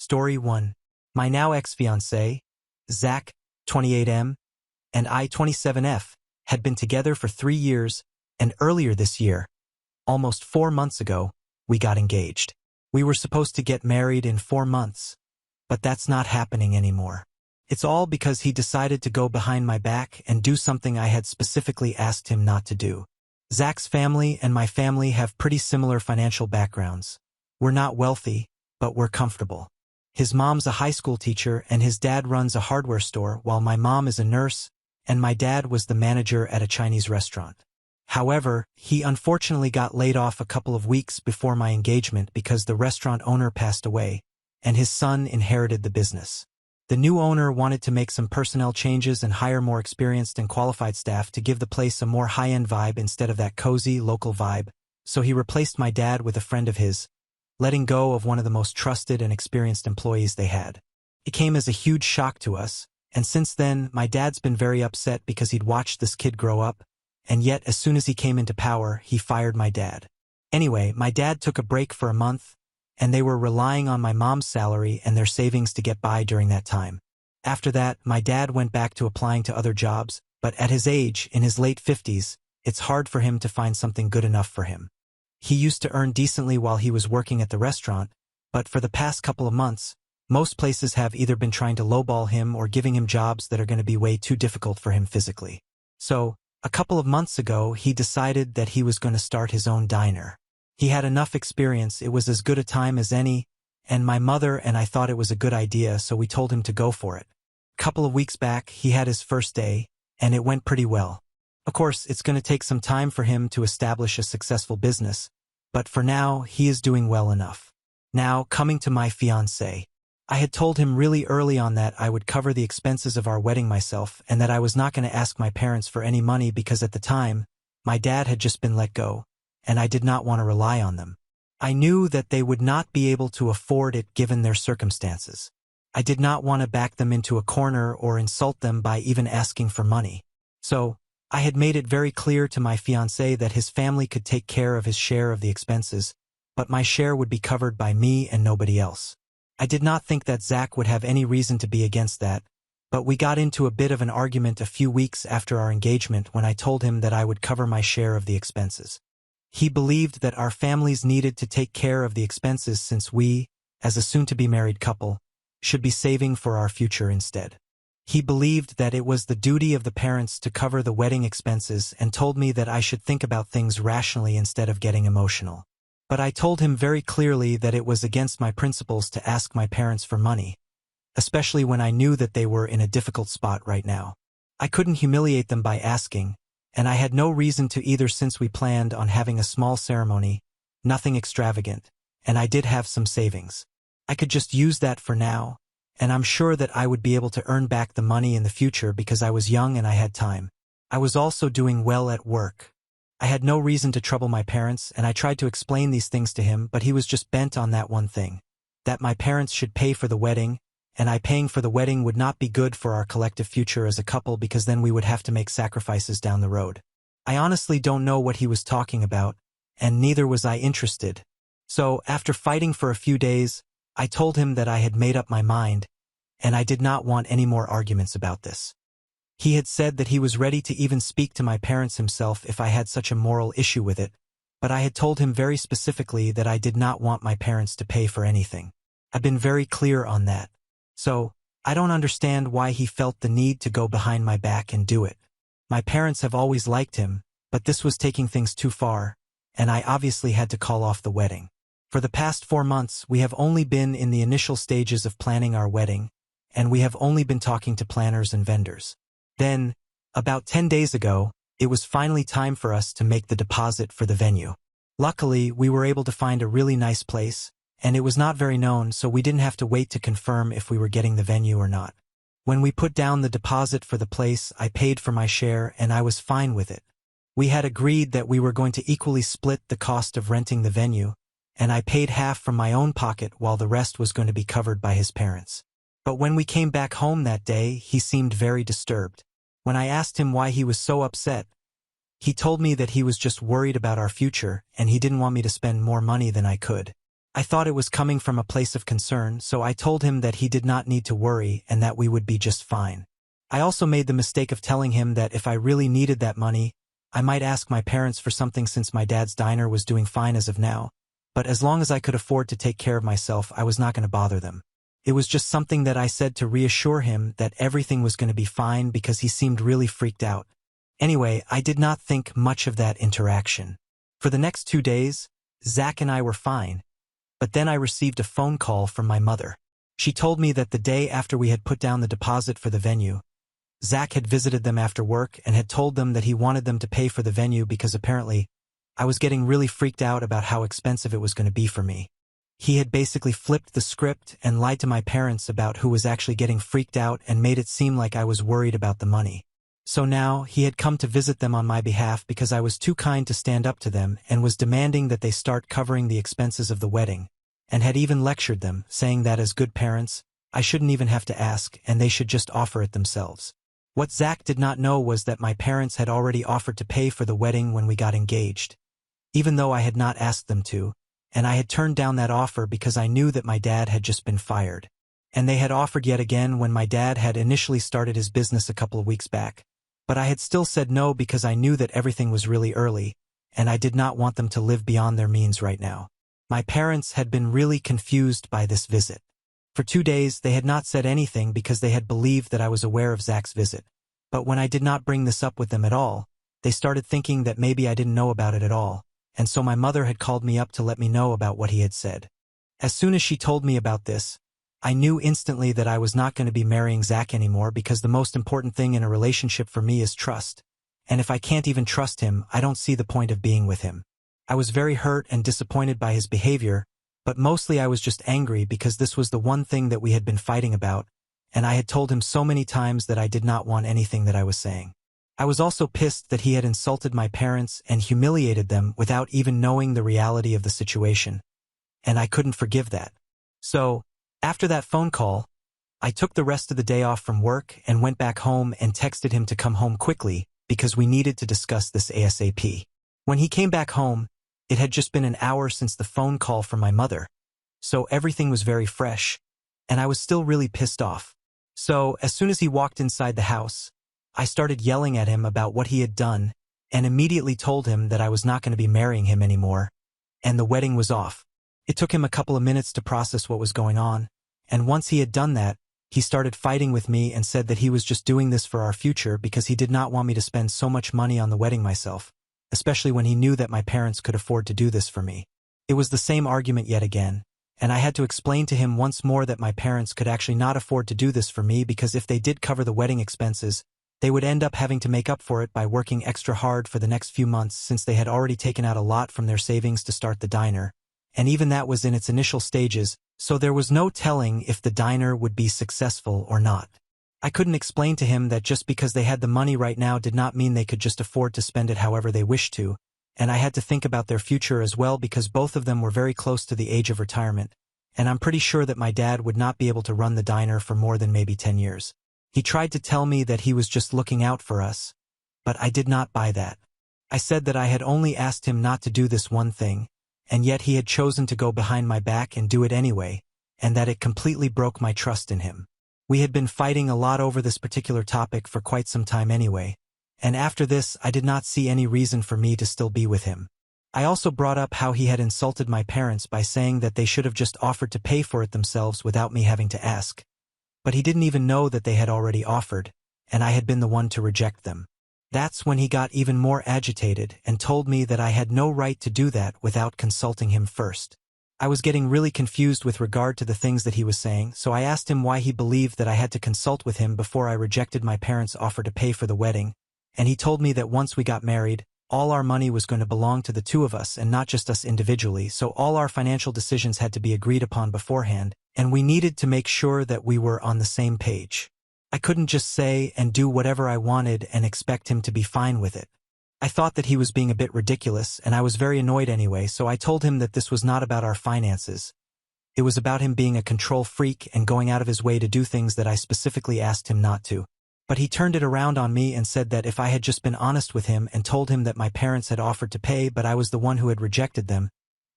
Story 1. My now ex-fiancé, Zach, 28M, and I, 27F, had been together for 3 years, and earlier this year, almost 4 months ago, we got engaged. We were supposed to get married in 4 months, but that's not happening anymore. It's all because he decided to go behind my back and do something I had specifically asked him not to do. Zach's family and my family have pretty similar financial backgrounds. We're not wealthy, but we're comfortable. His mom's a high school teacher and his dad runs a hardware store, while my mom is a nurse and my dad was the manager at a Chinese restaurant. However, he unfortunately got laid off a couple of weeks before my engagement because the restaurant owner passed away and his son inherited the business. The new owner wanted to make some personnel changes and hire more experienced and qualified staff to give the place a more high-end vibe instead of that cozy, local vibe, so he replaced my dad with a friend of his, letting go of one of the most trusted and experienced employees they had. It came as a huge shock to us, and since then, my dad's been very upset because he'd watched this kid grow up, and yet as soon as he came into power, he fired my dad. Anyway, my dad took a break for a month, and they were relying on my mom's salary and their savings to get by during that time. After that, my dad went back to applying to other jobs, but at his age, in his late 50s, it's hard for him to find something good enough for him. He used to earn decently while he was working at the restaurant, but for the past couple of months, most places have either been trying to lowball him or giving him jobs that are going to be way too difficult for him physically. So, a couple of months ago, he decided that he was going to start his own diner. He had enough experience, it was as good a time as any, and my mother and I thought it was a good idea, so we told him to go for it. A couple of weeks back, he had his first day, and it went pretty well. Of course, it's going to take some time for him to establish a successful business, but for now, he is doing well enough. Now, coming to my fiancé. I had told him really early on that I would cover the expenses of our wedding myself and that I was not going to ask my parents for any money because at the time, my dad had just been let go, and I did not want to rely on them. I knew that they would not be able to afford it given their circumstances. I did not want to back them into a corner or insult them by even asking for money. So, I had made it very clear to my fiancé that his family could take care of his share of the expenses, but my share would be covered by me and nobody else. I did not think that Zach would have any reason to be against that, but we got into a bit of an argument a few weeks after our engagement when I told him that I would cover my share of the expenses. He believed that our families needed to take care of the expenses since we, as a soon-to-be married couple, should be saving for our future instead. He believed that it was the duty of the parents to cover the wedding expenses and told me that I should think about things rationally instead of getting emotional. But I told him very clearly that it was against my principles to ask my parents for money, especially when I knew that they were in a difficult spot right now. I couldn't humiliate them by asking, and I had no reason to either since we planned on having a small ceremony, nothing extravagant, and I did have some savings. I could just use that for now, and I'm sure that I would be able to earn back the money in the future because I was young and I had time. I was also doing well at work. I had no reason to trouble my parents, and I tried to explain these things to him, but he was just bent on that one thing, that my parents should pay for the wedding, and I paying for the wedding would not be good for our collective future as a couple because then we would have to make sacrifices down the road. I honestly don't know what he was talking about, and neither was I interested. So, after fighting for a few days, I told him that I had made up my mind, and I did not want any more arguments about this. He had said that he was ready to even speak to my parents himself if I had such a moral issue with it, but I had told him very specifically that I did not want my parents to pay for anything. I've been very clear on that. So, I don't understand why he felt the need to go behind my back and do it. My parents have always liked him, but this was taking things too far, and I obviously had to call off the wedding. For the past 4 months, we have only been in the initial stages of planning our wedding, and we have only been talking to planners and vendors. Then, about 10 days ago, it was finally time for us to make the deposit for the venue. Luckily, we were able to find a really nice place, and it was not very known, so we didn't have to wait to confirm if we were getting the venue or not. When we put down the deposit for the place, I paid for my share and I was fine with it. We had agreed that we were going to equally split the cost of renting the venue, and I paid half from my own pocket while the rest was going to be covered by his parents. But when we came back home that day, he seemed very disturbed. When I asked him why he was so upset, he told me that he was just worried about our future and he didn't want me to spend more money than I could. I thought it was coming from a place of concern, so I told him that he did not need to worry and that we would be just fine. I also made the mistake of telling him that if I really needed that money, I might ask my parents for something since my dad's diner was doing fine as of now, but as long as I could afford to take care of myself, I was not going to bother them. It was just something that I said to reassure him that everything was going to be fine because he seemed really freaked out. Anyway, I did not think much of that interaction. For the next 2 days, Zach and I were fine, but then I received a phone call from my mother. She told me that the day after we had put down the deposit for the venue, Zach had visited them after work and had told them that he wanted them to pay for the venue because apparently I was getting really freaked out about how expensive it was going to be for me. He had basically flipped the script and lied to my parents about who was actually getting freaked out and made it seem like I was worried about the money. So now he had come to visit them on my behalf because I was too kind to stand up to them and was demanding that they start covering the expenses of the wedding, and had even lectured them, saying that as good parents, I shouldn't even have to ask and they should just offer it themselves. What Zach did not know was that my parents had already offered to pay for the wedding when we got engaged, even though I had not asked them to, and I had turned down that offer because I knew that my dad had just been fired. And they had offered yet again when my dad had initially started his business a couple of weeks back. But I had still said no because I knew that everything was really early, and I did not want them to live beyond their means right now. My parents had been really confused by this visit. For 2 days, they had not said anything because they had believed that I was aware of Zach's visit. But when I did not bring this up with them at all, they started thinking that maybe I didn't know about it at all, and so my mother had called me up to let me know about what he had said. As soon as she told me about this, I knew instantly that I was not going to be marrying Zach anymore because the most important thing in a relationship for me is trust, and if I can't even trust him, I don't see the point of being with him. I was very hurt and disappointed by his behavior, but mostly I was just angry because this was the one thing that we had been fighting about, and I had told him so many times that I did not want anything that I was saying. I was also pissed that he had insulted my parents and humiliated them without even knowing the reality of the situation, and I couldn't forgive that. So, after that phone call, I took the rest of the day off from work and went back home and texted him to come home quickly because we needed to discuss this ASAP. When he came back home, it had just been an hour since the phone call from my mother, so everything was very fresh, and I was still really pissed off. So, as soon as he walked inside the house, I started yelling at him about what he had done and immediately told him that I was not going to be marrying him anymore, and the wedding was off. It took him a couple of minutes to process what was going on, and once he had done that, he started fighting with me and said that he was just doing this for our future because he did not want me to spend so much money on the wedding myself, especially when he knew that my parents could afford to do this for me. It was the same argument yet again, and I had to explain to him once more that my parents could actually not afford to do this for me because if they did cover the wedding expenses, they would end up having to make up for it by working extra hard for the next few months since they had already taken out a lot from their savings to start the diner, and even that was in its initial stages, so there was no telling if the diner would be successful or not. I couldn't explain to him that just because they had the money right now did not mean they could just afford to spend it however they wished to, and I had to think about their future as well because both of them were very close to the age of retirement, and I'm pretty sure that my dad would not be able to run the diner for more than maybe 10 years. He tried to tell me that he was just looking out for us, but I did not buy that. I said that I had only asked him not to do this one thing, and yet he had chosen to go behind my back and do it anyway, and that it completely broke my trust in him. We had been fighting a lot over this particular topic for quite some time anyway, and after this I did not see any reason for me to still be with him. I also brought up how he had insulted my parents by saying that they should have just offered to pay for it themselves without me having to ask. But he didn't even know that they had already offered, and I had been the one to reject them. That's when he got even more agitated and told me that I had no right to do that without consulting him first. I was getting really confused with regard to the things that he was saying, so I asked him why he believed that I had to consult with him before I rejected my parents' offer to pay for the wedding, and he told me that once we got married, all our money was going to belong to the two of us and not just us individually, so all our financial decisions had to be agreed upon beforehand, and we needed to make sure that we were on the same page. I couldn't just say and do whatever I wanted and expect him to be fine with it. I thought that he was being a bit ridiculous, and I was very annoyed anyway, so I told him that this was not about our finances. It was about him being a control freak and going out of his way to do things that I specifically asked him not to. But he turned it around on me and said that if I had just been honest with him and told him that my parents had offered to pay but I was the one who had rejected them,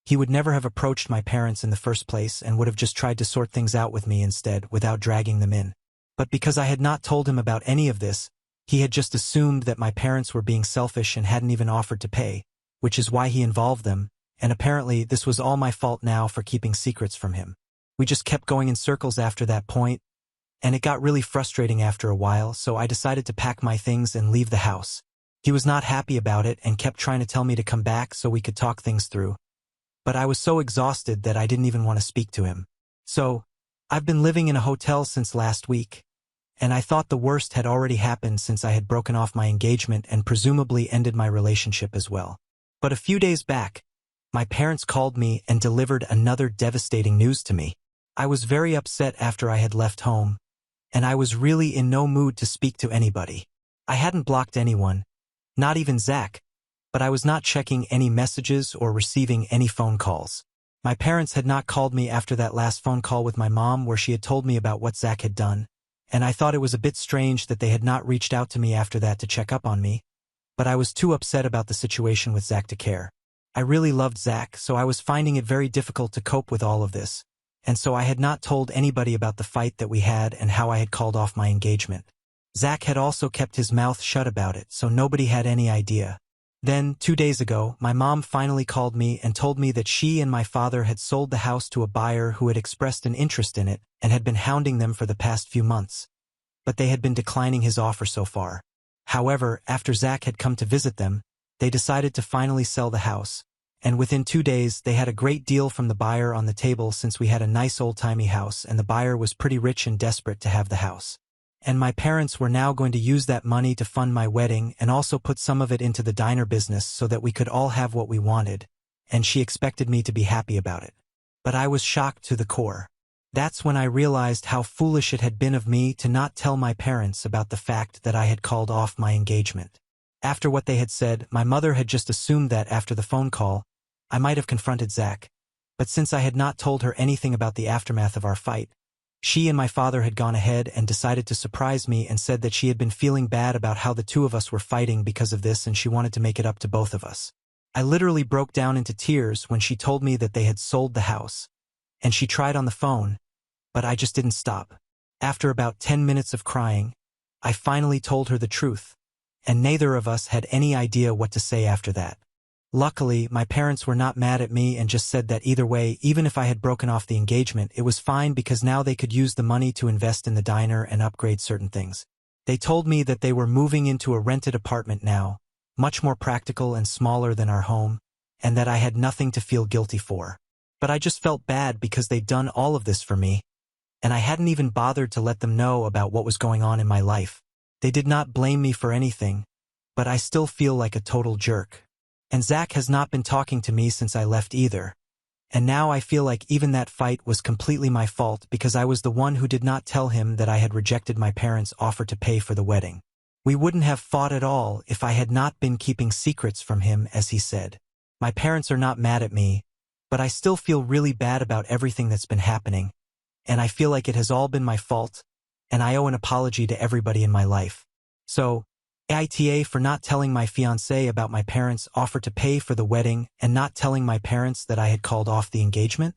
He would never have approached my parents in the first place and would have just tried to sort things out with me instead without dragging them in. But because I had not told him about any of this, he had just assumed that my parents were being selfish and hadn't even offered to pay, which is why he involved them, and apparently this was all my fault now for keeping secrets from him. We just kept going in circles after that point, and it got really frustrating after a while, so I decided to pack my things and leave the house. He was not happy about it and kept trying to tell me to come back so we could talk things through. But I was so exhausted that I didn't even want to speak to him. So, I've been living in a hotel since last week, and I thought the worst had already happened since I had broken off my engagement and presumably ended my relationship as well. But a few days back, my parents called me and delivered another devastating news to me. I was very upset after I had left home, and I was really in no mood to speak to anybody. I hadn't blocked anyone, not even Zach, but I was not checking any messages or receiving any phone calls. My parents had not called me after that last phone call with my mom where she had told me about what Zach had done, and I thought it was a bit strange that they had not reached out to me after that to check up on me, but I was too upset about the situation with Zach to care. I really loved Zach, so I was finding it very difficult to cope with all of this, and so I had not told anybody about the fight that we had and how I had called off my engagement. Zach had also kept his mouth shut about it, so nobody had any idea. Then, 2 days ago, my mom finally called me and told me that she and my father had sold the house to a buyer who had expressed an interest in it and had been hounding them for the past few months, but they had been declining his offer so far. However, after Zach had come to visit them, they decided to finally sell the house, and within 2 days they had a great deal from the buyer on the table since we had a nice old-timey house and the buyer was pretty rich and desperate to have the house. And my parents were now going to use that money to fund my wedding and also put some of it into the diner business so that we could all have what we wanted, and she expected me to be happy about it. But I was shocked to the core. That's when I realized how foolish it had been of me to not tell my parents about the fact that I had called off my engagement. After what they had said, my mother had just assumed that after the phone call, I might have confronted Zach, but since I had not told her anything about the aftermath of our fight, she and my father had gone ahead and decided to surprise me and said that she had been feeling bad about how the two of us were fighting because of this and she wanted to make it up to both of us. I literally broke down into tears when she told me that they had sold the house, and she tried on the phone, but I just didn't stop. After about 10 minutes of crying, I finally told her the truth, and neither of us had any idea what to say after that. Luckily, my parents were not mad at me and just said that either way, even if I had broken off the engagement, it was fine because now they could use the money to invest in the diner and upgrade certain things. They told me that they were moving into a rented apartment now, much more practical and smaller than our home, and that I had nothing to feel guilty for. But I just felt bad because they'd done all of this for me, and I hadn't even bothered to let them know about what was going on in my life. They did not blame me for anything, but I still feel like a total jerk. And Zach has not been talking to me since I left either. And now I feel like even that fight was completely my fault because I was the one who did not tell him that I had rejected my parents' offer to pay for the wedding. We wouldn't have fought at all if I had not been keeping secrets from him, as he said. My parents are not mad at me, but I still feel really bad about everything that's been happening, and I feel like it has all been my fault, and I owe an apology to everybody in my life. So, AITA for not telling my fiancé about my parents' offer to pay for the wedding and not telling my parents that I had called off the engagement?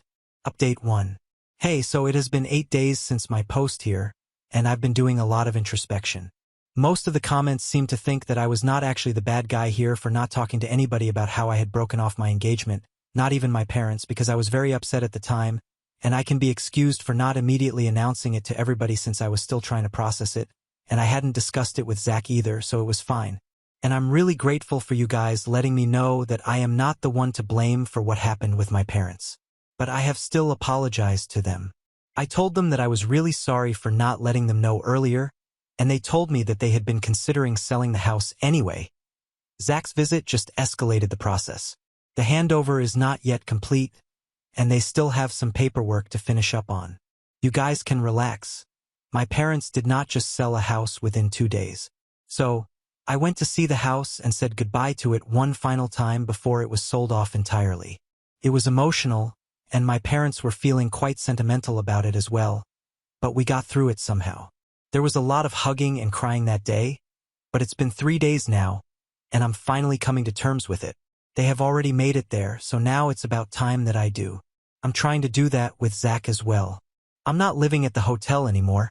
Update 1. Hey, so it has been 8 days since my post here, and I've been doing a lot of introspection. Most of the comments seem to think that I was not actually the bad guy here for not talking to anybody about how I had broken off my engagement, not even my parents, because I was very upset at the time, and I can be excused for not immediately announcing it to everybody since I was still trying to process it. And I hadn't discussed it with Zach either, so it was fine. And I'm really grateful for you guys letting me know that I am not the one to blame for what happened with my parents. But I have still apologized to them. I told them that I was really sorry for not letting them know earlier, and they told me that they had been considering selling the house anyway. Zach's visit just escalated the process. The handover is not yet complete, and they still have some paperwork to finish up on. You guys can relax. My parents did not just sell a house within 2 days. So, I went to see the house and said goodbye to it one final time before it was sold off entirely. It was emotional, and my parents were feeling quite sentimental about it as well, but we got through it somehow. There was a lot of hugging and crying that day, but it's been 3 days now, and I'm finally coming to terms with it. They have already made it there, so now it's about time that I do. I'm trying to do that with Zach as well. I'm not living at the hotel anymore.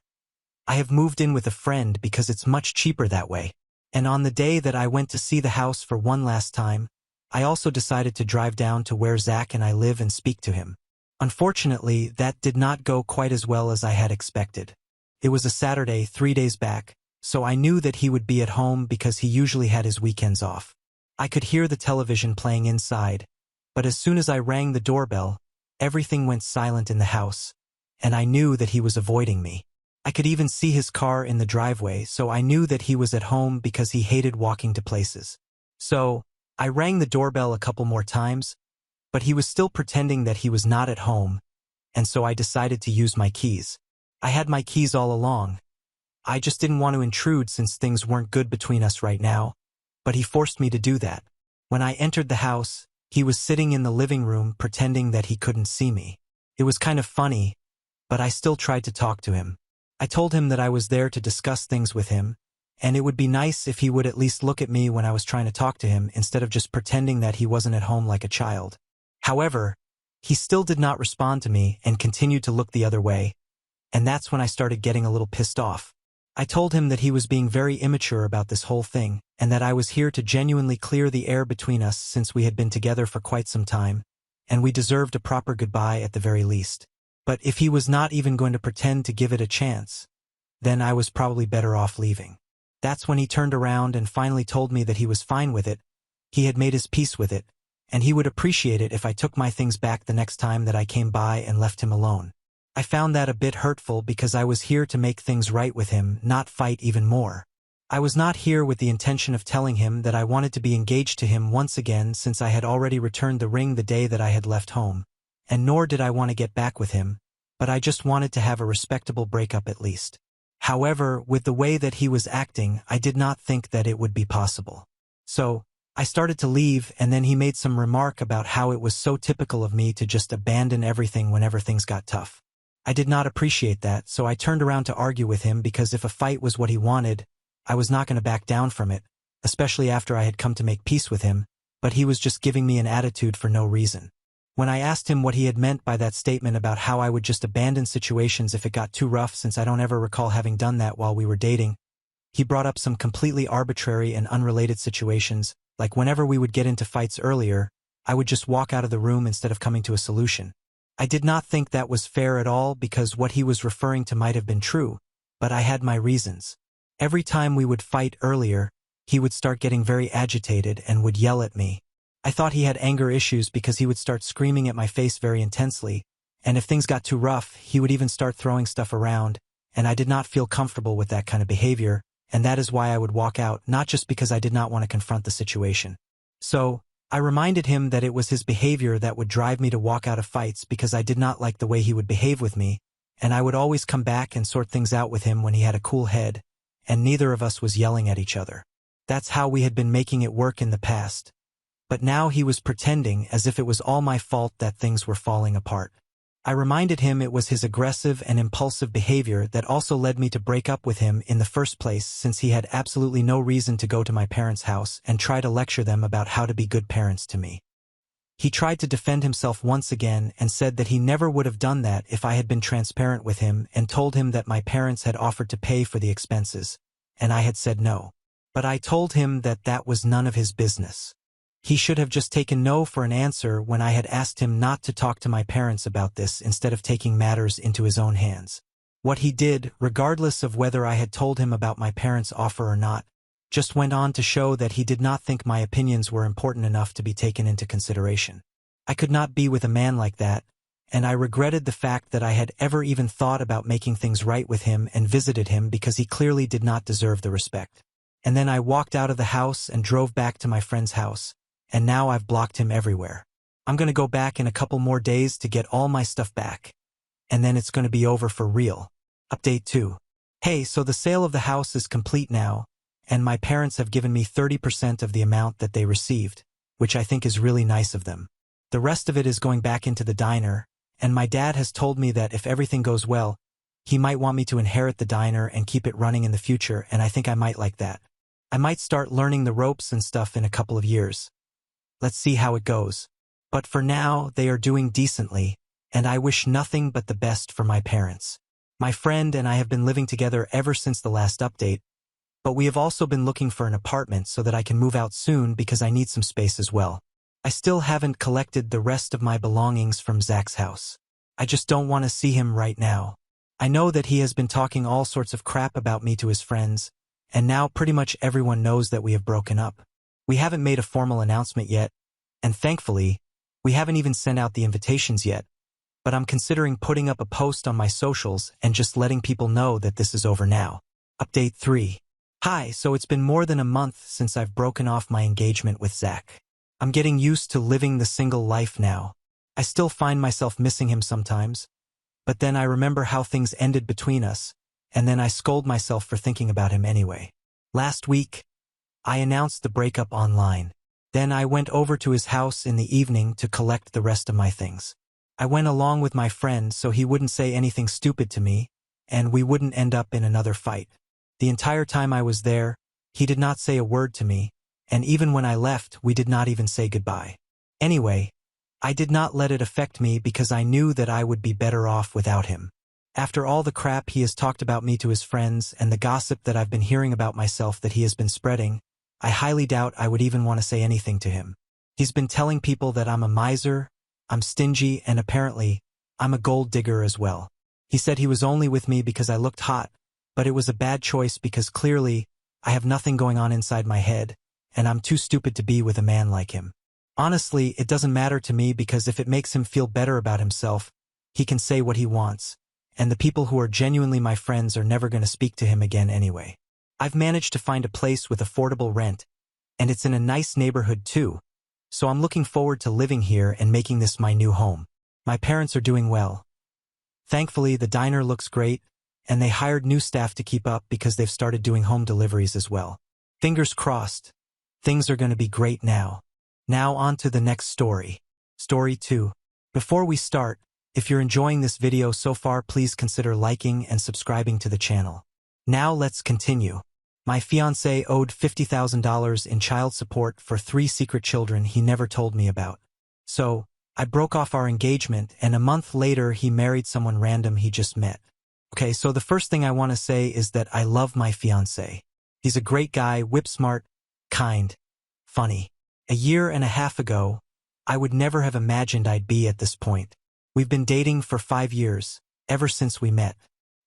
I have moved in with a friend because it's much cheaper that way. And on the day that I went to see the house for one last time, I also decided to drive down to where Zach and I live and speak to him. Unfortunately, that did not go quite as well as I had expected. It was a Saturday 3 days back, so I knew that he would be at home because he usually had his weekends off. I could hear the television playing inside, but as soon as I rang the doorbell, everything went silent in the house, and I knew that he was avoiding me. I could even see his car in the driveway, so I knew that he was at home because he hated walking to places. So, I rang the doorbell a couple more times, but he was still pretending that he was not at home, and so I decided to use my keys. I had my keys all along. I just didn't want to intrude since things weren't good between us right now, but he forced me to do that. When I entered the house, he was sitting in the living room pretending that he couldn't see me. It was kind of funny, but I still tried to talk to him. I told him that I was there to discuss things with him, and it would be nice if he would at least look at me when I was trying to talk to him instead of just pretending that he wasn't at home like a child. However, he still did not respond to me and continued to look the other way, and that's when I started getting a little pissed off. I told him that he was being very immature about this whole thing, and that I was here to genuinely clear the air between us since we had been together for quite some time, and we deserved a proper goodbye at the very least. But if he was not even going to pretend to give it a chance, then I was probably better off leaving. That's when he turned around and finally told me that he was fine with it, he had made his peace with it, and he would appreciate it if I took my things back the next time that I came by and left him alone. I found that a bit hurtful because I was here to make things right with him, not fight even more. I was not here with the intention of telling him that I wanted to be engaged to him once again since I had already returned the ring the day that I had left home, and nor did I want to get back with him, but I just wanted to have a respectable breakup at least. However, with the way that he was acting, I did not think that it would be possible. So, I started to leave, and then he made some remark about how it was so typical of me to just abandon everything whenever things got tough. I did not appreciate that, so I turned around to argue with him because if a fight was what he wanted, I was not going to back down from it, especially after I had come to make peace with him, but he was just giving me an attitude for no reason. When I asked him what he had meant by that statement about how I would just abandon situations if it got too rough since I don't ever recall having done that while we were dating, he brought up some completely arbitrary and unrelated situations, like whenever we would get into fights earlier, I would just walk out of the room instead of coming to a solution. I did not think that was fair at all because what he was referring to might have been true, but I had my reasons. Every time we would fight earlier, he would start getting very agitated and would yell at me. I thought he had anger issues because he would start screaming at my face very intensely, and if things got too rough, he would even start throwing stuff around, and I did not feel comfortable with that kind of behavior, and that is why I would walk out, not just because I did not want to confront the situation. So, I reminded him that it was his behavior that would drive me to walk out of fights because I did not like the way he would behave with me, and I would always come back and sort things out with him when he had a cool head, and neither of us was yelling at each other. That's how we had been making it work in the past. But now he was pretending as if it was all my fault that things were falling apart. I reminded him it was his aggressive and impulsive behavior that also led me to break up with him in the first place since he had absolutely no reason to go to my parents' house and try to lecture them about how to be good parents to me. He tried to defend himself once again and said that he never would have done that if I had been transparent with him and told him that my parents had offered to pay for the expenses, and I had said no. But I told him that that was none of his business. He should have just taken no for an answer when I had asked him not to talk to my parents about this instead of taking matters into his own hands. What he did, regardless of whether I had told him about my parents' offer or not, just went on to show that he did not think my opinions were important enough to be taken into consideration. I could not be with a man like that, and I regretted the fact that I had ever even thought about making things right with him and visited him because he clearly did not deserve the respect. And then I walked out of the house and drove back to my friend's house. And now I've blocked him everywhere. I'm going to go back in a couple more days to get all my stuff back. And then it's going to be over for real. Update 2. Hey, so the sale of the house is complete now, and my parents have given me 30% of the amount that they received, which I think is really nice of them. The rest of it is going back into the diner, and my dad has told me that if everything goes well, he might want me to inherit the diner and keep it running in the future, and I think I might like that. I might start learning the ropes and stuff in a couple of years. Let's see how it goes. But for now, they are doing decently, and I wish nothing but the best for my parents. My friend and I have been living together ever since the last update, but we have also been looking for an apartment so that I can move out soon because I need some space as well. I still haven't collected the rest of my belongings from Zach's house. I just don't want to see him right now. I know that he has been talking all sorts of crap about me to his friends, and now pretty much everyone knows that we have broken up. We haven't made a formal announcement yet, and thankfully, we haven't even sent out the invitations yet, but I'm considering putting up a post on my socials and just letting people know that this is over now. Update 3. Hi, so it's been more than a month since I've broken off my engagement with Zach. I'm getting used to living the single life now. I still find myself missing him sometimes, but then I remember how things ended between us, and then I scold myself for thinking about him anyway. Last week, I announced the breakup online. Then I went over to his house in the evening to collect the rest of my things. I went along with my friend so he wouldn't say anything stupid to me, and we wouldn't end up in another fight. The entire time I was there, he did not say a word to me, and even when I left, we did not even say goodbye. Anyway, I did not let it affect me because I knew that I would be better off without him. After all the crap he has talked about me to his friends and the gossip that I've been hearing about myself that he has been spreading, I highly doubt I would even want to say anything to him. He's been telling people that I'm a miser, I'm stingy, and apparently, I'm a gold digger as well. He said he was only with me because I looked hot, but it was a bad choice because clearly, I have nothing going on inside my head, and I'm too stupid to be with a man like him. Honestly, it doesn't matter to me because if it makes him feel better about himself, he can say what he wants, and the people who are genuinely my friends are never going to speak to him again anyway. I've managed to find a place with affordable rent, and it's in a nice neighborhood too, so I'm looking forward to living here and making this my new home. My parents are doing well. Thankfully, the diner looks great, and they hired new staff to keep up because they've started doing home deliveries as well. Fingers crossed. Things are going to be great now. Now on to the next story. Story 2. Before we start, if you're enjoying this video so far, please consider liking and subscribing to the channel. Now let's continue. My fiancé owed $50,000 in child support for 3 secret children he never told me about. So, I broke off our engagement, and a month later he married someone random he just met. Okay, so the first thing I want to say is that I love my fiancé. He's a great guy, whip-smart, kind, funny. A year and a half ago, I would never have imagined I'd be at this point. We've been dating for 5 years, ever since we met.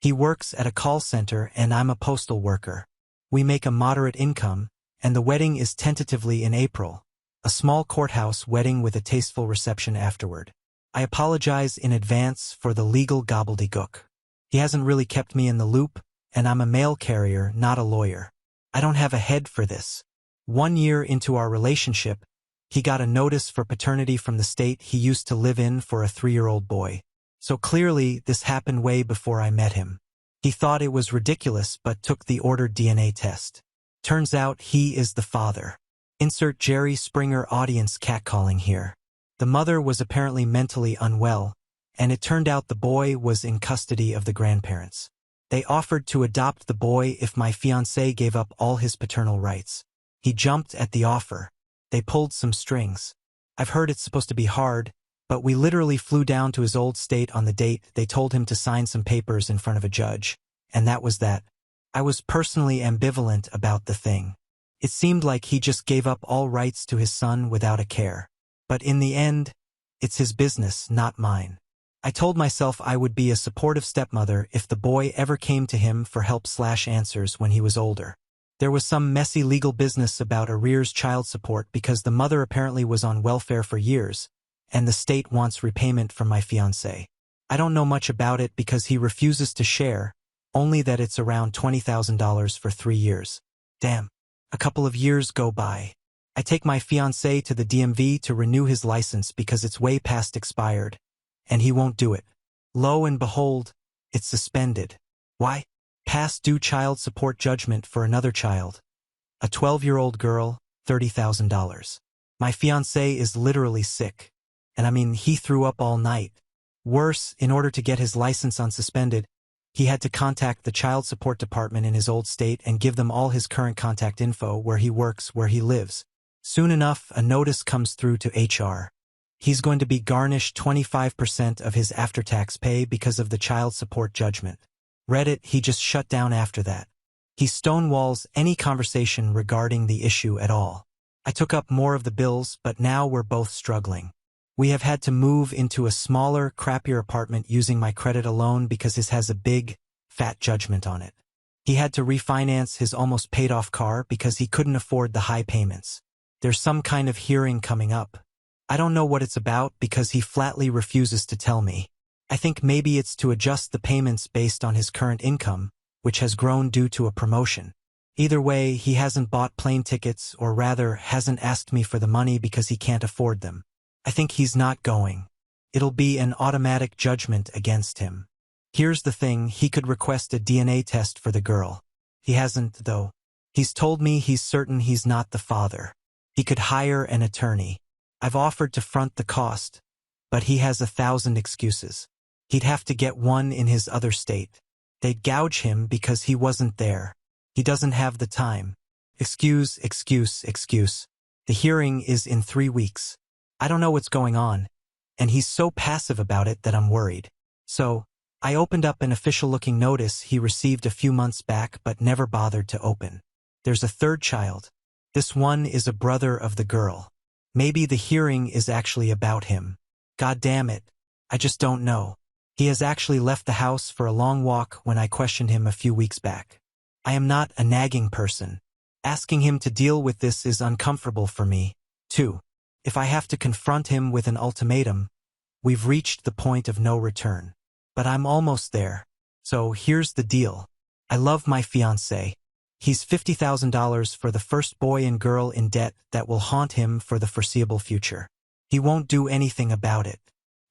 He works at a call center and I'm a postal worker. We make a moderate income, and the wedding is tentatively in April. A small courthouse wedding with a tasteful reception afterward. I apologize in advance for the legal gobbledygook. He hasn't really kept me in the loop, and I'm a mail carrier, not a lawyer. I don't have a head for this. 1 year into our relationship, he got a notice for paternity from the state he used to live in for a 3-year-old boy. So clearly, this happened way before I met him. He thought it was ridiculous but took the ordered DNA test. Turns out he is the father. Insert Jerry Springer audience catcalling here. The mother was apparently mentally unwell, and it turned out the boy was in custody of the grandparents. They offered to adopt the boy if my fiancé gave up all his paternal rights. He jumped at the offer. They pulled some strings. I've heard it's supposed to be hard, but we literally flew down to his old state on the date they told him to sign some papers in front of a judge, and that was that. I was personally ambivalent about the thing. It seemed like he just gave up all rights to his son without a care. But in the end, it's his business, not mine. I told myself I would be a supportive stepmother if the boy ever came to him for help/answers when he was older. There was some messy legal business about arrears child support because the mother apparently was on welfare for years, and the state wants repayment from my fiancé. I don't know much about it because he refuses to share, only that it's around $20,000 for 3 years. Damn. A couple of years go by. I take my fiancé to the DMV to renew his license because it's way past expired, and he won't do it. Lo and behold, it's suspended. Why? Past due child support judgment for another child. A 12-year-old girl, $30,000. My fiancé is literally sick. And I mean, he threw up all night. Worse, in order to get his license unsuspended, he had to contact the child support department in his old state and give them all his current contact info, where he works, where he lives. Soon enough, a notice comes through to HR. He's going to be garnished 25% of his after-tax pay because of the child support judgment. Reddit, he just shut down after that. He stonewalls any conversation regarding the issue at all. I took up more of the bills, but now we're both struggling. We have had to move into a smaller, crappier apartment using my credit alone because his has a big, fat judgment on it. He had to refinance his almost paid-off car because he couldn't afford the high payments. There's some kind of hearing coming up. I don't know what it's about because he flatly refuses to tell me. I think maybe it's to adjust the payments based on his current income, which has grown due to a promotion. Either way, he hasn't bought plane tickets, or rather, hasn't asked me for the money because he can't afford them. I think he's not going. It'll be an automatic judgment against him. Here's the thing, he could request a DNA test for the girl. He hasn't, though. He's told me he's certain he's not the father. He could hire an attorney. I've offered to front the cost, but he has 1,000 excuses. He'd have to get one in his other state. They'd gouge him because he wasn't there. He doesn't have the time. Excuse. The hearing is in 3 weeks. I don't know what's going on, and he's so passive about it that I'm worried. So, I opened up an official-looking notice he received a few months back but never bothered to open. There's a third child. This one is a brother of the girl. Maybe the hearing is actually about him. God damn it. I just don't know. He has actually left the house for a long walk when I questioned him a few weeks back. I am not a nagging person. Asking him to deal with this is uncomfortable for me, too. If I have to confront him with an ultimatum, we've reached the point of no return. But I'm almost there. So here's the deal. I love my fiancé. He's $50,000 for the first boy and girl in debt that will haunt him for the foreseeable future. He won't do anything about it.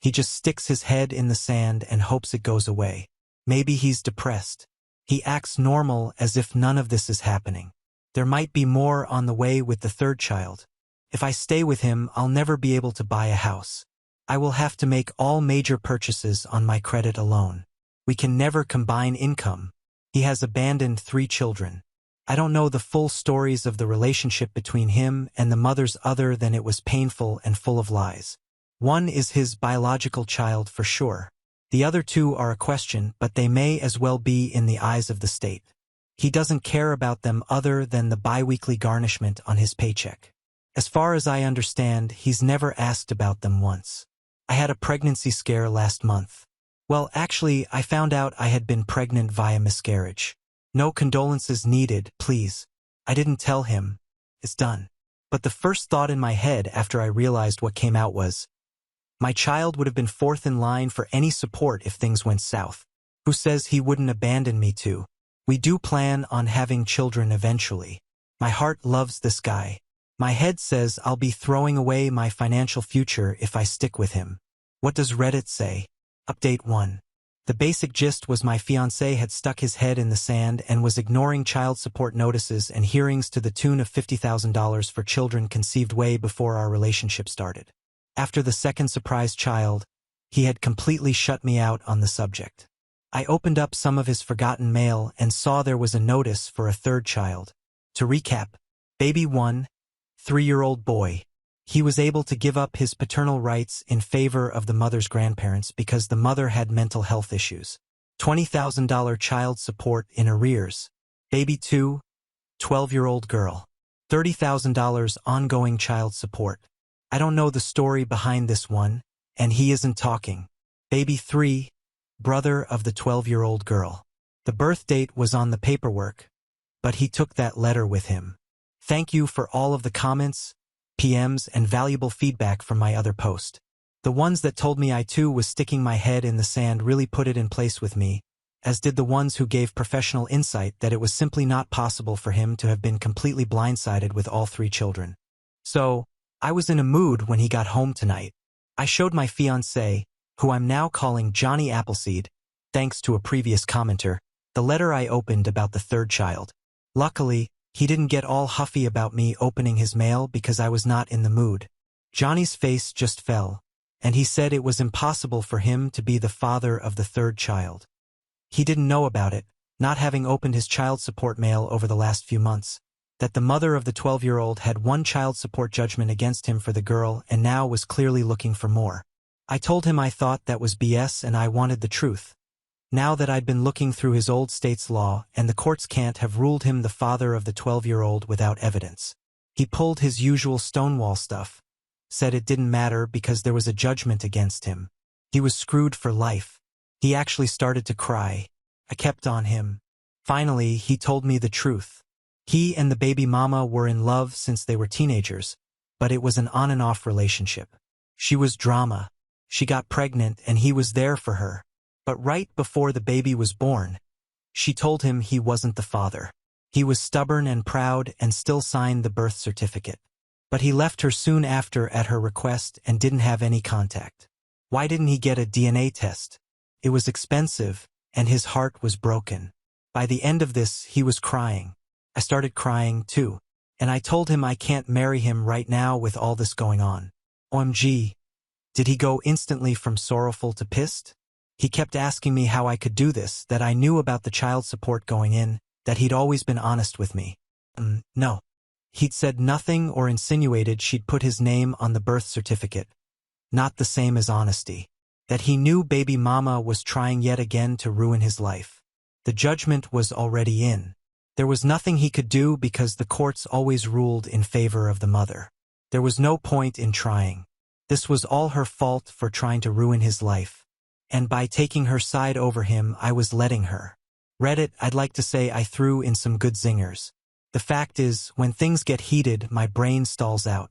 He just sticks his head in the sand and hopes it goes away. Maybe he's depressed. He acts normal as if none of this is happening. There might be more on the way with the third child. If I stay with him, I'll never be able to buy a house. I will have to make all major purchases on my credit alone. We can never combine income. He has abandoned 3 children. I don't know the full stories of the relationship between him and the mothers other than it was painful and full of lies. One is his biological child for sure. The other 2 are a question, but they may as well be in the eyes of the state. He doesn't care about them other than the biweekly garnishment on his paycheck. As far as I understand, he's never asked about them once. I had a pregnancy scare last month. Well, actually, I found out I had been pregnant via miscarriage. No condolences needed, please. I didn't tell him. It's done. But the first thought in my head after I realized what came out was, my child would have been 4th in line for any support if things went south. Who says he wouldn't abandon me too? We do plan on having children eventually. My heart loves this guy. My head says I'll be throwing away my financial future if I stick with him. What does Reddit say? Update 1. The basic gist was my fiancé had stuck his head in the sand and was ignoring child support notices and hearings to the tune of $50,000 for children conceived way before our relationship started. After the second surprise child, he had completely shut me out on the subject. I opened up some of his forgotten mail and saw there was a notice for a third child. To recap, baby 1, 3-year-old boy. He was able to give up his paternal rights in favor of the mother's grandparents because the mother had mental health issues. $20,000 child support in arrears. Baby 2, 12-year-old girl. $30,000 ongoing child support. I don't know the story behind this one, and he isn't talking. Baby 3, brother of the 12-year-old girl. The birth date was on the paperwork, but he took that letter with him. Thank you for all of the comments, PMs, and valuable feedback from my other post. The ones that told me I too was sticking my head in the sand really put it in place with me, as did the ones who gave professional insight that it was simply not possible for him to have been completely blindsided with all 3 children. So, I was in a mood when he got home tonight. I showed my fiancé, who I'm now calling Johnny Appleseed, thanks to a previous commenter, the letter I opened about the third child. Luckily, he didn't get all huffy about me opening his mail because I was not in the mood. Johnny's face just fell, and he said it was impossible for him to be the father of the third child. He didn't know about it, not having opened his child support mail over the last few months. that the mother of the 12-year-old had one child support judgment against him for the girl and now was clearly looking for more. I told him I thought that was BS and I wanted the truth. Now that I'd been looking through his old state's law and the courts can't have ruled him the father of the 12-year-old without evidence. He pulled his usual Stonewall stuff, said it didn't matter because there was a judgment against him. He was screwed for life. He actually started to cry. I kept on him. Finally, he told me the truth. He and the baby mama were in love since they were teenagers, but it was an on and off relationship. She was drama. She got pregnant and he was there for her. But right before the baby was born, she told him he wasn't the father. He was stubborn and proud and still signed the birth certificate. But he left her soon after at her request and didn't have any contact. Why didn't he get a DNA test? It was expensive, and his heart was broken. By the end of this, he was crying. I started crying too, and I told him I can't marry him right now with all this going on. OMG. Did he go instantly from sorrowful to pissed? He kept asking me how I could do this, that I knew about the child support going in, that he'd always been honest with me. No. He'd said nothing or insinuated she'd put his name on the birth certificate. Not the same as honesty. That he knew baby mama was trying yet again to ruin his life. The judgment was already in. There was nothing he could do because the courts always ruled in favor of the mother. There was no point in trying. This was all her fault for trying to ruin his life. And by taking her side over him, I was letting her. Reddit, I'd like to say I threw in some good zingers. The fact is, when things get heated, my brain stalls out.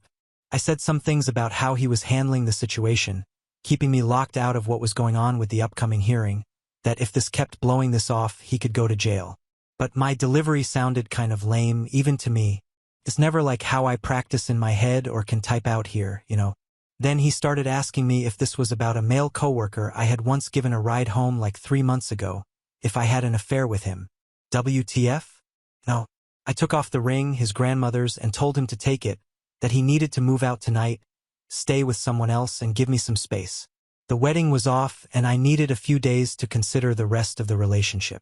I said some things about how he was handling the situation, keeping me locked out of what was going on with the upcoming hearing, that if this kept blowing this off, he could go to jail. But my delivery sounded kind of lame, even to me. It's never like how I practice in my head or can type out here, you know. Then he started asking me if this was about a male coworker I had once given a ride home like 3 months ago, if I had an affair with him. WTF? No. I took off the ring, his grandmother's, and told him to take it, that he needed to move out tonight, stay with someone else, and give me some space. The wedding was off, and I needed a few days to consider the rest of the relationship.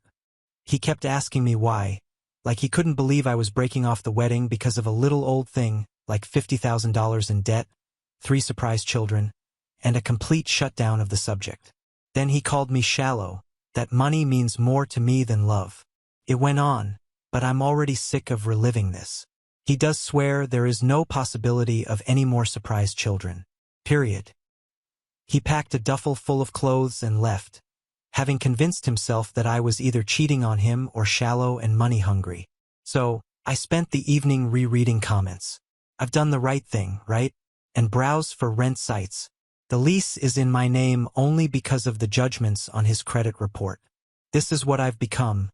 He kept asking me why, like he couldn't believe I was breaking off the wedding because of a little old thing, like $50,000 in debt, 3 surprise children, and a complete shutdown of the subject. Then he called me shallow, that money means more to me than love. It went on, but I'm already sick of reliving this. He does swear there is no possibility of any more surprise children. Period. He packed a duffel full of clothes and left, having convinced himself that I was either cheating on him or shallow and money-hungry. So, I spent the evening rereading comments. I've done the right thing, right? And browse for rent sites. The lease is in my name only because of the judgments on his credit report. This is what I've become.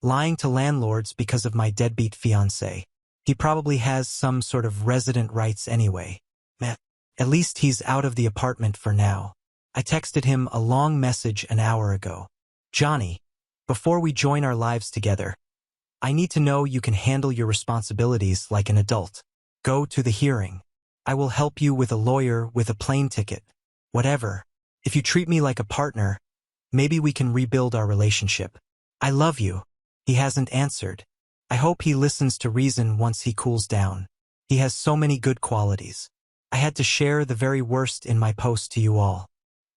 Lying to landlords because of my deadbeat fiancé. He probably has some sort of resident rights anyway. Meh. At least he's out of the apartment for now. I texted him a long message an hour ago. Johnny, before we join our lives together, I need to know you can handle your responsibilities like an adult. Go to the hearing. I will help you with a lawyer, with a plane ticket. Whatever. If you treat me like a partner, maybe we can rebuild our relationship. I love you. He hasn't answered. I hope he listens to reason once he cools down. He has so many good qualities. I had to share the very worst in my post to you all.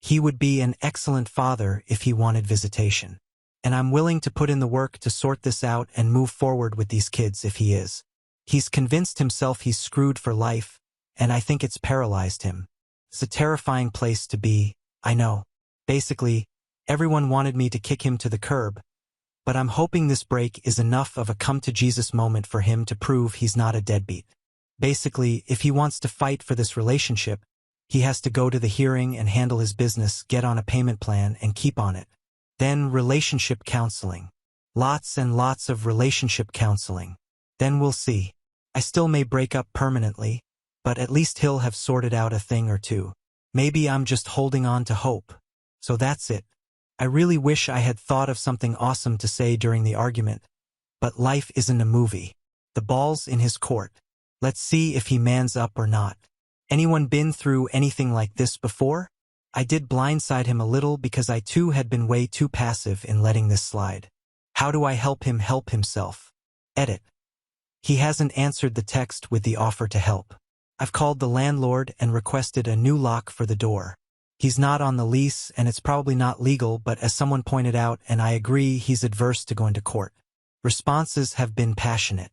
He would be an excellent father if he wanted visitation. And I'm willing to put in the work to sort this out and move forward with these kids if he is. He's convinced himself he's screwed for life, and I think it's paralyzed him. It's a terrifying place to be, I know. Basically, everyone wanted me to kick him to the curb, but I'm hoping this break is enough of a come-to-Jesus moment for him to prove he's not a deadbeat. Basically, if he wants to fight for this relationship, he has to go to the hearing and handle his business, get on a payment plan, and keep on it. Then relationship counseling. Lots and lots of relationship counseling. Then we'll see. I still may break up permanently, but at least he'll have sorted out a thing or two. Maybe I'm just holding on to hope. So that's it. I really wish I had thought of something awesome to say during the argument, but life isn't a movie. The ball's in his court. Let's see if he mans up or not. Anyone been through anything like this before? I did blindside him a little because I too had been way too passive in letting this slide. How do I help him help himself? Edit. He hasn't answered the text with the offer to help. I've called the landlord and requested a new lock for the door. He's not on the lease and it's probably not legal, but as someone pointed out, and I agree, he's adverse to going to court. Responses have been passionate.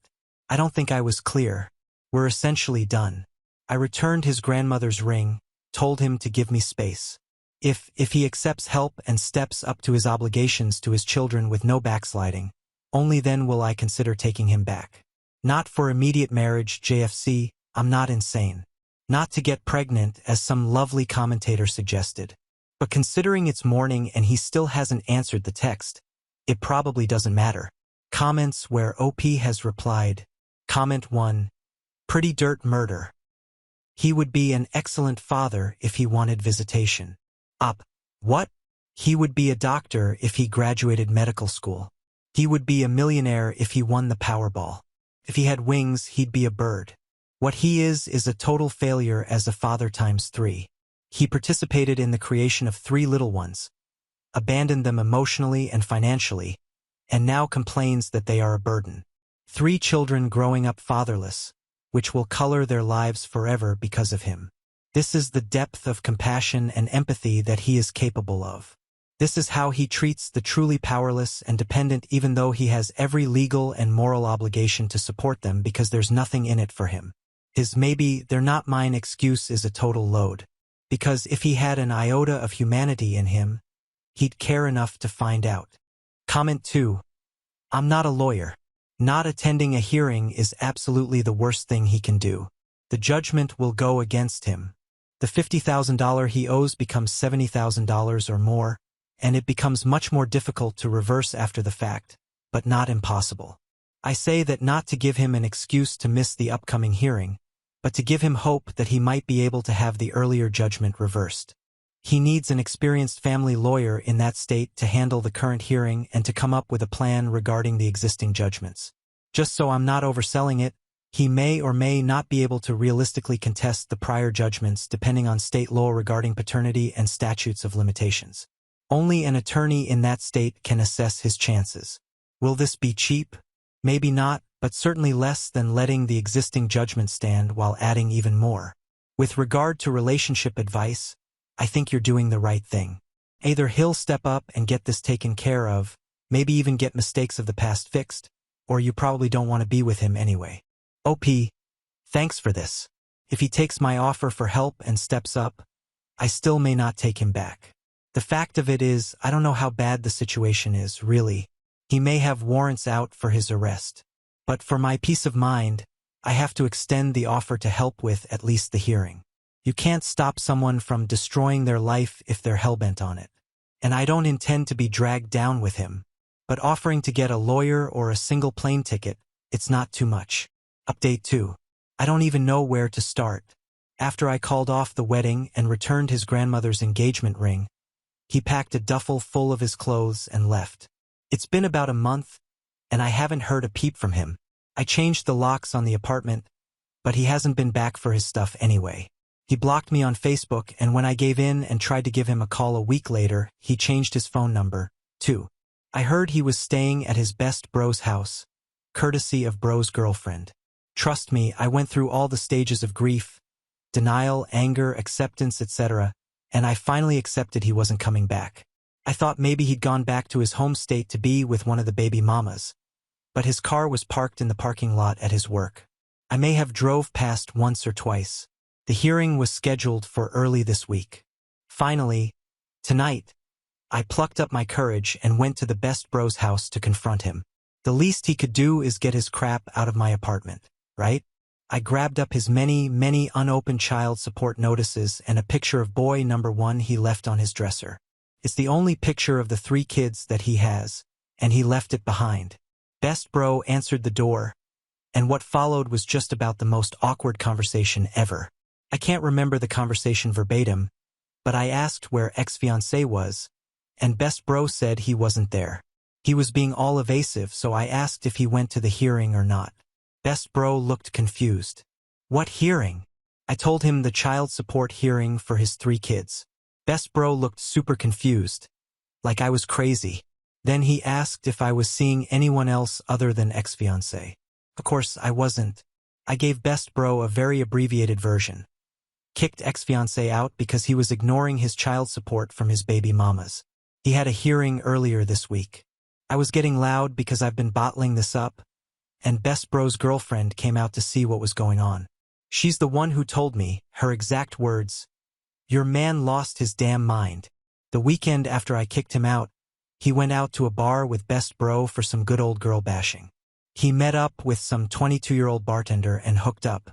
I don't think I was clear. We're essentially done. I returned his grandmother's ring, told him to give me space. If he accepts help and steps up to his obligations to his children with no backsliding, only then will I consider taking him back. Not for immediate marriage, JFC, I'm not insane. Not to get pregnant, as some lovely commentator suggested. But considering it's morning and he still hasn't answered the text, it probably doesn't matter. Comments where OP has replied. Comment 1. Pretty dirt murder. He would be an excellent father if he wanted visitation. Op. What? He would be a doctor if he graduated medical school. He would be a millionaire if he won the Powerball. If he had wings, he'd be a bird. What he is a total failure as a father times 3. He participated in the creation of 3 little ones, abandoned them emotionally and financially, and now complains that they are a burden. 3 children growing up fatherless, which will color their lives forever because of him. This is the depth of compassion and empathy that he is capable of. This is how he treats the truly powerless and dependent, even though he has every legal and moral obligation to support them because there's nothing in it for him. His maybe they're not mine excuse is a total load. Because if he had an iota of humanity in him, he'd care enough to find out. Comment 2. I'm not a lawyer. Not attending a hearing is absolutely the worst thing he can do. The judgment will go against him. The $50,000 he owes becomes $70,000 or more, and it becomes much more difficult to reverse after the fact, but not impossible. I say that not to give him an excuse to miss the upcoming hearing, but to give him hope that he might be able to have the earlier judgment reversed. He needs an experienced family lawyer in that state to handle the current hearing and to come up with a plan regarding the existing judgments. Just so I'm not overselling it, he may or may not be able to realistically contest the prior judgments depending on state law regarding paternity and statutes of limitations. Only an attorney in that state can assess his chances. Will this be cheap? Maybe not, but certainly less than letting the existing judgment stand while adding even more. With regard to relationship advice, I think you're doing the right thing. Either he'll step up and get this taken care of, maybe even get mistakes of the past fixed, or you probably don't want to be with him anyway. OP, thanks for this. If he takes my offer for help and steps up, I still may not take him back. The fact of it is, I don't know how bad the situation is, really. He may have warrants out for his arrest. But for my peace of mind, I have to extend the offer to help with at least the hearing. You can't stop someone from destroying their life if they're hellbent on it. And I don't intend to be dragged down with him. But offering to get a lawyer or a single plane ticket, it's not too much. Update 2. I don't even know where to start. After I called off the wedding and returned his grandmother's engagement ring, he packed a duffel full of his clothes and left. It's been about a month, and I haven't heard a peep from him. I changed the locks on the apartment, but he hasn't been back for his stuff anyway. He blocked me on Facebook, and when I gave in and tried to give him a call a week later, he changed his phone number, too. I heard he was staying at his best bro's house, courtesy of bro's girlfriend. Trust me, I went through all the stages of grief, denial, anger, acceptance, etc., and I finally accepted he wasn't coming back. I thought maybe he'd gone back to his home state to be with one of the baby mamas, but his car was parked in the parking lot at his work. I may have drove past once or twice. The hearing was scheduled for early this week. Finally, tonight, I plucked up my courage and went to the best bro's house to confront him. The least he could do is get his crap out of my apartment, right? I grabbed up his many unopened child support notices and a picture of boy number 1 he left on his dresser. It's the only picture of the 3 kids that he has, and he left it behind. Best bro answered the door, and what followed was just about the most awkward conversation ever. I can't remember the conversation verbatim, but I asked where ex-fiancé was, and best bro said he wasn't there. He was being all evasive, so I asked if he went to the hearing or not. Best bro looked confused. What hearing? I told him the child support hearing for his 3 kids. Best bro looked super confused, like I was crazy. Then he asked if I was seeing anyone else other than ex-fiancé. Of course, I wasn't. I gave best bro a very abbreviated version. Kicked ex-fiancé out because he was ignoring his child support from his baby mamas. He had a hearing earlier this week. I was getting loud because I've been bottling this up, and best bro's girlfriend came out to see what was going on. She's the one who told me, her exact words, "Your man lost his damn mind." The weekend after I kicked him out, he went out to a bar with best bro for some good old girl bashing. He met up with some 22-year-old bartender and hooked up.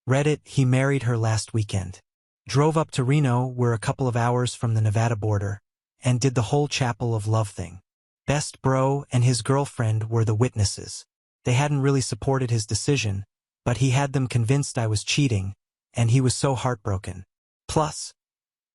Reddit, he married her last weekend. Drove up to Reno, we're a couple of hours from the Nevada border, and did the whole chapel of love thing. Best bro and his girlfriend were the witnesses. They hadn't really supported his decision, but he had them convinced I was cheating, and he was so heartbroken. Plus,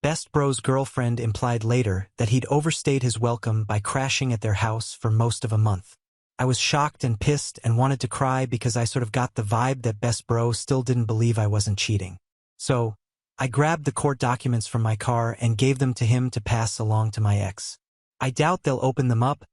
best bro's girlfriend implied later that he'd overstayed his welcome by crashing at their house for most of a month. I was shocked and pissed and wanted to cry because I sort of got the vibe that best bro still didn't believe I wasn't cheating. So, I grabbed the court documents from my car and gave them to him to pass along to my ex. I doubt they'll open them up,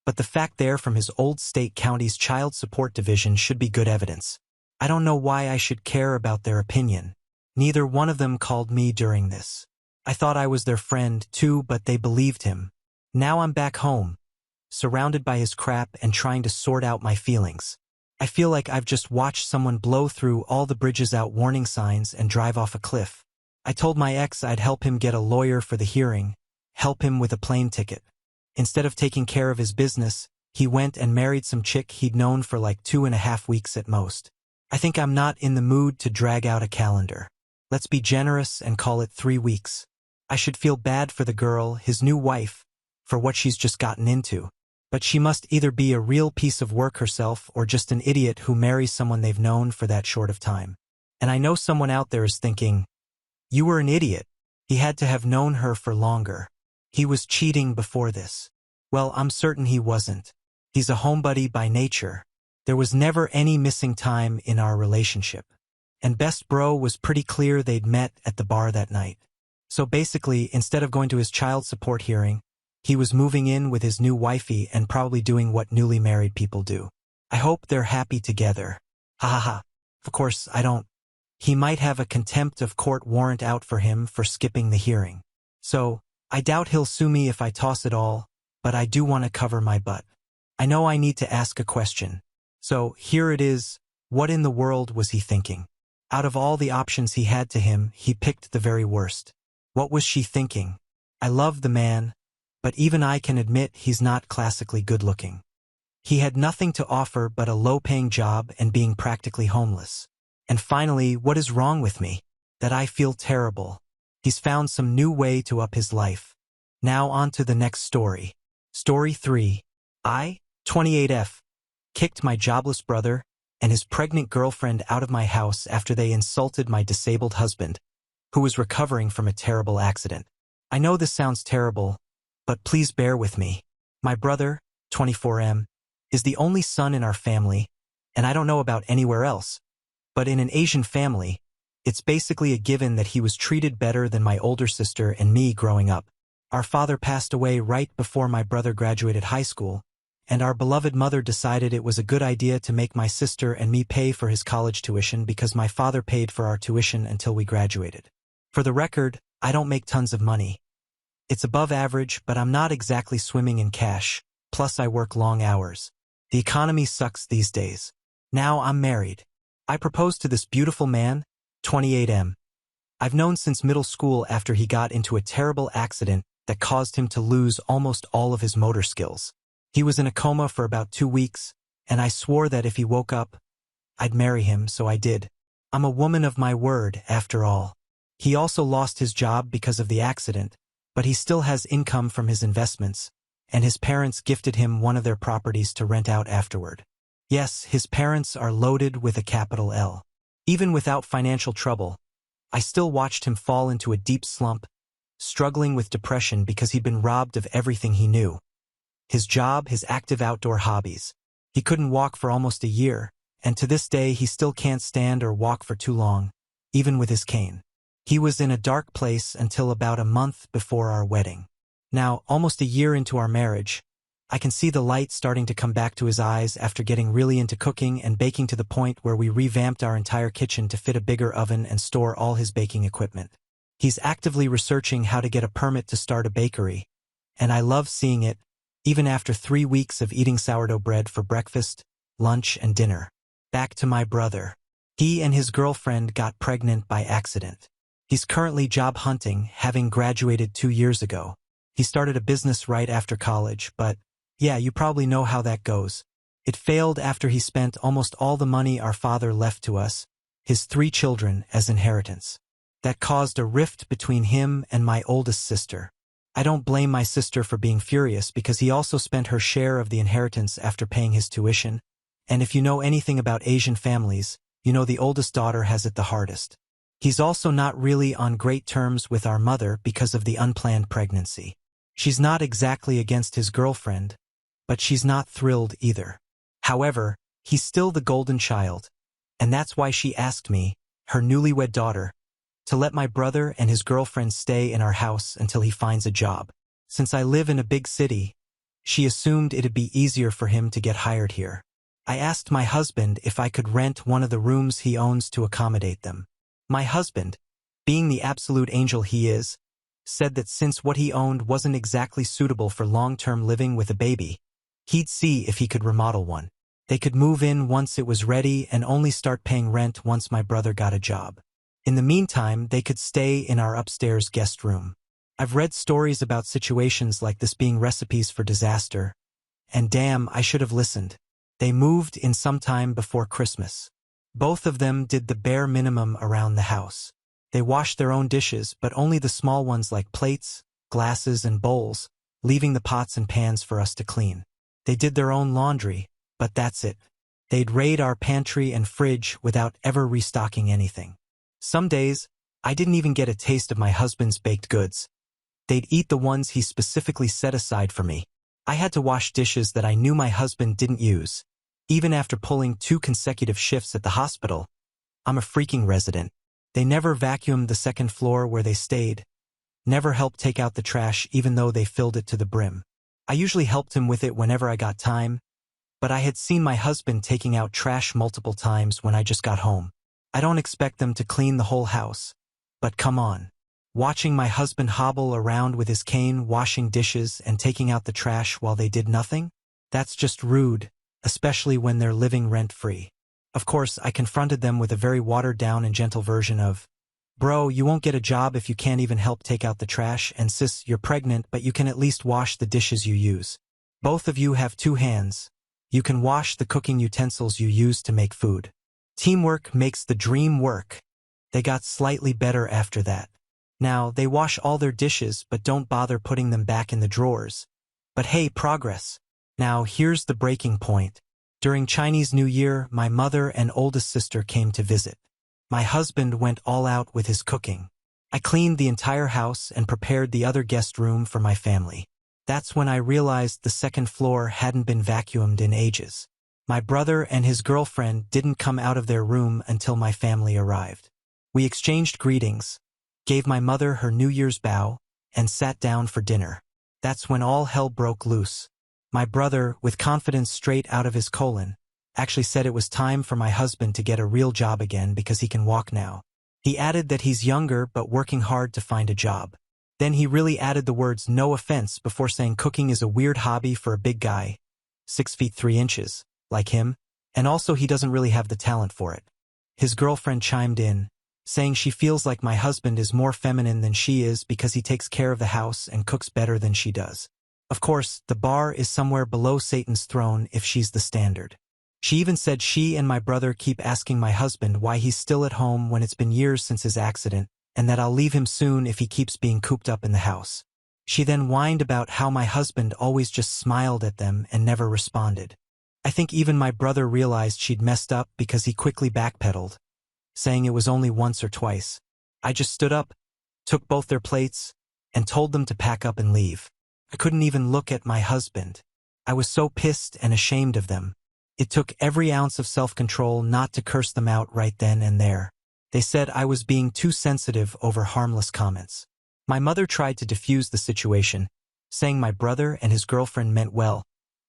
but the fact they're from his old state county's child support division should be good evidence. I don't know why I should care about their opinion. Neither one of them called me during this. I thought I was their friend too, but they believed him. Now I'm back home, surrounded by his crap and trying to sort out my feelings. I feel like I've just watched someone blow through all the bridges out warning signs and drive off a cliff. I told my ex I'd help him get a lawyer for the hearing, help him with a plane ticket. Instead of taking care of his business, he went and married some chick he'd known for like 2.5 weeks at most. I think I'm not in the mood to drag out a calendar. Let's be generous and call it 3 weeks. I should feel bad for the girl, his new wife, for what she's just gotten into. But she must either be a real piece of work herself or just an idiot who marries someone they've known for that short of time. And I know someone out there is thinking, "You were an idiot. He had to have known her for longer. He was cheating before this." Well, I'm certain he wasn't. He's a homebody by nature. There was never any missing time in our relationship. And best bro was pretty clear they'd met at the bar that night. So basically, instead of going to his child support hearing, he was moving in with his new wifey and probably doing what newly married people do. I hope they're happy together. Ha ha ha. Of course, I don't. He might have a contempt of court warrant out for him for skipping the hearing. So, I doubt he'll sue me if I toss it all, but I do want to cover my butt. I know I need to ask a question. So, here it is. What in the world was he thinking? Out of all the options he had to him, he picked the very worst. What was she thinking? I love the man, but even I can admit he's not classically good-looking. He had nothing to offer but a low-paying job and being practically homeless. And finally, what is wrong with me? That I feel terrible. He's found some new way to up his life. Now on to the next story. Story 3. I, 28F, kicked my jobless brother and his pregnant girlfriend out of my house after they insulted my disabled husband, who was recovering from a terrible accident. I know this sounds terrible, but please bear with me. My brother, 24M, is the only son in our family, and I don't know about anywhere else, but in an Asian family, it's basically a given that he was treated better than my older sister and me growing up. Our father passed away right before my brother graduated high school, and our beloved mother decided it was a good idea to make my sister and me pay for his college tuition because my father paid for our tuition until we graduated. For the record, I don't make tons of money. It's above average, but I'm not exactly swimming in cash, plus I work long hours. The economy sucks these days. Now I'm married. I proposed to this beautiful man, 28M. I've known since middle school after he got into a terrible accident that caused him to lose almost all of his motor skills. He was in a coma for about 2 weeks, and I swore that if he woke up, I'd marry him, so I did. I'm a woman of my word, after all. He also lost his job because of the accident, but he still has income from his investments, and his parents gifted him one of their properties to rent out afterward. Yes, his parents are loaded with a capital L. Even without financial trouble, I still watched him fall into a deep slump, struggling with depression because he'd been robbed of everything he knew. His job, his active outdoor hobbies. He couldn't walk for almost a year, and to this day he still can't stand or walk for too long, even with his cane. He was in a dark place until about a month before our wedding. Now, almost a year into our marriage, I can see the light starting to come back to his eyes after getting really into cooking and baking to the point where we revamped our entire kitchen to fit a bigger oven and store all his baking equipment. He's actively researching how to get a permit to start a bakery, and I love seeing it, even after 3 weeks of eating sourdough bread for breakfast, lunch, and dinner. Back to my brother. He and his girlfriend got pregnant by accident. He's currently job hunting, having graduated 2 years ago. He started a business right after college, but yeah, you probably know how that goes. It failed after he spent almost all the money our father left to us, his 3 children, as inheritance. That caused a rift between him and my oldest sister. I don't blame my sister for being furious because he also spent her share of the inheritance after paying his tuition, and if you know anything about Asian families, you know the oldest daughter has it the hardest. He's also not really on great terms with our mother because of the unplanned pregnancy. She's not exactly against his girlfriend, but she's not thrilled either. However, he's still the golden child, and that's why she asked me, her newlywed daughter, to let my brother and his girlfriend stay in our house until he finds a job. Since I live in a big city, she assumed it'd be easier for him to get hired here. I asked my husband if I could rent one of the rooms he owns to accommodate them. My husband, being the absolute angel he is, said that since what he owned wasn't exactly suitable for long-term living with a baby, he'd see if he could remodel one. They could move in once it was ready and only start paying rent once my brother got a job. In the meantime, they could stay in our upstairs guest room. I've read stories about situations like this being recipes for disaster, and damn, I should have listened. They moved in sometime before Christmas. Both of them did the bare minimum around the house. They washed their own dishes, but only the small ones like plates, glasses, and bowls, leaving the pots and pans for us to clean. They did their own laundry, but that's it. They'd raid our pantry and fridge without ever restocking anything. Some days, I didn't even get a taste of my husband's baked goods. They'd eat the ones he specifically set aside for me. I had to wash dishes that I knew my husband didn't use. Even after pulling 2 consecutive shifts at the hospital, I'm a freaking resident. They never vacuumed the second floor where they stayed, never helped take out the trash even though they filled it to the brim. I usually helped him with it whenever I got time, but I had seen my husband taking out trash multiple times when I just got home. I don't expect them to clean the whole house, but come on. Watching my husband hobble around with his cane washing dishes and taking out the trash while they did nothing? That's just rude, especially when they're living rent-free. Of course, I confronted them with a very watered-down and gentle version of, "Bro, you won't get a job if you can't even help take out the trash, and sis, you're pregnant, but you can at least wash the dishes you use. Both of you have 2 hands. You can wash the cooking utensils you use to make food. Teamwork makes the dream work." They got slightly better after that. Now, they wash all their dishes but don't bother putting them back in the drawers. But hey, progress. Now, here's the breaking point. During Chinese New Year, my mother and oldest sister came to visit. My husband went all out with his cooking. I cleaned the entire house and prepared the other guest room for my family. That's when I realized the second floor hadn't been vacuumed in ages. My brother and his girlfriend didn't come out of their room until my family arrived. We exchanged greetings, gave my mother her New Year's bow, and sat down for dinner. That's when all hell broke loose. My brother, with confidence straight out of his colon, actually said it was time for my husband to get a real job again because he can walk now. He added that he's younger but working hard to find a job. Then he really added the words "no offense" before saying cooking is a weird hobby for a big guy, 6 feet 3 inches, like him, and also he doesn't really have the talent for it. His girlfriend chimed in, saying she feels like my husband is more feminine than she is because he takes care of the house and cooks better than she does. Of course, the bar is somewhere below Satan's throne if she's the standard. She even said she and my brother keep asking my husband why he's still at home when it's been years since his accident, and that I'll leave him soon if he keeps being cooped up in the house. She then whined about how my husband always just smiled at them and never responded. I think even my brother realized she'd messed up because he quickly backpedaled, saying it was only once or twice. I just stood up, took both their plates, and told them to pack up and leave. I couldn't even look at my husband. I was so pissed and ashamed of them. It took every ounce of self-control not to curse them out right then and there. They said I was being too sensitive over harmless comments. My mother tried to defuse the situation, saying my brother and his girlfriend meant well,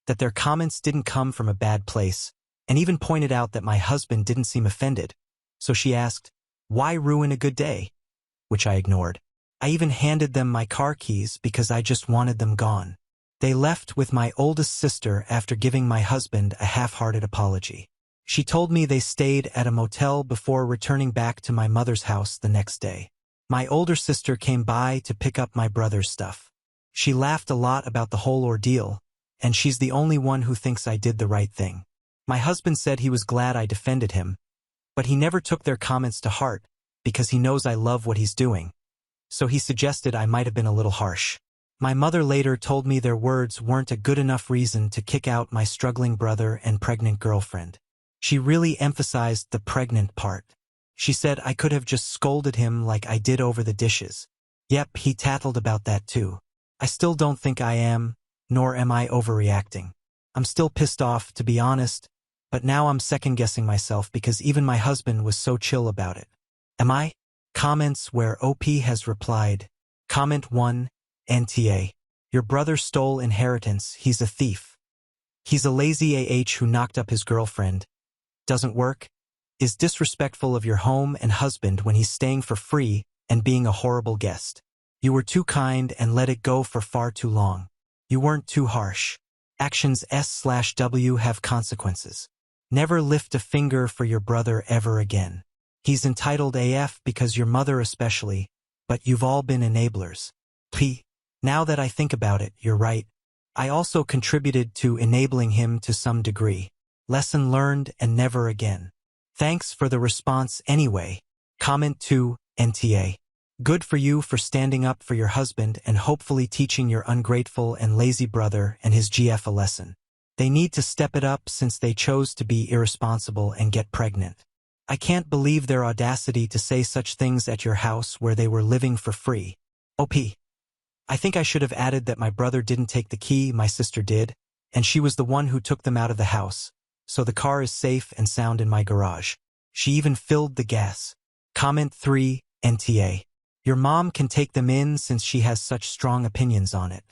that their comments didn't come from a bad place, and even pointed out that my husband didn't seem offended. So she asked, "Why ruin a good day?" Which I ignored. I even handed them my car keys because I just wanted them gone. They left with my oldest sister after giving my husband a half-hearted apology. She told me they stayed at a motel before returning back to my mother's house the next day. My older sister came by to pick up my brother's stuff. She laughed a lot about the whole ordeal, and she's the only one who thinks I did the right thing. My husband said he was glad I defended him, but he never took their comments to heart because he knows I love what he's doing. So he suggested I might have been a little harsh. My mother later told me their words weren't a good enough reason to kick out my struggling brother and pregnant girlfriend. She really emphasized the pregnant part. She said I could have just scolded him like I did over the dishes. Yep, he tattled about that too. I still don't think I am, nor am I overreacting. I'm still pissed off, to be honest, but now I'm second-guessing myself because even my husband was so chill about it. Am I? Comments where OP has replied. Comment 1, NTA. Your brother stole inheritance, he's a thief. He's a lazy AH who knocked up his girlfriend. Doesn't work. Is disrespectful of your home and husband when he's staying for free and being a horrible guest. You were too kind and let it go for far too long. You weren't too harsh. Actions S/W have consequences. Never lift a finger for your brother ever again. He's entitled AF because your mother especially, but you've all been enablers. P. Now that I think about it, you're right. I also contributed to enabling him to some degree. Lesson learned and never again. Thanks for the response anyway. Comment 2, NTA. Good for you for standing up for your husband and hopefully teaching your ungrateful and lazy brother and his GF a lesson. They need to step it up since they chose to be irresponsible and get pregnant. I can't believe their audacity to say such things at your house where they were living for free. OP. I think I should have added that my brother didn't take the key, my sister did, and she was the one who took them out of the house. So the car is safe and sound in my garage. She even filled the gas. Comment 3, NTA. Your mom can take them in since she has such strong opinions on it.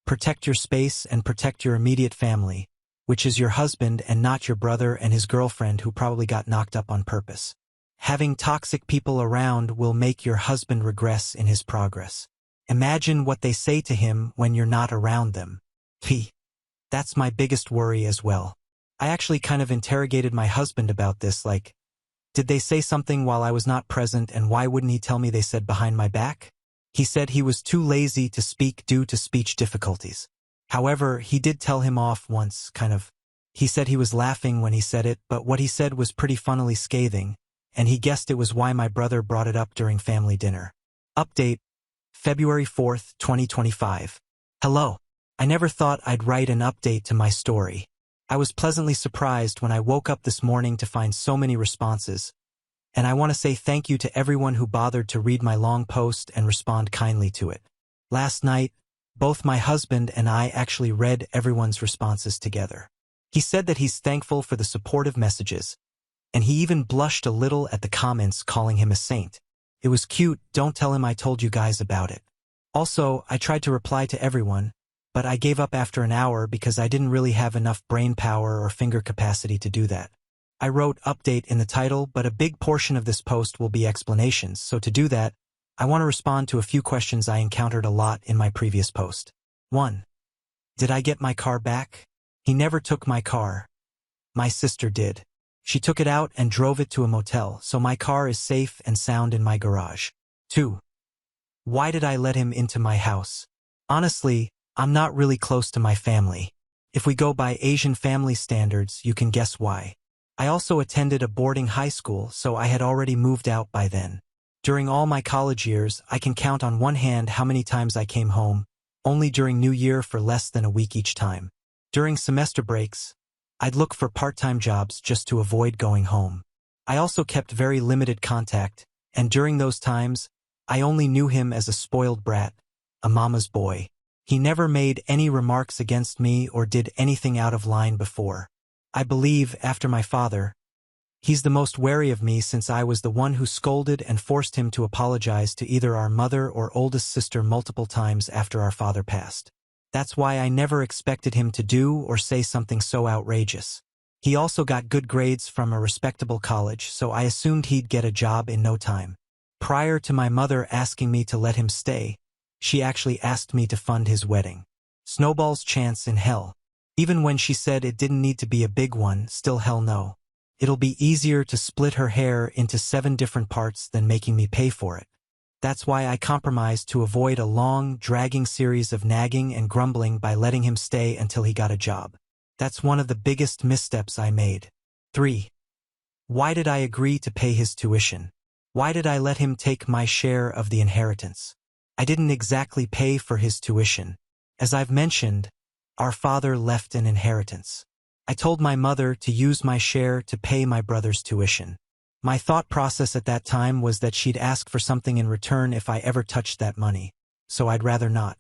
Protect your space and protect your immediate family, which is your husband and not your brother and his girlfriend who probably got knocked up on purpose. Having toxic people around will make your husband regress in his progress. Imagine what they say to him when you're not around them. P. That's my biggest worry as well. I actually kind of interrogated my husband about this, like, did they say something while I was not present and why wouldn't he tell me they said behind my back? He said he was too lazy to speak due to speech difficulties. However, he did tell him off once, kind of. He said he was laughing when he said it, but what he said was pretty funnily scathing, and he guessed it was why my brother brought it up during family dinner. Update, February 4th, 2025. Hello. I never thought I'd write an update to my story. I was pleasantly surprised when I woke up this morning to find so many responses, and I want to say thank you to everyone who bothered to read my long post and respond kindly to it. Last night, both my husband and I actually read everyone's responses together. He said that he's thankful for the supportive messages, and he even blushed a little at the comments calling him a saint. It was cute, don't tell him I told you guys about it. Also, I tried to reply to everyone, but I gave up after an hour because I didn't really have enough brain power or finger capacity to do that. I wrote update in the title, but a big portion of this post will be explanations, so to do that, I want to respond to a few questions I encountered a lot in my previous post. 1. Did I get my car back? He never took my car. My sister did. She took it out and drove it to a motel, so my car is safe and sound in my garage. 2. Why did I let him into my house? Honestly, I'm not really close to my family. If we go by Asian family standards, you can guess why. I also attended a boarding high school, so I had already moved out by then. During all my college years, I can count on one hand how many times I came home, only during New Year for less than a week each time. During semester breaks, I'd look for part-time jobs just to avoid going home. I also kept very limited contact, and during those times, I only knew him as a spoiled brat, a mama's boy. He never made any remarks against me or did anything out of line before. I believe, after my father, he's the most wary of me since I was the one who scolded and forced him to apologize to either our mother or oldest sister multiple times after our father passed. That's why I never expected him to do or say something so outrageous. He also got good grades from a respectable college, so I assumed he'd get a job in no time. Prior to my mother asking me to let him stay, she actually asked me to fund his wedding. Snowball's chance in hell. Even when she said it didn't need to be a big one, still hell no. It'll be easier to split her hair into 7 different parts than making me pay for it. That's why I compromised to avoid a long, dragging series of nagging and grumbling by letting him stay until he got a job. That's one of the biggest missteps I made. 3. Why did I agree to pay his tuition? Why did I let him take my share of the inheritance? I didn't exactly pay for his tuition. As I've mentioned, our father left an inheritance. I told my mother to use my share to pay my brother's tuition. My thought process at that time was that she'd ask for something in return if I ever touched that money, so I'd rather not.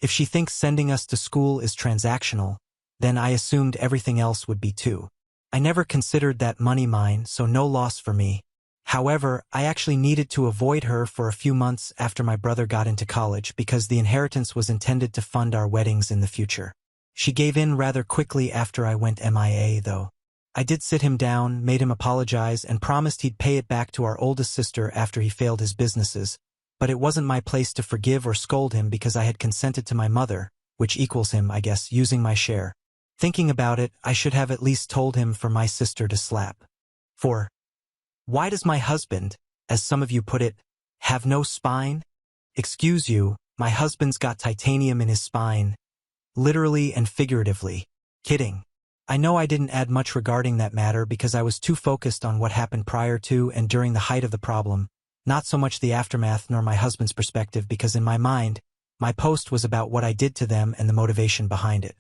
If she thinks sending us to school is transactional, then I assumed everything else would be too. I never considered that money mine, so no loss for me. However, I actually needed to avoid her for a few months after my brother got into college because the inheritance was intended to fund our weddings in the future. She gave in rather quickly after I went MIA, though. I did sit him down, made him apologize, and promised he'd pay it back to our oldest sister after he failed his businesses, but it wasn't my place to forgive or scold him because I had consented to my mother, which equals him, I guess, using my share. Thinking about it, I should have at least told him for my sister to slap. 4. Why does my husband, as some of you put it, have no spine? Excuse you, my husband's got titanium in his spine. Literally and figuratively. Kidding. I know I didn't add much regarding that matter because I was too focused on what happened prior to and during the height of the problem, not so much the aftermath nor my husband's perspective because in my mind, my post was about what I did to them and the motivation behind it.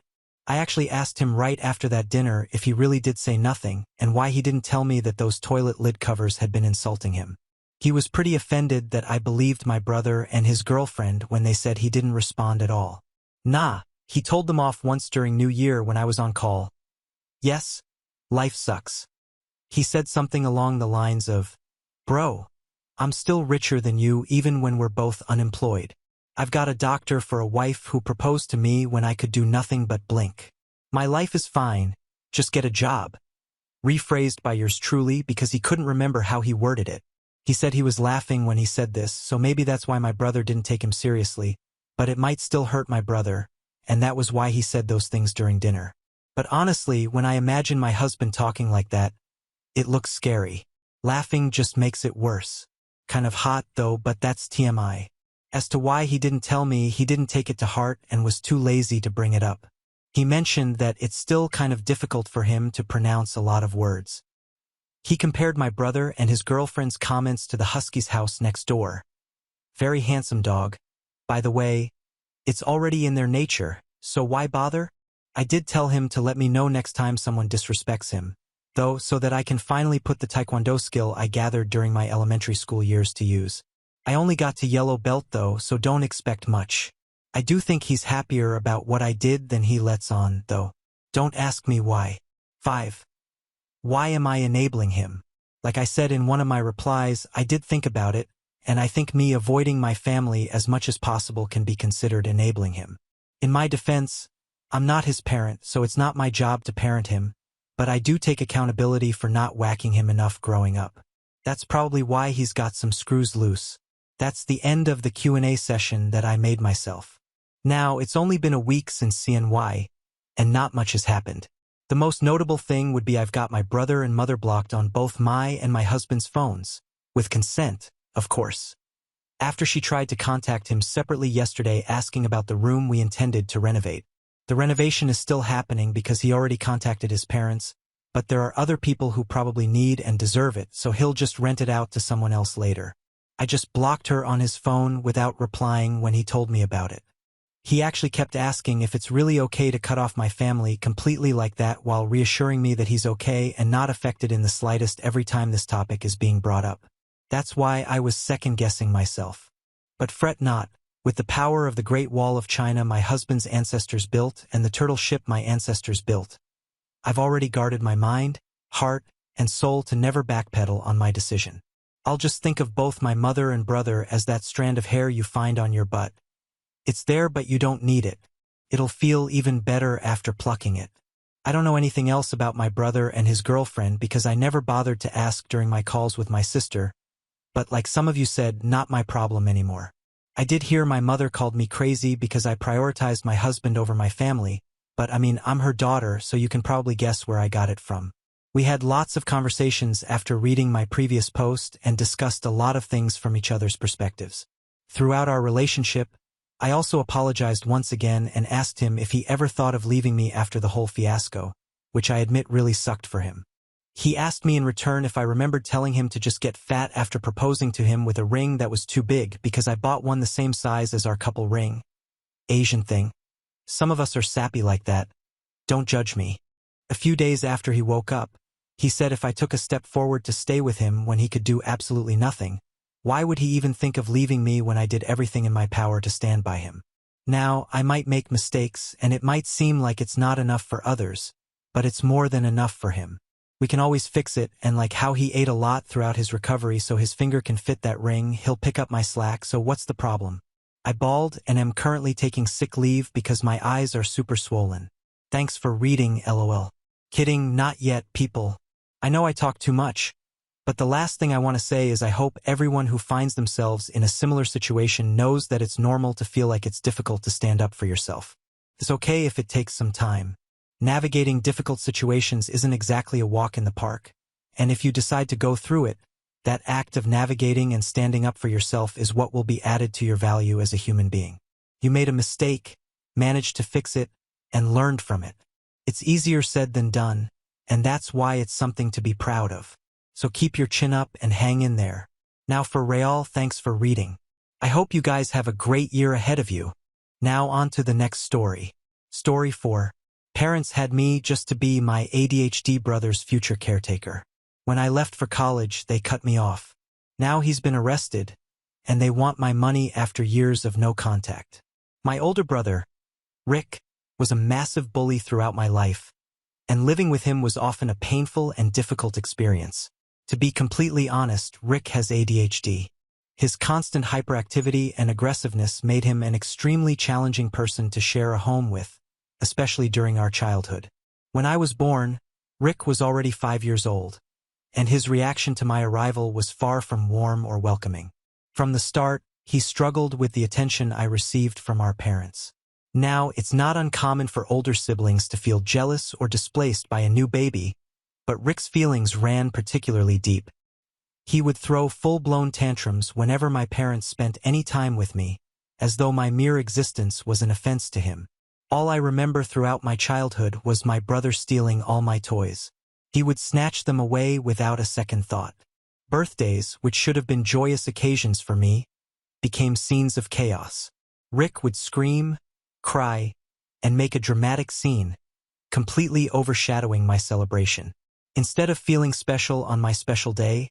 I actually asked him right after that dinner if he really did say nothing and why he didn't tell me that those toilet lid covers had been insulting him. He was pretty offended that I believed my brother and his girlfriend when they said he didn't respond at all. Nah, he told them off once during New Year when I was on call. Yes, life sucks. He said something along the lines of, "Bro, I'm still richer than you even when we're both unemployed. I've got a doctor for a wife who proposed to me when I could do nothing but blink. My life is fine, just get a job." Rephrased by yours truly because he couldn't remember how he worded it. He said he was laughing when he said this, so maybe that's why my brother didn't take him seriously, but it might still hurt my brother, and that was why he said those things during dinner. But honestly, when I imagine my husband talking like that, it looks scary. Laughing just makes it worse. Kind of hot though, but that's TMI. As to why he didn't tell me, he didn't take it to heart and was too lazy to bring it up. He mentioned that it's still kind of difficult for him to pronounce a lot of words. He compared my brother and his girlfriend's comments to the Husky's house next door. Very handsome dog. By the way, it's already in their nature, so why bother? I did tell him to let me know next time someone disrespects him, though, so that I can finally put the Taekwondo skill I gathered during my elementary school years to use. I only got to yellow belt though, so don't expect much. I do think he's happier about what I did than he lets on, though. Don't ask me why. 5. Why am I enabling him? Like I said in one of my replies, I did think about it, and I think me avoiding my family as much as possible can be considered enabling him. In my defense, I'm not his parent, so it's not my job to parent him, but I do take accountability for not whacking him enough growing up. That's probably why he's got some screws loose. That's the end of the Q&A session that I made myself. Now, it's only been a week since CNY, and not much has happened. The most notable thing would be I've got my brother and mother blocked on both my and my husband's phones, with consent, of course. After she tried to contact him separately yesterday asking about the room we intended to renovate. The renovation is still happening because he already contacted his parents, but there are other people who probably need and deserve it, so he'll just rent it out to someone else later. I just blocked her on his phone without replying when he told me about it. He actually kept asking if it's really okay to cut off my family completely like that while reassuring me that he's okay and not affected in the slightest every time this topic is being brought up. That's why I was second-guessing myself. But fret not. With the power of the Great Wall of China my husband's ancestors built and the turtle ship my ancestors built, I've already guarded my mind, heart, and soul to never backpedal on my decision. I'll just think of both my mother and brother as that strand of hair you find on your butt. It's there but you don't need it. It'll feel even better after plucking it. I don't know anything else about my brother and his girlfriend because I never bothered to ask during my calls with my sister, but like some of you said, not my problem anymore. I did hear my mother called me crazy because I prioritized my husband over my family, but I mean, I'm her daughter, so you can probably guess where I got it from. We had lots of conversations after reading my previous post and discussed a lot of things from each other's perspectives. Throughout our relationship, I also apologized once again and asked him if he ever thought of leaving me after the whole fiasco, which I admit really sucked for him. He asked me in return if I remembered telling him to just get fat after proposing to him with a ring that was too big because I bought one the same size as our couple ring. Asian thing. Some of us are sappy like that. Don't judge me. A few days after he woke up, he said if I took a step forward to stay with him when he could do absolutely nothing, why would he even think of leaving me when I did everything in my power to stand by him? Now, I might make mistakes and it might seem like it's not enough for others, but it's more than enough for him. We can always fix it, and like how he ate a lot throughout his recovery so his finger can fit that ring, he'll pick up my slack, so what's the problem? I bawled and am currently taking sick leave because my eyes are super swollen. Thanks for reading, LOL. Kidding, not yet, people. I know I talk too much, but the last thing I want to say is I hope everyone who finds themselves in a similar situation knows that it's normal to feel like it's difficult to stand up for yourself. It's okay if it takes some time. Navigating difficult situations isn't exactly a walk in the park, and if you decide to go through it, that act of navigating and standing up for yourself is what will be added to your value as a human being. You made a mistake, managed to fix it, and learned from it. It's easier said than done, and that's why it's something to be proud of. So keep your chin up and hang in there. Now for Real, thanks for reading. I hope you guys have a great year ahead of you. Now on to the next story. Story 4. Parents had me just to be my ADHD brother's future caretaker. When I left for college, they cut me off. Now he's been arrested, and they want my money after years of no contact. My older brother, Rick, was a massive bully throughout my life, and living with him was often a painful and difficult experience. To be completely honest, Rick has ADHD. His constant hyperactivity and aggressiveness made him an extremely challenging person to share a home with, especially during our childhood. When I was born, Rick was already 5 years old, and his reaction to my arrival was far from warm or welcoming. From the start, he struggled with the attention I received from our parents. Now, it's not uncommon for older siblings to feel jealous or displaced by a new baby, but Rick's feelings ran particularly deep. He would throw full-blown tantrums whenever my parents spent any time with me, as though my mere existence was an offense to him. All I remember throughout my childhood was my brother stealing all my toys. He would snatch them away without a second thought. Birthdays, which should have been joyous occasions for me, became scenes of chaos. Rick would scream, cry, and make a dramatic scene, completely overshadowing my celebration. Instead of feeling special on my special day,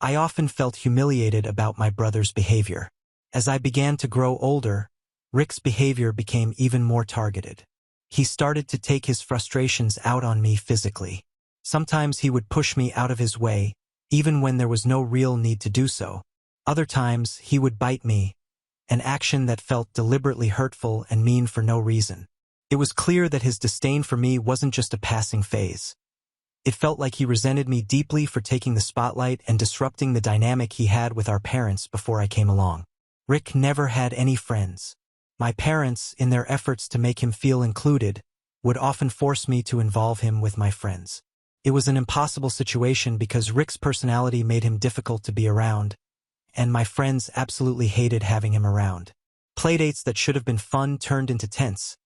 I often felt humiliated about my brother's behavior. As I began to grow older, Rick's behavior became even more targeted. He started to take his frustrations out on me physically. Sometimes he would push me out of his way, even when there was no real need to do so. Other times, he would bite me, an action that felt deliberately hurtful and mean for no reason. It was clear that his disdain for me wasn't just a passing phase. It felt like he resented me deeply for taking the spotlight and disrupting the dynamic he had with our parents before I came along. Rick never had any friends. My parents, in their efforts to make him feel included, would often force me to involve him with my friends. It was an impossible situation because Rick's personality made him difficult to be around, and my friends absolutely hated having him around. Playdates that should have been fun turned into tense,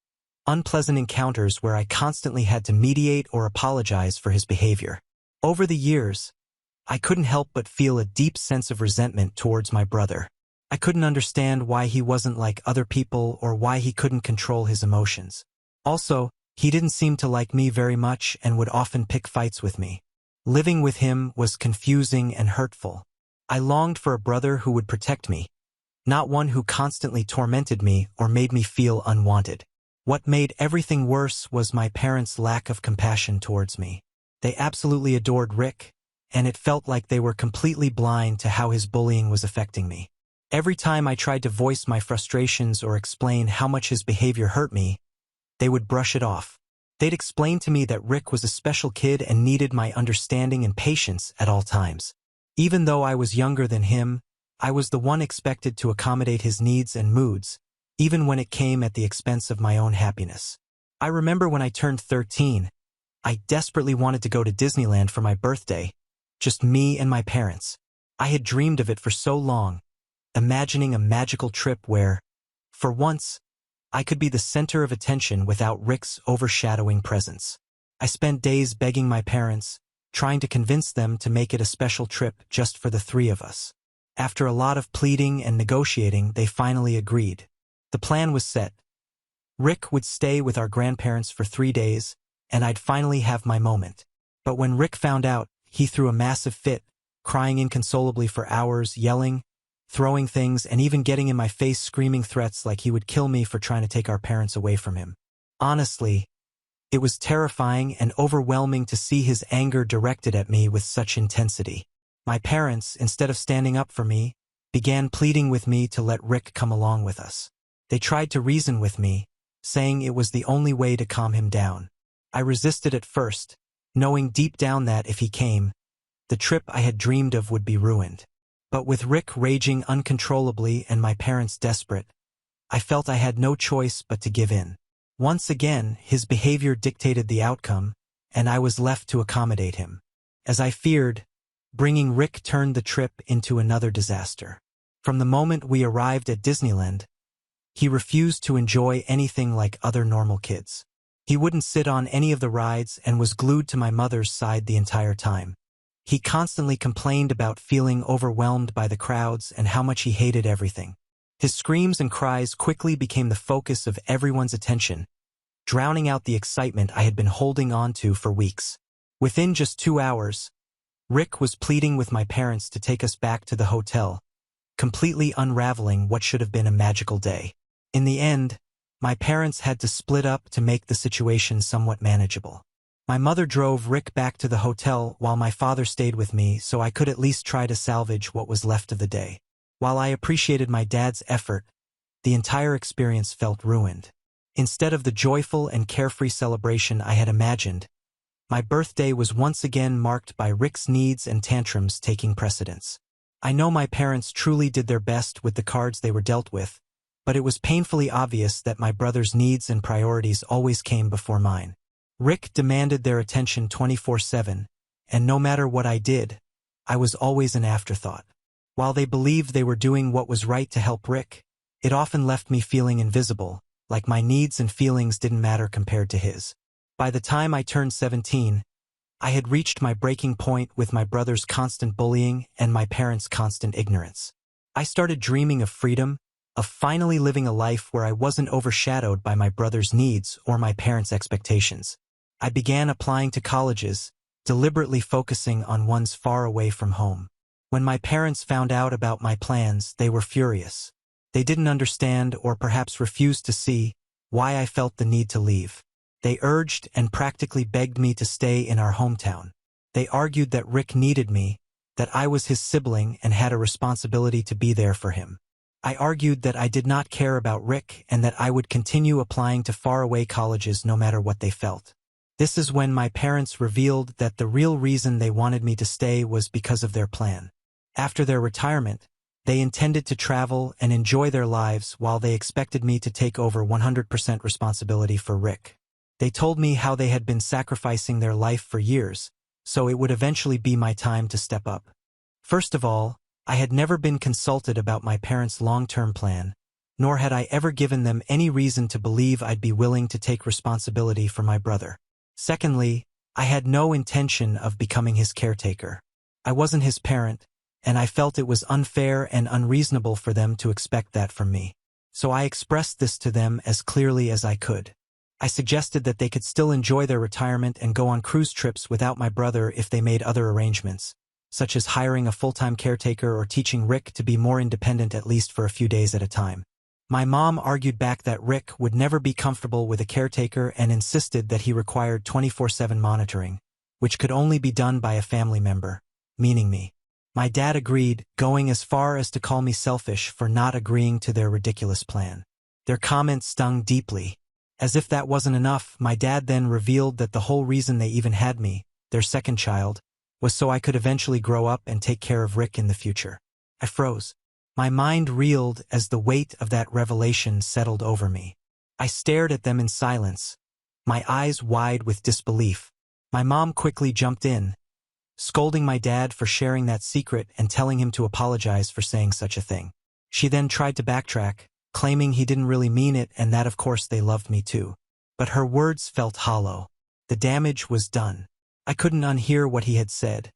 unpleasant encounters where I constantly had to mediate or apologize for his behavior. Over the years, I couldn't help but feel a deep sense of resentment towards my brother. I couldn't understand why he wasn't like other people or why he couldn't control his emotions. Also, he didn't seem to like me very much and would often pick fights with me. Living with him was confusing and hurtful. I longed for a brother who would protect me, not one who constantly tormented me or made me feel unwanted. What made everything worse was my parents' lack of compassion towards me. They absolutely adored Rick, and it felt like they were completely blind to how his bullying was affecting me. Every time I tried to voice my frustrations or explain how much his behavior hurt me, they would brush it off. They'd explain to me that Rick was a special kid and needed my understanding and patience at all times. Even though I was younger than him, I was the one expected to accommodate his needs and moods, even when it came at the expense of my own happiness. I remember when I turned 13, I desperately wanted to go to Disneyland for my birthday, just me and my parents. I had dreamed of it for so long, imagining a magical trip where, for once, I could be the center of attention without Rick's overshadowing presence. I spent days begging my parents, trying to convince them to make it a special trip just for the three of us. After a lot of pleading and negotiating, they finally agreed. The plan was set. Rick would stay with our grandparents for 3 days, and I'd finally have my moment. But when Rick found out, he threw a massive fit, crying inconsolably for hours, yelling, throwing things, and even getting in my face screaming threats like he would kill me for trying to take our parents away from him. Honestly, it was terrifying and overwhelming to see his anger directed at me with such intensity. My parents, instead of standing up for me, began pleading with me to let Rick come along with us. They tried to reason with me, saying it was the only way to calm him down. I resisted at first, knowing deep down that if he came, the trip I had dreamed of would be ruined. But with Rick raging uncontrollably and my parents desperate, I felt I had no choice but to give in. Once again, his behavior dictated the outcome, and I was left to accommodate him. As I feared, bringing Rick turned the trip into another disaster. From the moment we arrived at Disneyland, he refused to enjoy anything like other normal kids. He wouldn't sit on any of the rides and was glued to my mother's side the entire time. He constantly complained about feeling overwhelmed by the crowds and how much he hated everything. His screams and cries quickly became the focus of everyone's attention, drowning out the excitement I had been holding on to for weeks. Within just 2 hours, Rick was pleading with my parents to take us back to the hotel, completely unraveling what should have been a magical day. In the end, my parents had to split up to make the situation somewhat manageable. My mother drove Rick back to the hotel while my father stayed with me so I could at least try to salvage what was left of the day. While I appreciated my dad's effort, the entire experience felt ruined. Instead of the joyful and carefree celebration I had imagined, my birthday was once again marked by Rick's needs and tantrums taking precedence. I know my parents truly did their best with the cards they were dealt with, but it was painfully obvious that my brother's needs and priorities always came before mine. Rick demanded their attention 24/7, and no matter what I did, I was always an afterthought. While they believed they were doing what was right to help Rick, it often left me feeling invisible, like my needs and feelings didn't matter compared to his. By the time I turned 17, I had reached my breaking point with my brother's constant bullying and my parents' constant ignorance. I started dreaming of freedom, of finally living a life where I wasn't overshadowed by my brother's needs or my parents' expectations. I began applying to colleges, deliberately focusing on ones far away from home. When my parents found out about my plans, they were furious. They didn't understand or perhaps refused to see why I felt the need to leave. They urged and practically begged me to stay in our hometown. They argued that Rick needed me, that I was his sibling and had a responsibility to be there for him. I argued that I did not care about Rick and that I would continue applying to faraway colleges no matter what they felt. This is when my parents revealed that the real reason they wanted me to stay was because of their plan. After their retirement, they intended to travel and enjoy their lives while they expected me to take over 100% responsibility for Rick. They told me how they had been sacrificing their life for years, so it would eventually be my time to step up. First of all, I had never been consulted about my parents' long-term plan, nor had I ever given them any reason to believe I'd be willing to take responsibility for my brother. Secondly, I had no intention of becoming his caretaker. I wasn't his parent, and I felt it was unfair and unreasonable for them to expect that from me. So I expressed this to them as clearly as I could. I suggested that they could still enjoy their retirement and go on cruise trips without my brother if they made other arrangements, such as hiring a full-time caretaker or teaching Rick to be more independent at least for a few days at a time. My mom argued back that Rick would never be comfortable with a caretaker and insisted that he required 24/7 monitoring, which could only be done by a family member, meaning me. My dad agreed, going as far as to call me selfish for not agreeing to their ridiculous plan. Their comments stung deeply, As if that wasn't enough, my dad then revealed that the whole reason they even had me, their second child, was so I could eventually grow up and take care of Rick in the future. I froze. My mind reeled as the weight of that revelation settled over me. I stared at them in silence, my eyes wide with disbelief. My mom quickly jumped in, scolding my dad for sharing that secret and telling him to apologize for saying such a thing. She then tried to backtrack, claiming he didn't really mean it and that of course they loved me too. But her words felt hollow. The damage was done. I couldn't unhear what he had said.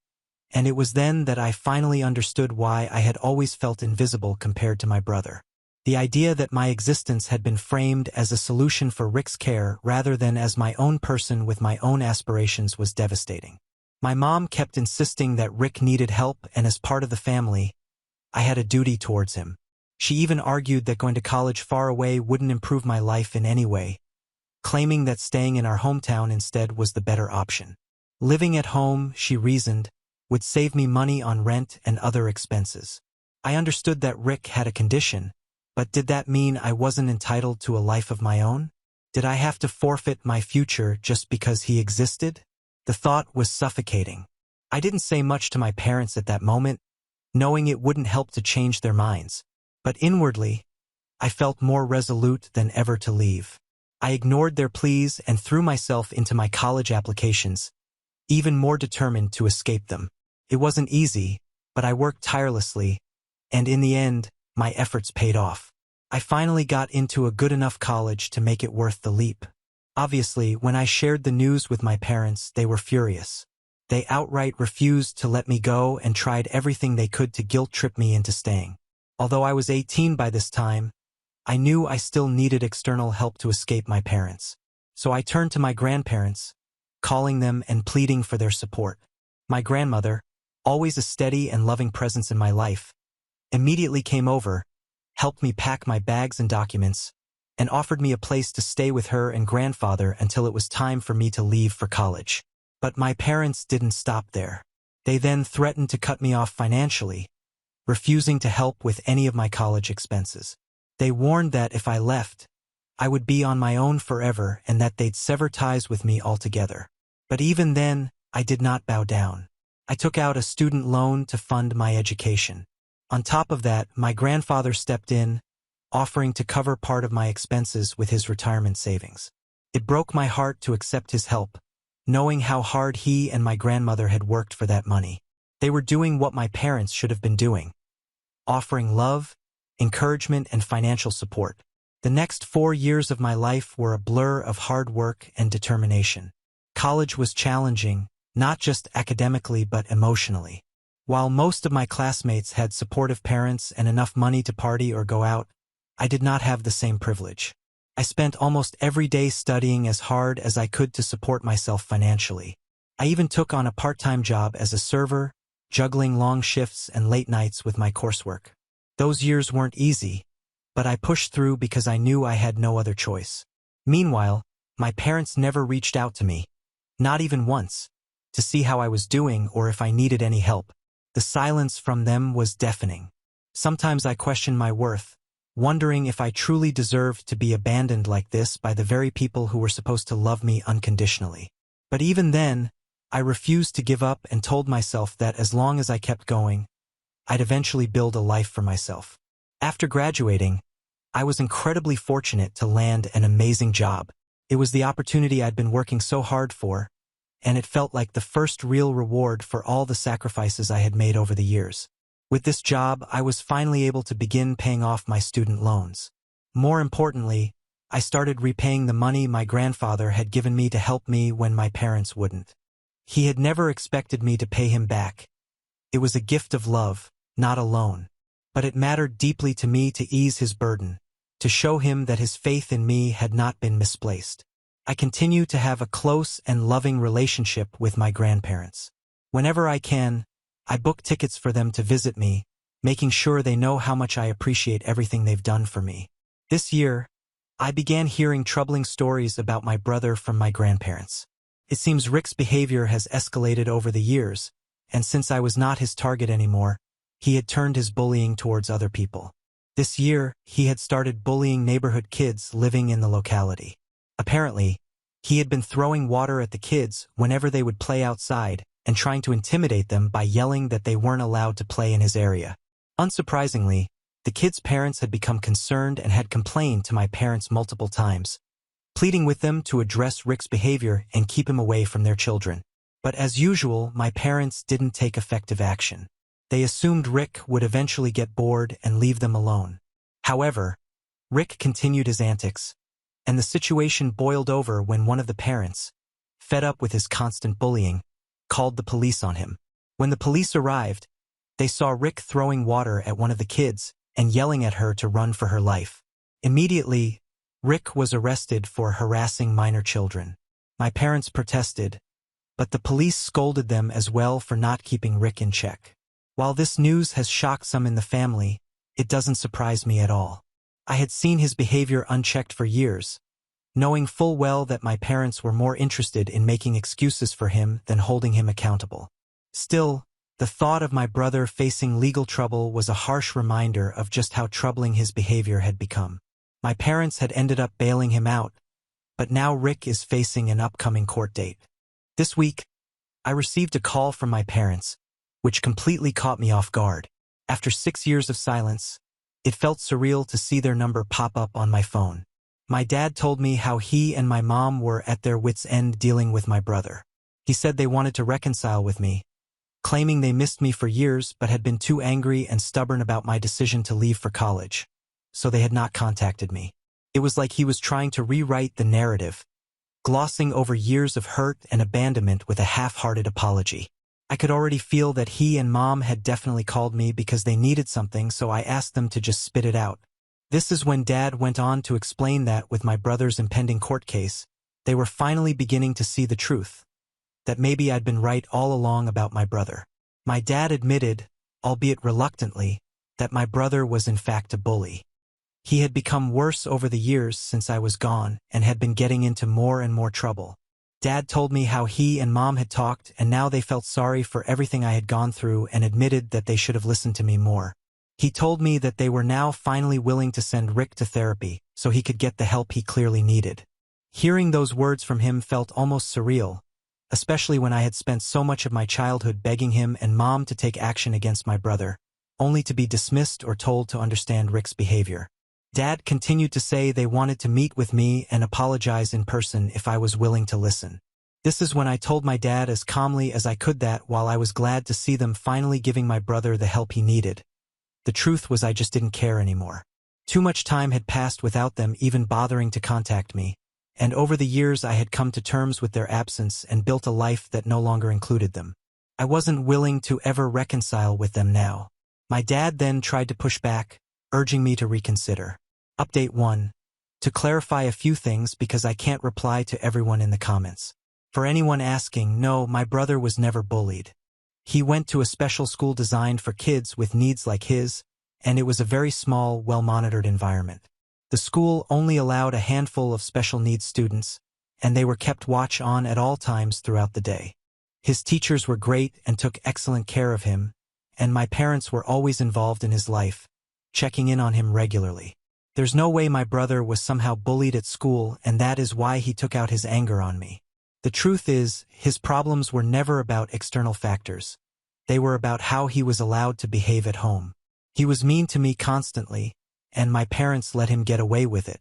And it was then that I finally understood why I had always felt invisible compared to my brother. The idea that my existence had been framed as a solution for Rick's care rather than as my own person with my own aspirations was devastating. My mom kept insisting that Rick needed help and as part of the family, I had a duty towards him. She even argued that going to college far away wouldn't improve my life in any way, claiming that staying in our hometown instead was the better option. Living at home, she reasoned, would save me money on rent and other expenses. I understood that Rick had a condition, but did that mean I wasn't entitled to a life of my own? Did I have to forfeit my future just because he existed? The thought was suffocating. I didn't say much to my parents at that moment, knowing it wouldn't help to change their minds. But inwardly, I felt more resolute than ever to leave. I ignored their pleas and threw myself into my college applications, even more determined to escape them. It wasn't easy, but I worked tirelessly, and in the end, my efforts paid off. I finally got into a good enough college to make it worth the leap. Obviously, when I shared the news with my parents, they were furious. They outright refused to let me go and tried everything they could to guilt-trip me into staying. Although I was 18 by this time, I knew I still needed external help to escape my parents. So I turned to my grandparents, calling them and pleading for their support. My grandmother, always a steady and loving presence in my life, immediately came over, helped me pack my bags and documents, and offered me a place to stay with her and grandfather until it was time for me to leave for college. But my parents didn't stop there. They then threatened to cut me off financially, refusing to help with any of my college expenses. They warned that if I left, I would be on my own forever and that they'd sever ties with me altogether. But even then, I did not bow down. I took out a student loan to fund my education. On top of that, my grandfather stepped in, offering to cover part of my expenses with his retirement savings. It broke my heart to accept his help, knowing how hard he and my grandmother had worked for that money. They were doing what my parents should have been doing, offering love, encouragement, and financial support. The next 4 years of my life were a blur of hard work and determination. College was challenging, not just academically but emotionally. While most of my classmates had supportive parents and enough money to party or go out, I did not have the same privilege. I spent almost every day studying as hard as I could to support myself financially. I even took on a part-time job as a server, juggling long shifts and late nights with my coursework. Those years weren't easy, but I pushed through because I knew I had no other choice. Meanwhile, my parents never reached out to me, not even once, to see how I was doing or if I needed any help. The silence from them was deafening. Sometimes I questioned my worth, wondering if I truly deserved to be abandoned like this by the very people who were supposed to love me unconditionally. But even then, I refused to give up and told myself that as long as I kept going, I'd eventually build a life for myself. After graduating, I was incredibly fortunate to land an amazing job. It was the opportunity I'd been working so hard for, and it felt like the first real reward for all the sacrifices I had made over the years. With this job, I was finally able to begin paying off my student loans. More importantly, I started repaying the money my grandfather had given me to help me when my parents wouldn't. He had never expected me to pay him back. It was a gift of love, not a loan. But it mattered deeply to me to ease his burden, to show him that his faith in me had not been misplaced. I continue to have a close and loving relationship with my grandparents. Whenever I can, I book tickets for them to visit me, making sure they know how much I appreciate everything they've done for me. This year, I began hearing troubling stories about my brother from my grandparents. It seems Rick's behavior has escalated over the years, and since I was not his target anymore, he had turned his bullying towards other people. This year, he had started bullying neighborhood kids living in the locality. Apparently, he had been throwing water at the kids whenever they would play outside and trying to intimidate them by yelling that they weren't allowed to play in his area. Unsurprisingly, the kids' parents had become concerned and had complained to my parents multiple times, pleading with them to address Rick's behavior and keep him away from their children. But as usual, my parents didn't take effective action. They assumed Rick would eventually get bored and leave them alone. However, Rick continued his antics, and the situation boiled over when one of the parents, fed up with his constant bullying, called the police on him. When the police arrived, they saw Rick throwing water at one of the kids and yelling at her to run for her life. Immediately, Rick was arrested for harassing minor children. My parents protested, but the police scolded them as well for not keeping Rick in check. While this news has shocked some in the family, it doesn't surprise me at all. I had seen his behavior unchecked for years, knowing full well that my parents were more interested in making excuses for him than holding him accountable. Still, the thought of my brother facing legal trouble was a harsh reminder of just how troubling his behavior had become. My parents had ended up bailing him out, but now Rick is facing an upcoming court date. This week, I received a call from my parents, which completely caught me off guard. After 6 years of silence, it felt surreal to see their number pop up on my phone. My dad told me how he and my mom were at their wits' end dealing with my brother. He said they wanted to reconcile with me, claiming they missed me for years but had been too angry and stubborn about my decision to leave for college, so they had not contacted me. It was like he was trying to rewrite the narrative, glossing over years of hurt and abandonment with a half-hearted apology. I could already feel that he and Mom had definitely called me because they needed something, so I asked them to just spit it out. This is when Dad went on to explain that with my brother's impending court case, they were finally beginning to see the truth, that maybe I'd been right all along about my brother. My dad admitted, albeit reluctantly, that my brother was in fact a bully. He had become worse over the years since I was gone and had been getting into more and more trouble. Dad told me how he and Mom had talked and now they felt sorry for everything I had gone through and admitted that they should have listened to me more. He told me that they were now finally willing to send Rick to therapy so he could get the help he clearly needed. Hearing those words from him felt almost surreal, especially when I had spent so much of my childhood begging him and Mom to take action against my brother, only to be dismissed or told to understand Rick's behavior. Dad continued to say they wanted to meet with me and apologize in person if I was willing to listen. This is when I told my dad as calmly as I could that while I was glad to see them finally giving my brother the help he needed, the truth was I just didn't care anymore. Too much time had passed without them even bothering to contact me, and over the years I had come to terms with their absence and built a life that no longer included them. I wasn't willing to ever reconcile with them now. My dad then tried to push back, urging me to reconsider. Update 1. To clarify a few things because I can't reply to everyone in the comments. For anyone asking, no, my brother was never bullied. He went to a special school designed for kids with needs like his, and it was a very small, well-monitored environment. The school only allowed a handful of special needs students, and they were kept watch on at all times throughout the day. His teachers were great and took excellent care of him, and my parents were always involved in his life, checking in on him regularly. There's no way my brother was somehow bullied at school, and that is why he took out his anger on me. The truth is, his problems were never about external factors. They were about how he was allowed to behave at home. He was mean to me constantly, and my parents let him get away with it.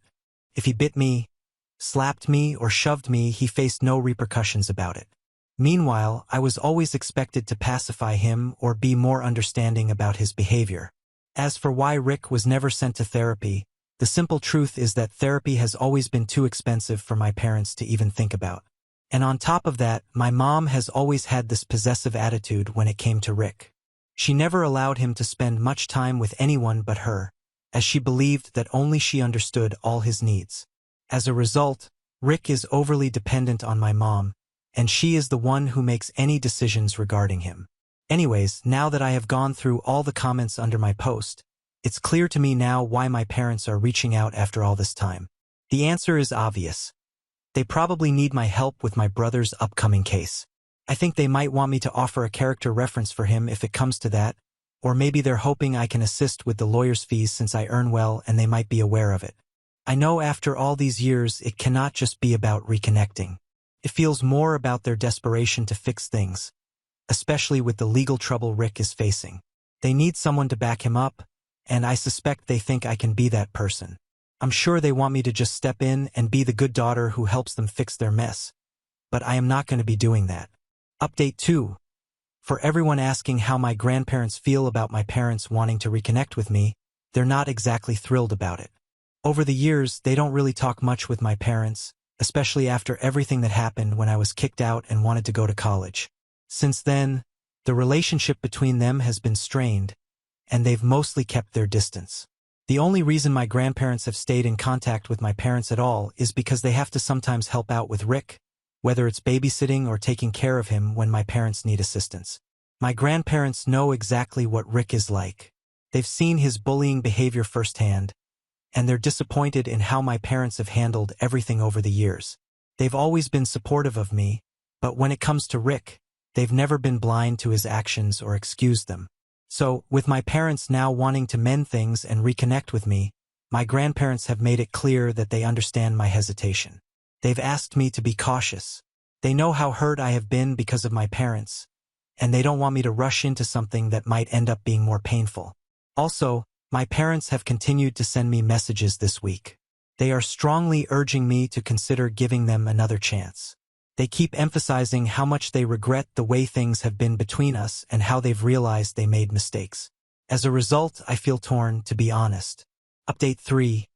If he bit me, slapped me, or shoved me, he faced no repercussions about it. Meanwhile, I was always expected to pacify him or be more understanding about his behavior. As for why Rick was never sent to therapy, the simple truth is that therapy has always been too expensive for my parents to even think about. And on top of that, my mom has always had this possessive attitude when it came to Rick. She never allowed him to spend much time with anyone but her, as she believed that only she understood all his needs. As a result, Rick is overly dependent on my mom, and she is the one who makes any decisions regarding him. Anyways, now that I have gone through all the comments under my post, it's clear to me now why my parents are reaching out after all this time. The answer is obvious. They probably need my help with my brother's upcoming case. I think they might want me to offer a character reference for him if it comes to that, or maybe they're hoping I can assist with the lawyer's fees since I earn well and they might be aware of it. I know after all these years it cannot just be about reconnecting. It feels more about their desperation to fix things, especially with the legal trouble Rick is facing. They need someone to back him up, and I suspect they think I can be that person. I'm sure they want me to just step in and be the good daughter who helps them fix their mess, but I am not going to be doing that. Update 2. For everyone asking how my grandparents feel about my parents wanting to reconnect with me, they're not exactly thrilled about it. Over the years, they don't really talk much with my parents, especially after everything that happened when I was kicked out and wanted to go to college. Since then, the relationship between them has been strained, and they've mostly kept their distance. The only reason my grandparents have stayed in contact with my parents at all is because they have to sometimes help out with Rick, whether it's babysitting or taking care of him when my parents need assistance. My grandparents know exactly what Rick is like. They've seen his bullying behavior firsthand, and they're disappointed in how my parents have handled everything over the years. They've always been supportive of me, but when it comes to Rick, they've never been blind to his actions or excused them. So, with my parents now wanting to mend things and reconnect with me, my grandparents have made it clear that they understand my hesitation. They've asked me to be cautious. They know how hurt I have been because of my parents, and they don't want me to rush into something that might end up being more painful. Also, my parents have continued to send me messages this week. They are strongly urging me to consider giving them another chance. They keep emphasizing how much they regret the way things have been between us and how they've realized they made mistakes. As a result, I feel torn, to be honest. Update 3.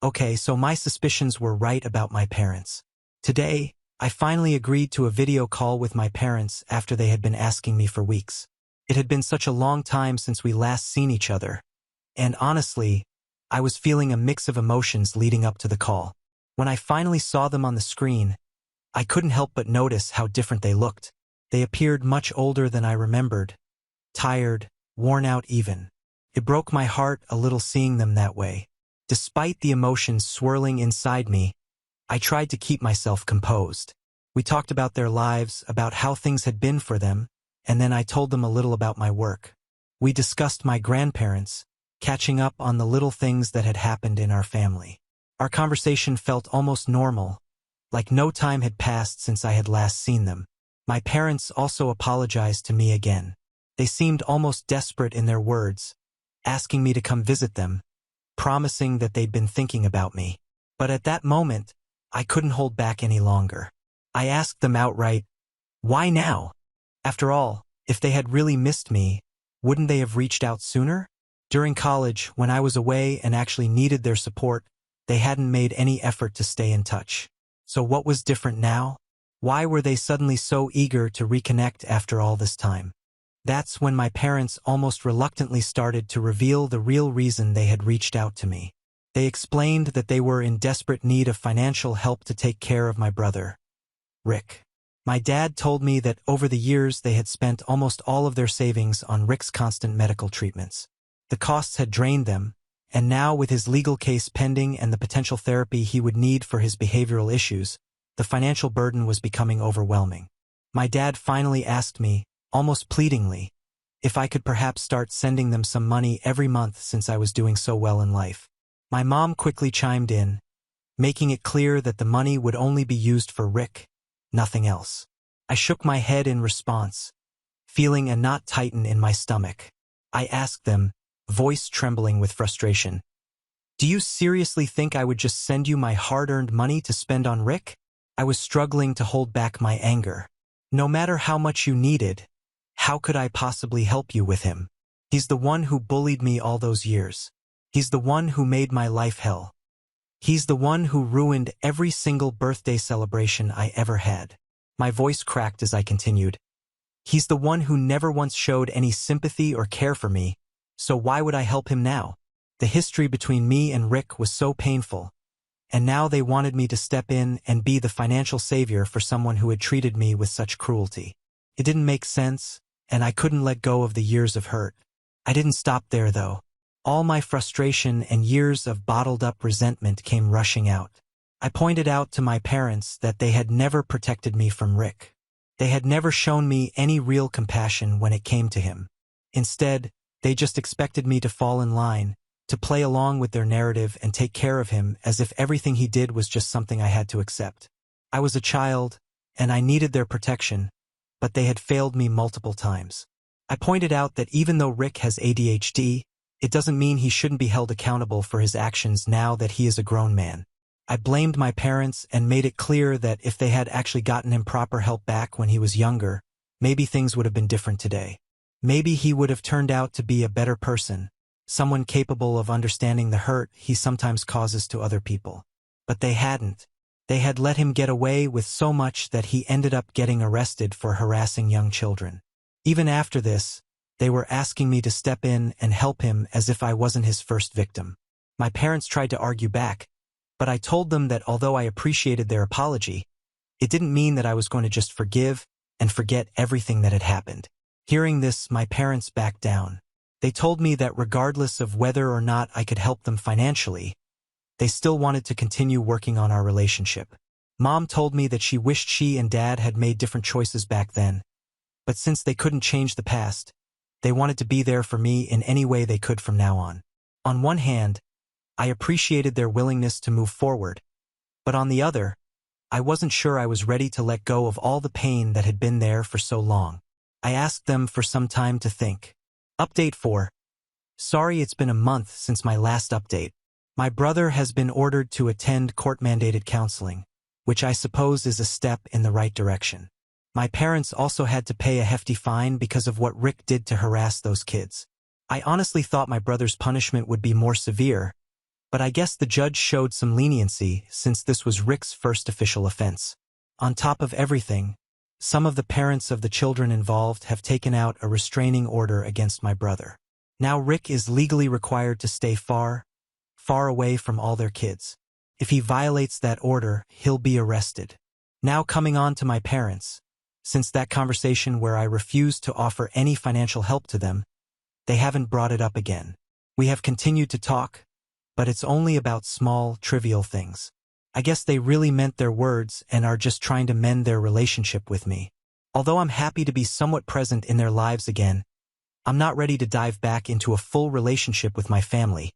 Okay, so my suspicions were right about my parents. Today, I finally agreed to a video call with my parents after they had been asking me for weeks. It had been such a long time since we last seen each other, and honestly, I was feeling a mix of emotions leading up to the call. When I finally saw them on the screen, I couldn't help but notice how different they looked. They appeared much older than I remembered, tired, worn out even. It broke my heart a little seeing them that way. Despite the emotions swirling inside me, I tried to keep myself composed. We talked about their lives, about how things had been for them, and then I told them a little about my work. We discussed my grandparents, catching up on the little things that had happened in our family. Our conversation felt almost normal, like no time had passed since I had last seen them. My parents also apologized to me again. They seemed almost desperate in their words, asking me to come visit them, promising that they'd been thinking about me. But at that moment, I couldn't hold back any longer. I asked them outright, why now? After all, if they had really missed me, wouldn't they have reached out sooner? During college, when I was away and actually needed their support, they hadn't made any effort to stay in touch. So what was different now? Why were they suddenly so eager to reconnect after all this time? That's when my parents almost reluctantly started to reveal the real reason they had reached out to me. They explained that they were in desperate need of financial help to take care of my brother, Rick. My dad told me that over the years they had spent almost all of their savings on Rick's constant medical treatments. The costs had drained them, and now with his legal case pending and the potential therapy he would need for his behavioral issues, the financial burden was becoming overwhelming. My dad finally asked me, almost pleadingly, if I could perhaps start sending them some money every month since I was doing so well in life. My mom quickly chimed in, making it clear that the money would only be used for Rick, nothing else. I shook my head in response, feeling a knot tighten in my stomach. I asked them, voice trembling with frustration, "Do you seriously think I would just send you my hard-earned money to spend on Rick?" I was struggling to hold back my anger. No matter how much you needed, how could I possibly help you with him? He's the one who bullied me all those years. He's the one who made my life hell. He's the one who ruined every single birthday celebration I ever had. My voice cracked as I continued. He's the one who never once showed any sympathy or care for me, so why would I help him now? The history between me and Rick was so painful, and now they wanted me to step in and be the financial savior for someone who had treated me with such cruelty. It didn't make sense, and I couldn't let go of the years of hurt. I didn't stop there, though. All my frustration and years of bottled-up resentment came rushing out. I pointed out to my parents that they had never protected me from Rick. They had never shown me any real compassion when it came to him. Instead, they just expected me to fall in line, to play along with their narrative and take care of him as if everything he did was just something I had to accept. I was a child, and I needed their protection, but they had failed me multiple times. I pointed out that even though Rick has ADHD, it doesn't mean he shouldn't be held accountable for his actions now that he is a grown man. I blamed my parents and made it clear that if they had actually gotten him proper help back when he was younger, maybe things would have been different today. Maybe he would have turned out to be a better person, someone capable of understanding the hurt he sometimes causes to other people. But they hadn't. They had let him get away with so much that he ended up getting arrested for harassing young children. Even after this, they were asking me to step in and help him as if I wasn't his first victim. My parents tried to argue back, but I told them that although I appreciated their apology, it didn't mean that I was going to just forgive and forget everything that had happened. Hearing this, my parents backed down. They told me that regardless of whether or not I could help them financially, they still wanted to continue working on our relationship. Mom told me that she wished she and Dad had made different choices back then, but since they couldn't change the past, they wanted to be there for me in any way they could from now on. On one hand, I appreciated their willingness to move forward, but on the other, I wasn't sure I was ready to let go of all the pain that had been there for so long. I asked them for some time to think. Update 4. Sorry, it's been a month since my last update. My brother has been ordered to attend court-mandated counseling, which I suppose is a step in the right direction. My parents also had to pay a hefty fine because of what Rick did to harass those kids. I honestly thought my brother's punishment would be more severe, but I guess the judge showed some leniency since this was Rick's first official offense. On top of everything, some of the parents of the children involved have taken out a restraining order against my brother. Now Rick is legally required to stay far away from all their kids. If he violates that order, he'll be arrested. Now coming on to my parents, since that conversation where I refused to offer any financial help to them, they haven't brought it up again. We have continued to talk, but it's only about small, trivial things. I guess they really meant their words and are just trying to mend their relationship with me. Although I'm happy to be somewhat present in their lives again, I'm not ready to dive back into a full relationship with my family,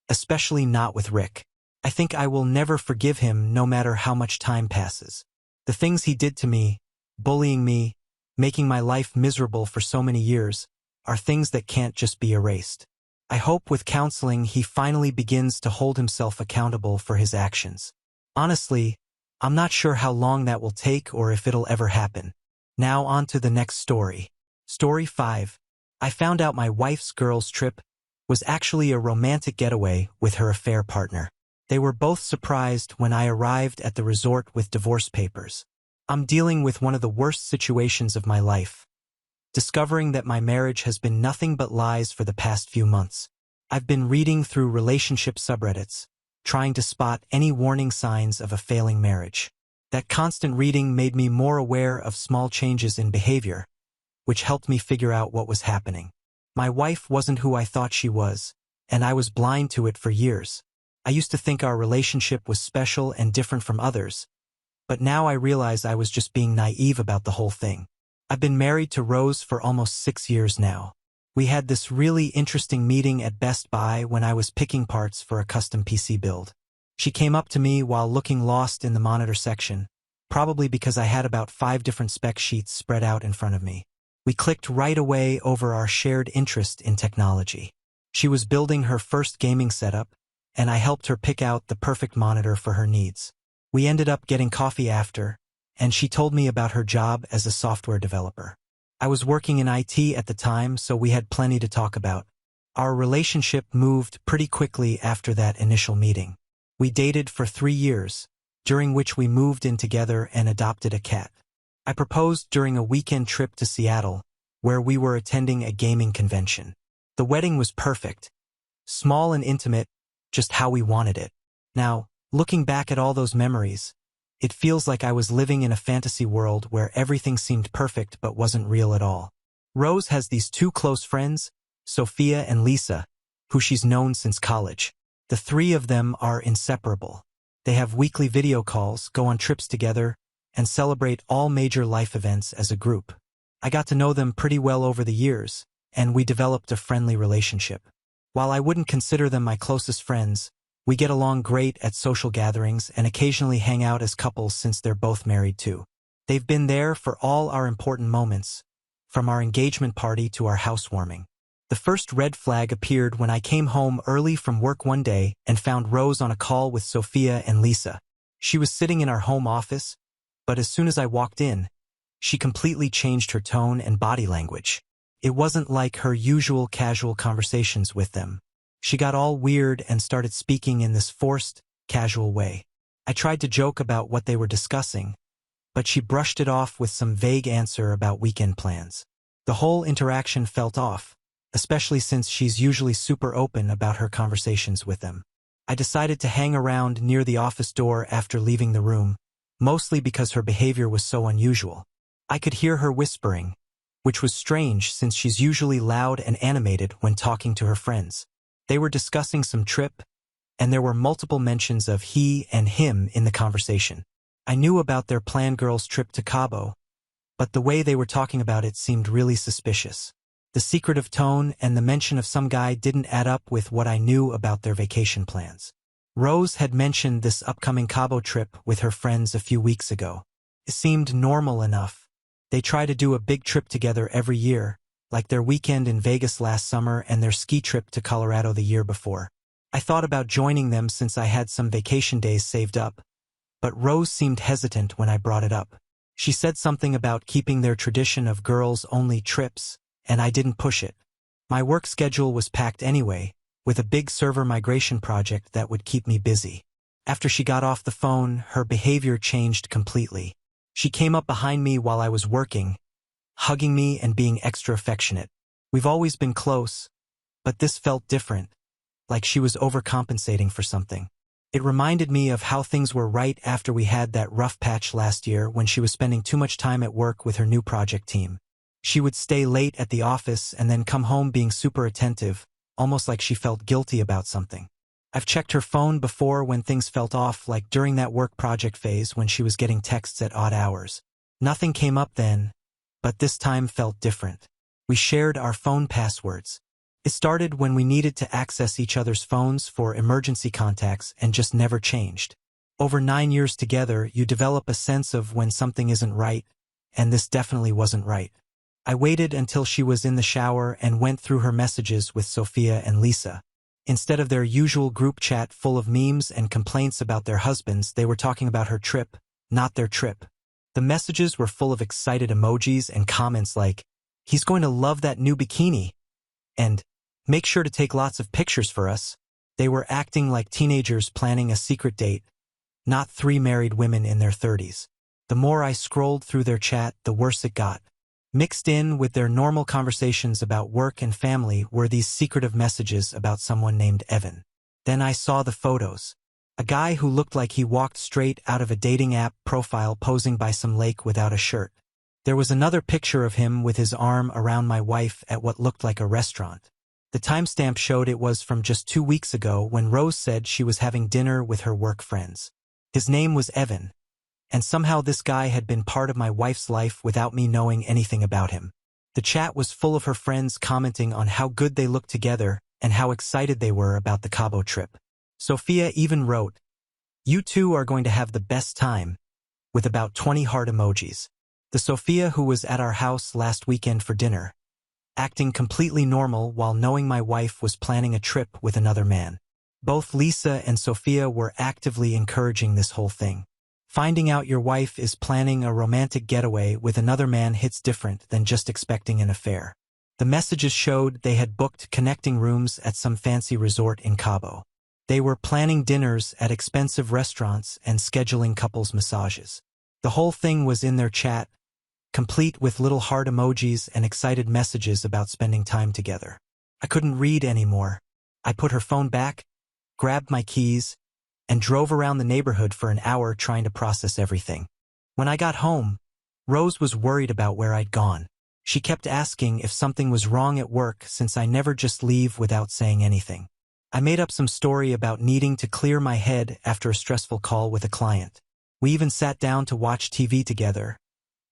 especially not with Rick. I think I will never forgive him no matter how much time passes. The things he did to me, bullying me, making my life miserable for so many years, are things that can't just be erased. I hope with counseling he finally begins to hold himself accountable for his actions. Honestly, I'm not sure how long that will take or if it'll ever happen. Now on to the next story. Story 5. I found out my wife's girls' trip was actually a romantic getaway with her affair partner. They were both surprised when I arrived at the resort with divorce papers. I'm dealing with one of the worst situations of my life, discovering that my marriage has been nothing but lies for the past few months. I've been reading through relationship subreddits, trying to spot any warning signs of a failing marriage. That constant reading made me more aware of small changes in behavior, which helped me figure out what was happening. My wife wasn't who I thought she was, and I was blind to it for years. I used to think our relationship was special and different from others, but now I realize I was just being naive about the whole thing. I've been married to Rose for almost 6 years now. We had this really interesting meeting at Best Buy when I was picking parts for a custom PC build. She came up to me while looking lost in the monitor section, probably because I had about 5 different spec sheets spread out in front of me. We clicked right away over our shared interest in technology. She was building her first gaming setup, and I helped her pick out the perfect monitor for her needs. We ended up getting coffee after, and she told me about her job as a software developer. I was working in IT at the time, so we had plenty to talk about. Our relationship moved pretty quickly after that initial meeting. We dated for 3 years, during which we moved in together and adopted a cat. I proposed during a weekend trip to Seattle, where we were attending a gaming convention. The wedding was perfect, small and intimate, just how we wanted it. Now, looking back at all those memories, it feels like I was living in a fantasy world where everything seemed perfect but wasn't real at all. Rose has these 2 close friends, Sophia and Lisa, who she's known since college. The 3 of them are inseparable. They have weekly video calls, go on trips together, and celebrate all major life events as a group. I got to know them pretty well over the years, and we developed a friendly relationship. While I wouldn't consider them my closest friends, we get along great at social gatherings and occasionally hang out as couples since they're both married too. They've been there for all our important moments, from our engagement party to our housewarming. The first red flag appeared when I came home early from work one day and found Rose on a call with Sophia and Lisa. She was sitting in our home office, but as soon as I walked in, she completely changed her tone and body language. It wasn't like her usual casual conversations with them. She got all weird and started speaking in this forced, casual way. I tried to joke about what they were discussing, but she brushed it off with some vague answer about weekend plans. The whole interaction felt off, especially since she's usually super open about her conversations with them. I decided to hang around near the office door after leaving the room, mostly because her behavior was so unusual. I could hear her whispering, which was strange since she's usually loud and animated when talking to her friends. They were discussing some trip, and there were multiple mentions of he and him in the conversation. I knew about their planned girls' trip to Cabo, but the way they were talking about it seemed really suspicious. The secretive tone and the mention of some guy didn't add up with what I knew about their vacation plans. Rose had mentioned this upcoming Cabo trip with her friends a few weeks ago. It seemed normal enough. They try to do a big trip together every year, like their weekend in Vegas last summer and their ski trip to Colorado the year before. I thought about joining them since I had some vacation days saved up, but Rose seemed hesitant when I brought it up. She said something about keeping their tradition of girls-only trips, and I didn't push it. My work schedule was packed anyway, with a big server migration project that would keep me busy. After she got off the phone, her behavior changed completely. She came up behind me while I was working, hugging me and being extra affectionate. We've always been close, but this felt different, like she was overcompensating for something. It reminded me of how things were right after we had that rough patch last year when she was spending too much time at work with her new project team. She would stay late at the office and then come home being super attentive, almost like she felt guilty about something. I've checked her phone before when things felt off, like during that work project phase when she was getting texts at odd hours. Nothing came up then, but this time felt different. We shared our phone passwords. It started when we needed to access each other's phones for emergency contacts and just never changed. Over 9 years together, you develop a sense of when something isn't right, and this definitely wasn't right. I waited until she was in the shower and went through her messages with Sophia and Lisa. Instead of their usual group chat full of memes and complaints about their husbands, they were talking about her trip, not their trip. The messages were full of excited emojis and comments like, "He's going to love that new bikini," and "Make sure to take lots of pictures for us." They were acting like teenagers planning a secret date, not 3 married women in their 30s. The more I scrolled through their chat, the worse it got. Mixed in with their normal conversations about work and family were these secretive messages about someone named Evan. Then I saw the photos. A guy who looked like he walked straight out of a dating app profile posing by some lake without a shirt. There was another picture of him with his arm around my wife at what looked like a restaurant. The timestamp showed it was from just 2 weeks ago when Rose said she was having dinner with her work friends. His name was Evan, and somehow this guy had been part of my wife's life without me knowing anything about him. The chat was full of her friends commenting on how good they looked together and how excited they were about the Cabo trip. Sophia even wrote, "You two are going to have the best time," with about 20 heart emojis. The Sophia who was at our house last weekend for dinner, acting completely normal while knowing my wife was planning a trip with another man. Both Lisa and Sophia were actively encouraging this whole thing. Finding out your wife is planning a romantic getaway with another man hits different than just expecting an affair. The messages showed they had booked connecting rooms at some fancy resort in Cabo. They were planning dinners at expensive restaurants and scheduling couples massages. The whole thing was in their chat, complete with little heart emojis and excited messages about spending time together. I couldn't read anymore. I put her phone back, grabbed my keys, and drove around the neighborhood for an hour trying to process everything. When I got home, Rose was worried about where I'd gone. She kept asking if something was wrong at work since I never just leave without saying anything. I made up some story about needing to clear my head after a stressful call with a client. We even sat down to watch TV together,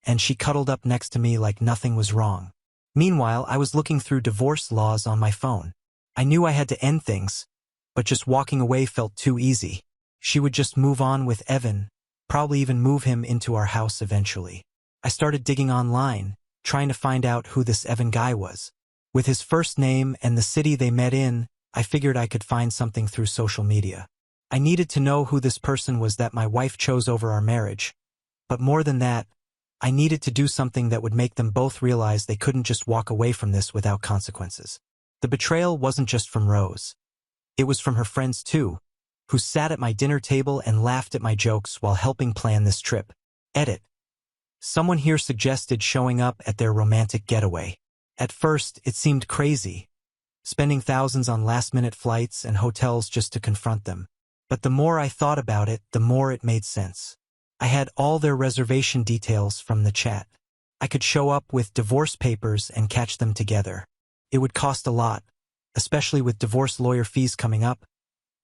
and she cuddled up next to me like nothing was wrong. Meanwhile, I was looking through divorce laws on my phone. I knew I had to end things, but just walking away felt too easy. She would just move on with Evan, probably even move him into our house eventually. I started digging online, trying to find out who this Evan guy was. With his first name and the city they met in, I figured I could find something through social media. I needed to know who this person was that my wife chose over our marriage. But more than that, I needed to do something that would make them both realize they couldn't just walk away from this without consequences. The betrayal wasn't just from Rose. It was from her friends too, who sat at my dinner table and laughed at my jokes while helping plan this trip. Edit. Someone here suggested showing up at their romantic getaway. At first, it seemed crazy, spending thousands on last-minute flights and hotels just to confront them. But the more I thought about it, the more it made sense. I had all their reservation details from the chat. I could show up with divorce papers and catch them together. It would cost a lot, especially with divorce lawyer fees coming up,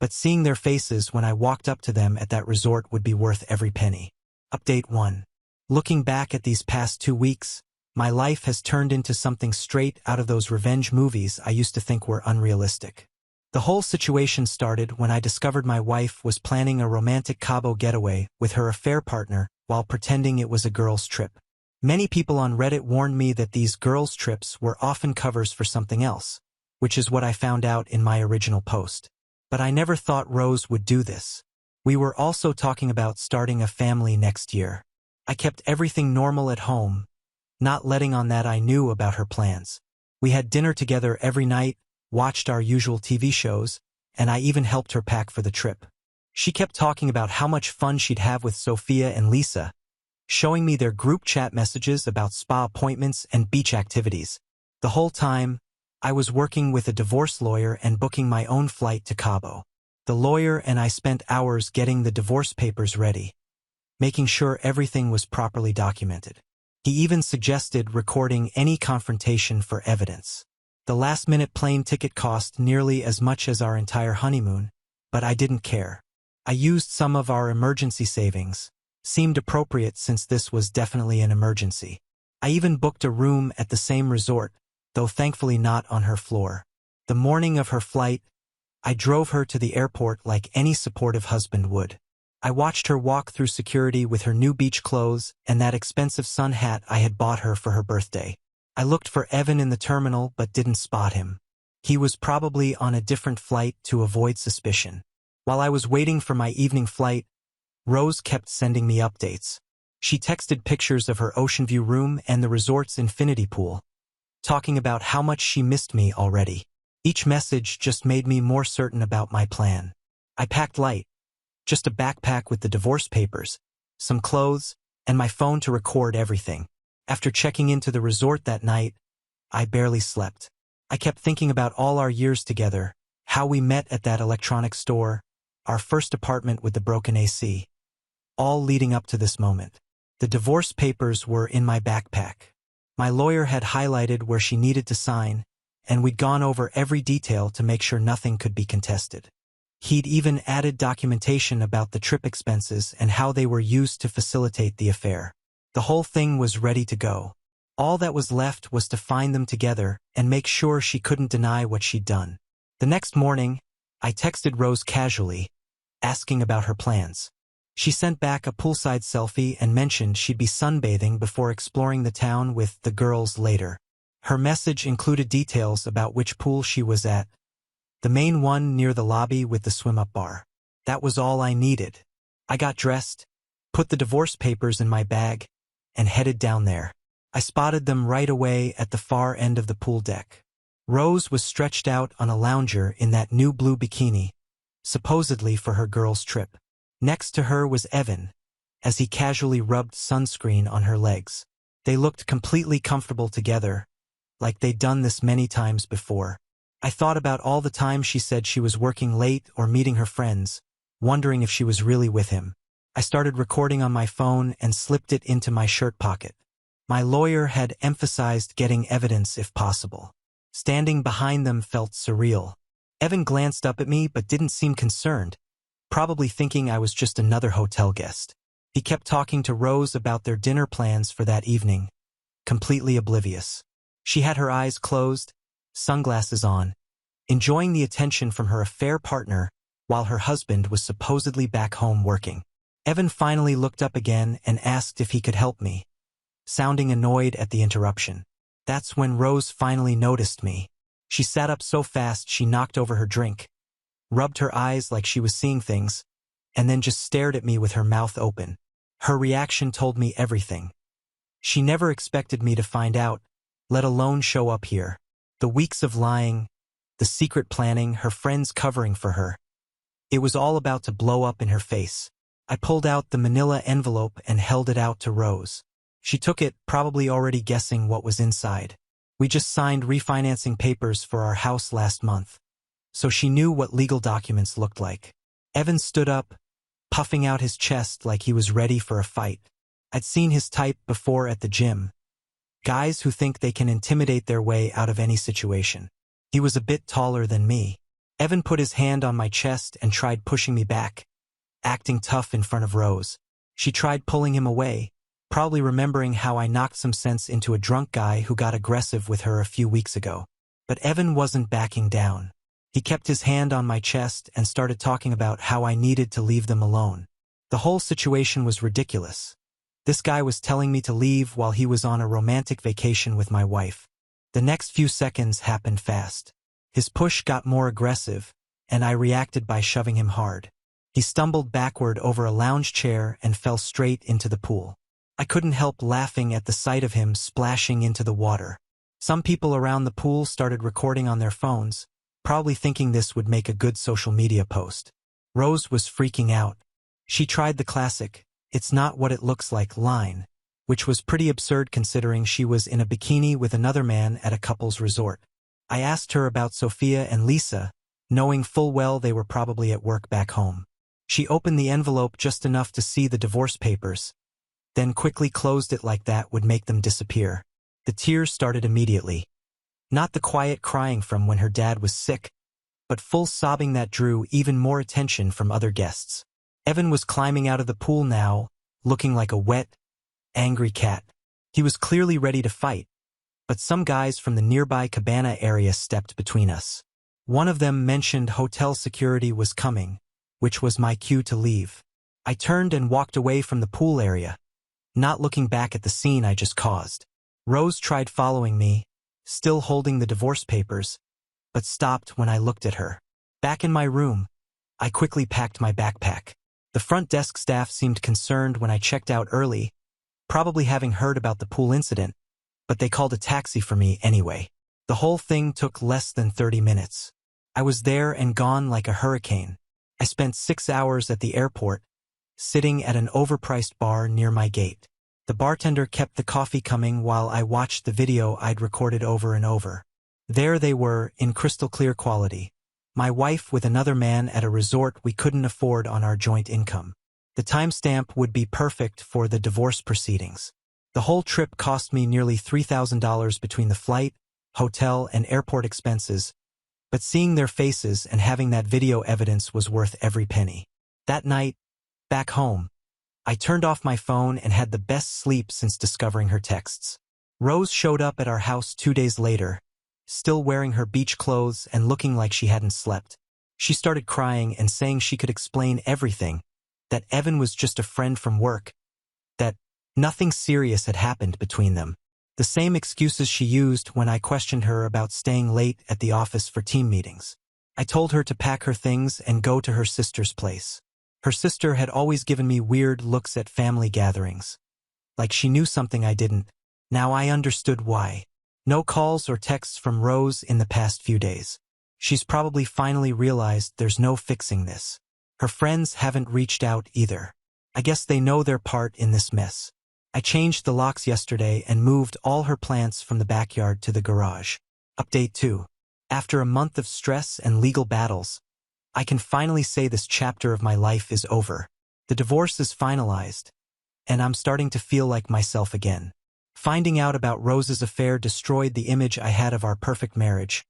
but seeing their faces when I walked up to them at that resort would be worth every penny. Update 1. Looking back at these past 2 weeks, my life has turned into something straight out of those revenge movies I used to think were unrealistic. The whole situation started when I discovered my wife was planning a romantic Cabo getaway with her affair partner while pretending it was a girls' trip. Many people on Reddit warned me that these girls' trips were often covers for something else, which is what I found out in my original post. But I never thought Rose would do this. We were also talking about starting a family next year. I kept everything normal at home, not letting on that I knew about her plans. We had dinner together every night, watched our usual TV shows, and I even helped her pack for the trip. She kept talking about how much fun she'd have with Sophia and Lisa, showing me their group chat messages about spa appointments and beach activities. The whole time, I was working with a divorce lawyer and booking my own flight to Cabo. The lawyer and I spent hours getting the divorce papers ready, making sure everything was properly documented. He even suggested recording any confrontation for evidence. The last-minute plane ticket cost nearly as much as our entire honeymoon, but I didn't care. I used some of our emergency savings. Seemed appropriate since this was definitely an emergency. I even booked a room at the same resort, though thankfully not on her floor. The morning of her flight, I drove her to the airport like any supportive husband would. I watched her walk through security with her new beach clothes and that expensive sun hat I had bought her for her birthday. I looked for Evan in the terminal but didn't spot him. He was probably on a different flight to avoid suspicion. While I was waiting for my evening flight, Rose kept sending me updates. She texted pictures of her ocean view room and the resort's infinity pool, talking about how much she missed me already. Each message just made me more certain about my plan. I packed light, just a backpack with the divorce papers, some clothes, and my phone to record everything. After checking into the resort that night, I barely slept. I kept thinking about all our years together, how we met at that electronics store, our first apartment with the broken AC, all leading up to this moment. The divorce papers were in my backpack. My lawyer had highlighted where she needed to sign, and we'd gone over every detail to make sure nothing could be contested. He'd even added documentation about the trip expenses and how they were used to facilitate the affair. The whole thing was ready to go. All that was left was to find them together and make sure she couldn't deny what she'd done. The next morning, I texted Rose casually, asking about her plans. She sent back a poolside selfie and mentioned she'd be sunbathing before exploring the town with the girls later. Her message included details about which pool she was at, the main one near the lobby with the swim-up bar. That was all I needed. I got dressed, put the divorce papers in my bag, and headed down there. I spotted them right away at the far end of the pool deck. Rose was stretched out on a lounger in that new blue bikini, supposedly for her girls' trip. Next to her was Evan, as he casually rubbed sunscreen on her legs. They looked completely comfortable together, like they'd done this many times before. I thought about all the times she said she was working late or meeting her friends, wondering if she was really with him. I started recording on my phone and slipped it into my shirt pocket. My lawyer had emphasized getting evidence if possible. Standing behind them felt surreal. Evan glanced up at me but didn't seem concerned, probably thinking I was just another hotel guest. He kept talking to Rose about their dinner plans for that evening, completely oblivious. She had her eyes closed, sunglasses on, enjoying the attention from her affair partner while her husband was supposedly back home working. Evan finally looked up again and asked if he could help me, sounding annoyed at the interruption. That's when Rose finally noticed me. She sat up so fast she knocked over her drink, rubbed her eyes like she was seeing things, and then just stared at me with her mouth open. Her reaction told me everything. She never expected me to find out, let alone show up here. The weeks of lying, the secret planning, her friends covering for her. It was all about to blow up in her face. I pulled out the manila envelope and held it out to Rose. She took it, probably already guessing what was inside. We just signed refinancing papers for our house last month, so she knew what legal documents looked like. Evan stood up, puffing out his chest like he was ready for a fight. I'd seen his type before at the gym. Guys who think they can intimidate their way out of any situation. He was a bit taller than me. Evan put his hand on my chest and tried pushing me back, acting tough in front of Rose. She tried pulling him away, probably remembering how I knocked some sense into a drunk guy who got aggressive with her a few weeks ago. But Evan wasn't backing down. He kept his hand on my chest and started talking about how I needed to leave them alone. The whole situation was ridiculous. This guy was telling me to leave while he was on a romantic vacation with my wife. The next few seconds happened fast. His push got more aggressive, and I reacted by shoving him hard. He stumbled backward over a lounge chair and fell straight into the pool. I couldn't help laughing at the sight of him splashing into the water. Some people around the pool started recording on their phones, probably thinking this would make a good social media post. Rose was freaking out. She tried the classic, "It's not what it looks like" line, which was pretty absurd considering she was in a bikini with another man at a couple's resort. I asked her about Sophia and Lisa, knowing full well they were probably at work back home. She opened the envelope just enough to see the divorce papers, then quickly closed it like that would make them disappear. The tears started immediately. Not the quiet crying from when her dad was sick, but full sobbing that drew even more attention from other guests. Evan was climbing out of the pool now, looking like a wet, angry cat. He was clearly ready to fight, but some guys from the nearby cabana area stepped between us. One of them mentioned hotel security was coming, which was my cue to leave. I turned and walked away from the pool area, not looking back at the scene I just caused. Rose tried following me, still holding the divorce papers, but stopped when I looked at her. Back in my room, I quickly packed my backpack. The front desk staff seemed concerned when I checked out early, probably having heard about the pool incident, but they called a taxi for me anyway. The whole thing took less than 30 minutes. I was there and gone like a hurricane. I spent 6 hours at the airport, sitting at an overpriced bar near my gate. The bartender kept the coffee coming while I watched the video I'd recorded over and over. There they were, in crystal clear quality. My wife with another man at a resort we couldn't afford on our joint income. The timestamp would be perfect for the divorce proceedings. The whole trip cost me nearly $3,000 between the flight, hotel, and airport expenses, but seeing their faces and having that video evidence was worth every penny. That night, back home, I turned off my phone and had the best sleep since discovering her texts. Rose showed up at our house 2 days later, still wearing her beach clothes and looking like she hadn't slept. She started crying and saying she could explain everything, that Evan was just a friend from work, that nothing serious had happened between them. The same excuses she used when I questioned her about staying late at the office for team meetings. I told her to pack her things and go to her sister's place. Her sister had always given me weird looks at family gatherings, like she knew something I didn't. Now I understood why. No calls or texts from Rose in the past few days. She's probably finally realized there's no fixing this. Her friends haven't reached out either. I guess they know their part in this mess. I changed the locks yesterday and moved all her plants from the backyard to the garage. Update 2. After a month of stress and legal battles, I can finally say this chapter of my life is over. The divorce is finalized, and I'm starting to feel like myself again. Finding out about Rose's affair destroyed the image I had of our perfect marriage,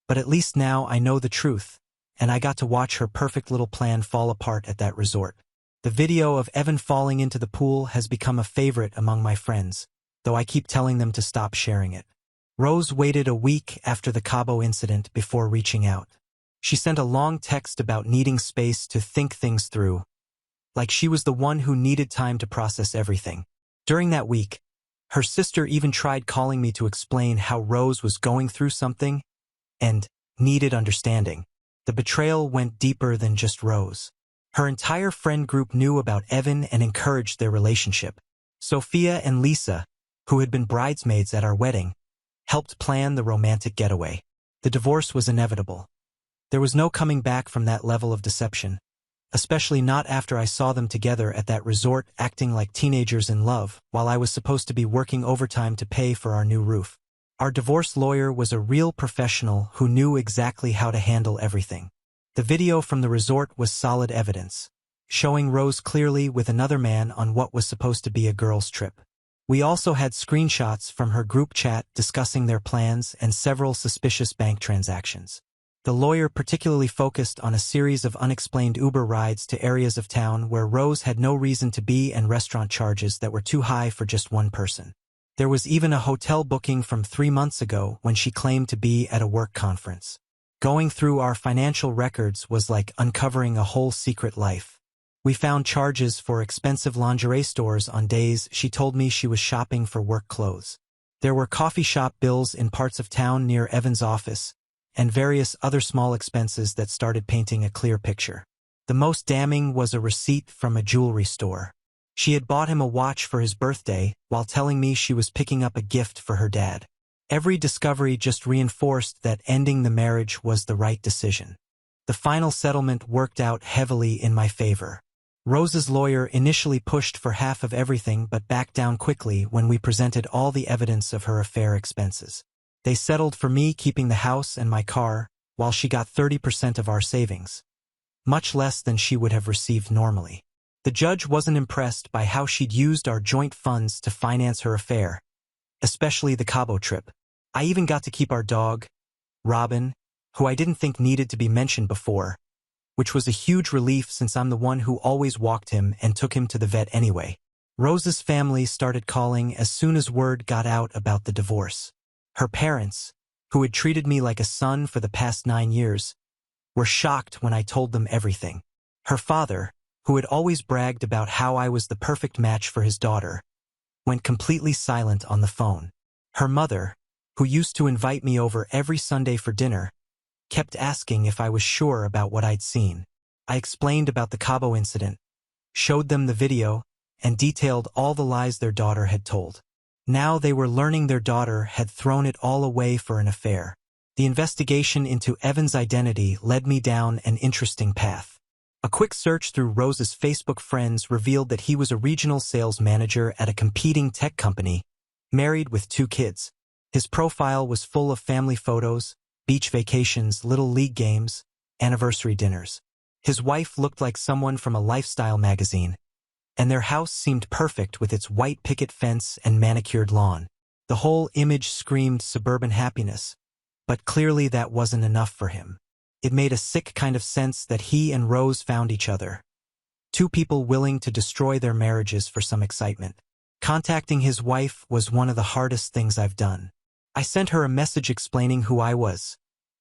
but at least now I know the truth, and I got to watch her perfect little plan fall apart at that resort. The video of Evan falling into the pool has become a favorite among my friends, though I keep telling them to stop sharing it. Rose waited a week after the Cabo incident before reaching out. She sent a long text about needing space to think things through, like she was the one who needed time to process everything. During that week, her sister even tried calling me to explain how Rose was going through something and needed understanding. The betrayal went deeper than just Rose. Her entire friend group knew about Evan and encouraged their relationship. Sophia and Lisa, who had been bridesmaids at our wedding, helped plan the romantic getaway. The divorce was inevitable. There was no coming back from that level of deception, especially not after I saw them together at that resort acting like teenagers in love while I was supposed to be working overtime to pay for our new roof. Our divorce lawyer was a real professional who knew exactly how to handle everything. The video from the resort was solid evidence, showing Rose clearly with another man on what was supposed to be a girls' trip. We also had screenshots from her group chat discussing their plans and several suspicious bank transactions. The lawyer particularly focused on a series of unexplained Uber rides to areas of town where Rose had no reason to be and restaurant charges that were too high for just one person. There was even a hotel booking from 3 months ago when she claimed to be at a work conference. Going through our financial records was like uncovering a whole secret life. We found charges for expensive lingerie stores on days she told me she was shopping for work clothes. There were coffee shop bills in parts of town near Evan's office, and various other small expenses that started painting a clear picture. The most damning was a receipt from a jewelry store. She had bought him a watch for his birthday while telling me she was picking up a gift for her dad. Every discovery just reinforced that ending the marriage was the right decision. The final settlement worked out heavily in my favor. Rose's lawyer initially pushed for half of everything but backed down quickly when we presented all the evidence of her affair expenses. They settled for me keeping the house and my car, while she got 30% of our savings, much less than she would have received normally. The judge wasn't impressed by how she'd used our joint funds to finance her affair, especially the Cabo trip. I even got to keep our dog, Robin, who I didn't think needed to be mentioned before, which was a huge relief since I'm the one who always walked him and took him to the vet anyway. Rose's family started calling as soon as word got out about the divorce. Her parents, who had treated me like a son for the past 9 years, were shocked when I told them everything. Her father, who had always bragged about how I was the perfect match for his daughter, went completely silent on the phone. Her mother, who used to invite me over every Sunday for dinner, kept asking if I was sure about what I'd seen. I explained about the Cabo incident, showed them the video, and detailed all the lies their daughter had told. Now they were learning their daughter had thrown it all away for an affair. The investigation into Evan's identity led me down an interesting path. A quick search through Rose's Facebook friends revealed that he was a regional sales manager at a competing tech company, married with 2 kids. His profile was full of family photos, beach vacations, little league games, anniversary dinners. His wife looked like someone from a lifestyle magazine, and their house seemed perfect with its white picket fence and manicured lawn. The whole image screamed suburban happiness, but clearly that wasn't enough for him. It made a sick kind of sense that he and Rose found each other, 2 people willing to destroy their marriages for some excitement. Contacting his wife was one of the hardest things I've done. I sent her a message explaining who I was,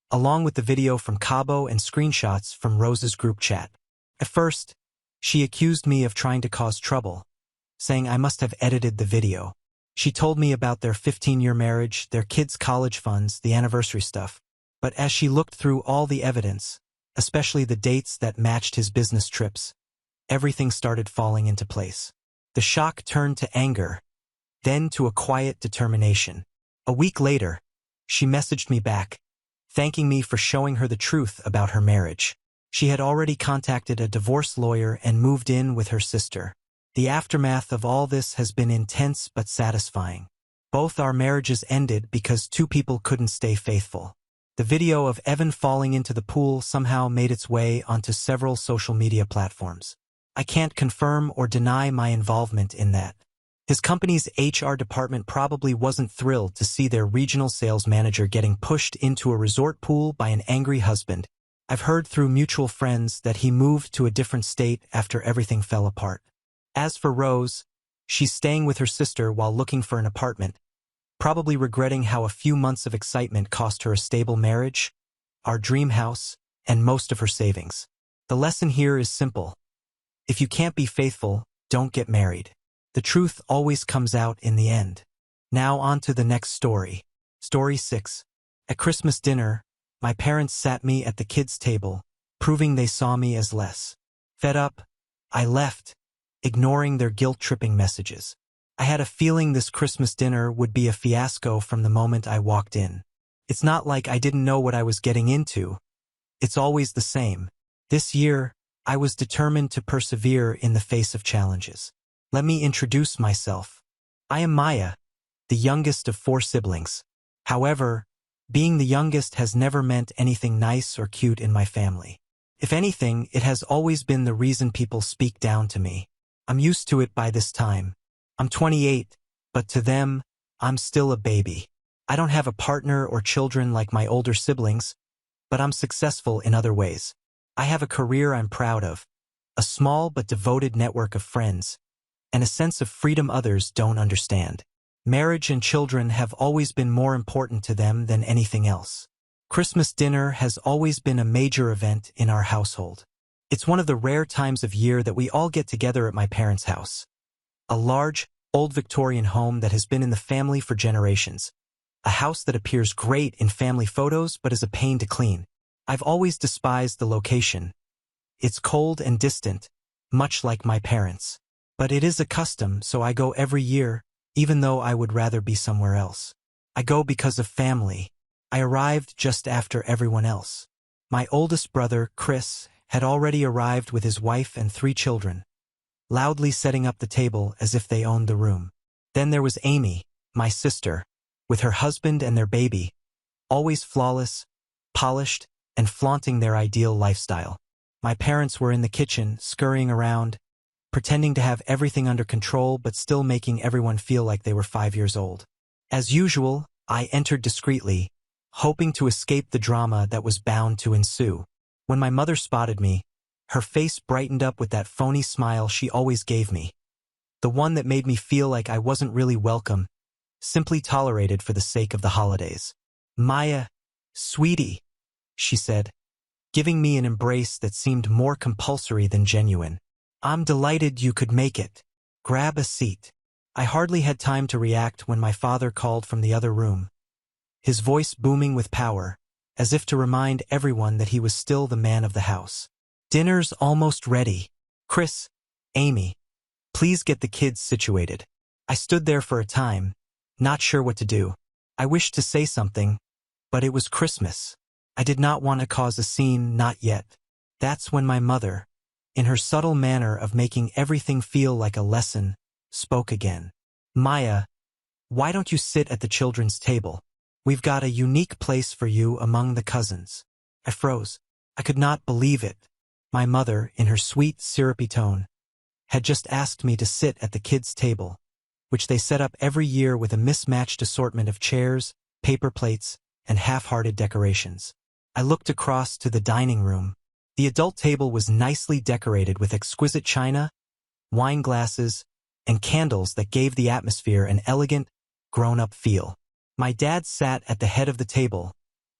along with the video from Cabo and screenshots from Rose's group chat. At first, she accused me of trying to cause trouble, saying I must have edited the video. She told me about their 15-year marriage, their kids' college funds, the anniversary stuff. But as she looked through all the evidence, especially the dates that matched his business trips, everything started falling into place. The shock turned to anger, then to a quiet determination. A week later, she messaged me back, thanking me for showing her the truth about her marriage. She had already contacted a divorce lawyer and moved in with her sister. The aftermath of all this has been intense but satisfying. Both our marriages ended because 2 people couldn't stay faithful. The video of Evan falling into the pool somehow made its way onto several social media platforms. I can't confirm or deny my involvement in that. His company's HR department probably wasn't thrilled to see their regional sales manager getting pushed into a resort pool by an angry husband. I've heard through mutual friends that he moved to a different state after everything fell apart. As for Rose, she's staying with her sister while looking for an apartment, probably regretting how a few months of excitement cost her a stable marriage, our dream house, and most of her savings. The lesson here is simple. If you can't be faithful, don't get married. The truth always comes out in the end. Now on to the next story. Story 6. At Christmas dinner, my parents sat me at the kids' table, proving they saw me as less. Fed up, I left, ignoring their guilt-tripping messages. I had a feeling this Christmas dinner would be a fiasco from the moment I walked in. It's not like I didn't know what I was getting into. It's always the same. This year, I was determined to persevere in the face of challenges. Let me introduce myself. I am Maya, the youngest of 4 siblings. However, being the youngest has never meant anything nice or cute in my family. If anything, it has always been the reason people speak down to me. I'm used to it by this time. I'm 28, but to them, I'm still a baby. I don't have a partner or children like my older siblings, but I'm successful in other ways. I have a career I'm proud of, a small but devoted network of friends, and a sense of freedom others don't understand. Marriage and children have always been more important to them than anything else. Christmas dinner has always been a major event in our household. It's one of the rare times of year that we all get together at my parents' house. A large, old Victorian home that has been in the family for generations. A house that appears great in family photos but is a pain to clean. I've always despised the location. It's cold and distant, much like my parents. But it is a custom, so I go every year, even though I would rather be somewhere else. I go because of family. I arrived just after everyone else. My oldest brother, Chris, had already arrived with his wife and 3 children, loudly setting up the table as if they owned the room. Then there was Amy, my sister, with her husband and their baby, always flawless, polished, and flaunting their ideal lifestyle. My parents were in the kitchen, scurrying around, pretending to have everything under control but still making everyone feel like they were 5 years old. As usual, I entered discreetly, hoping to escape the drama that was bound to ensue. When my mother spotted me, her face brightened up with that phony smile she always gave me. The one that made me feel like I wasn't really welcome, simply tolerated for the sake of the holidays. "Maya, sweetie," she said, giving me an embrace that seemed more compulsory than genuine. "I'm delighted you could make it. Grab a seat." I hardly had time to react when my father called from the other room, his voice booming with power, as if to remind everyone that he was still the man of the house. "Dinner's almost ready. Chris, Amy, please get the kids situated." I stood there for a time, not sure what to do. I wished to say something, but it was Christmas. I did not want to cause a scene, not yet. That's when my mother, in her subtle manner of making everything feel like a lesson, spoke again. "Maya, why don't you sit at the children's table? We've got a unique place for you among the cousins." I froze. I could not believe it. My mother, in her sweet, syrupy tone, had just asked me to sit at the kids' table, which they set up every year with a mismatched assortment of chairs, paper plates, and half-hearted decorations. I looked across to the dining room. The adult table was nicely decorated with exquisite china, wine glasses, and candles that gave the atmosphere an elegant, grown-up feel. My dad sat at the head of the table,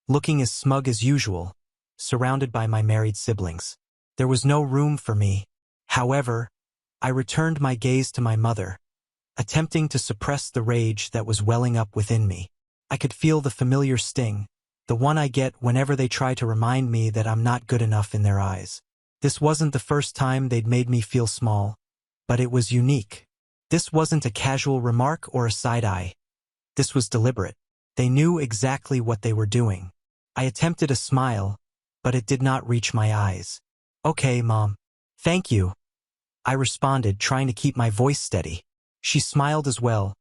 looking as smug as usual, surrounded by my married siblings. There was no room for me. However, I returned my gaze to my mother, attempting to suppress the rage that was welling up within me. I could feel the familiar sting, the one I get whenever they try to remind me that I'm not good enough in their eyes. This wasn't the first time they'd made me feel small, but it was unique. This wasn't a casual remark or a side-eye. This was deliberate. They knew exactly what they were doing. I attempted a smile, but it did not reach my eyes. "Okay, Mom. Thank you," I responded, trying to keep my voice steady. She smiled as well,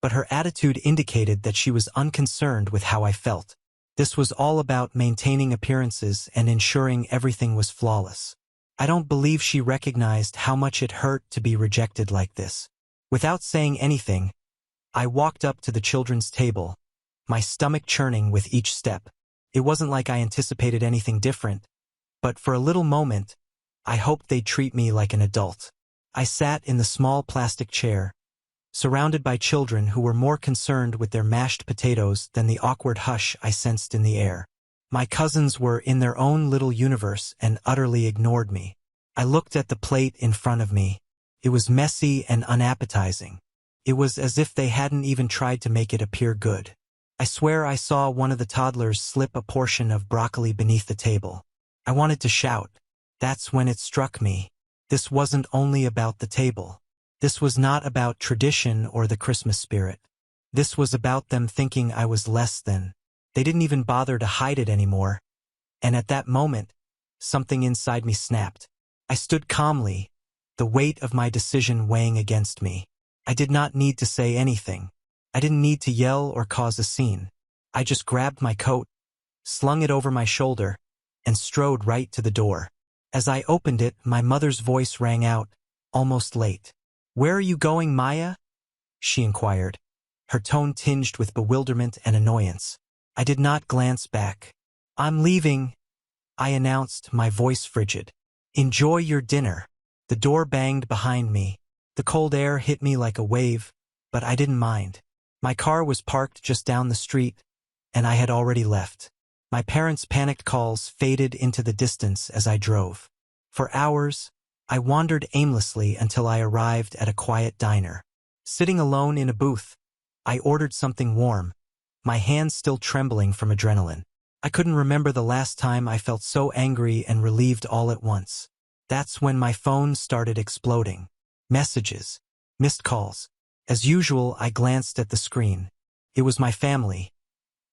but her attitude indicated that she was unconcerned with how I felt. This was all about maintaining appearances and ensuring everything was flawless. I don't believe she recognized how much it hurt to be rejected like this. Without saying anything, I walked up to the children's table, my stomach churning with each step. It wasn't like I anticipated anything different, but for a little moment, I hoped they'd treat me like an adult. I sat in the small plastic chair, surrounded by children who were more concerned with their mashed potatoes than the awkward hush I sensed in the air. My cousins were in their own little universe and utterly ignored me. I looked at the plate in front of me. It was messy and unappetizing. It was as if they hadn't even tried to make it appear good. I swear I saw one of the toddlers slip a portion of broccoli beneath the table. I wanted to shout. That's when it struck me. This wasn't only about the table. This was not about tradition or the Christmas spirit. This was about them thinking I was less than. They didn't even bother to hide it anymore. And at that moment, something inside me snapped. I stood calmly, the weight of my decision weighing against me. I did not need to say anything. I didn't need to yell or cause a scene. I just grabbed my coat, slung it over my shoulder, and strode right to the door. As I opened it, my mother's voice rang out, almost late. "Where are you going, Maya?" she inquired, her tone tinged with bewilderment and annoyance. I did not glance back. "I'm leaving," I announced, my voice frigid. "Enjoy your dinner." The door banged behind me. The cold air hit me like a wave, but I didn't mind. My car was parked just down the street, and I had already left. My parents' panicked calls faded into the distance as I drove. For hours, I wandered aimlessly until I arrived at a quiet diner. Sitting alone in a booth, I ordered something warm, my hands still trembling from adrenaline. I couldn't remember the last time I felt so angry and relieved all at once. That's when my phone started exploding. Messages, missed calls. As usual, I glanced at the screen. It was my family.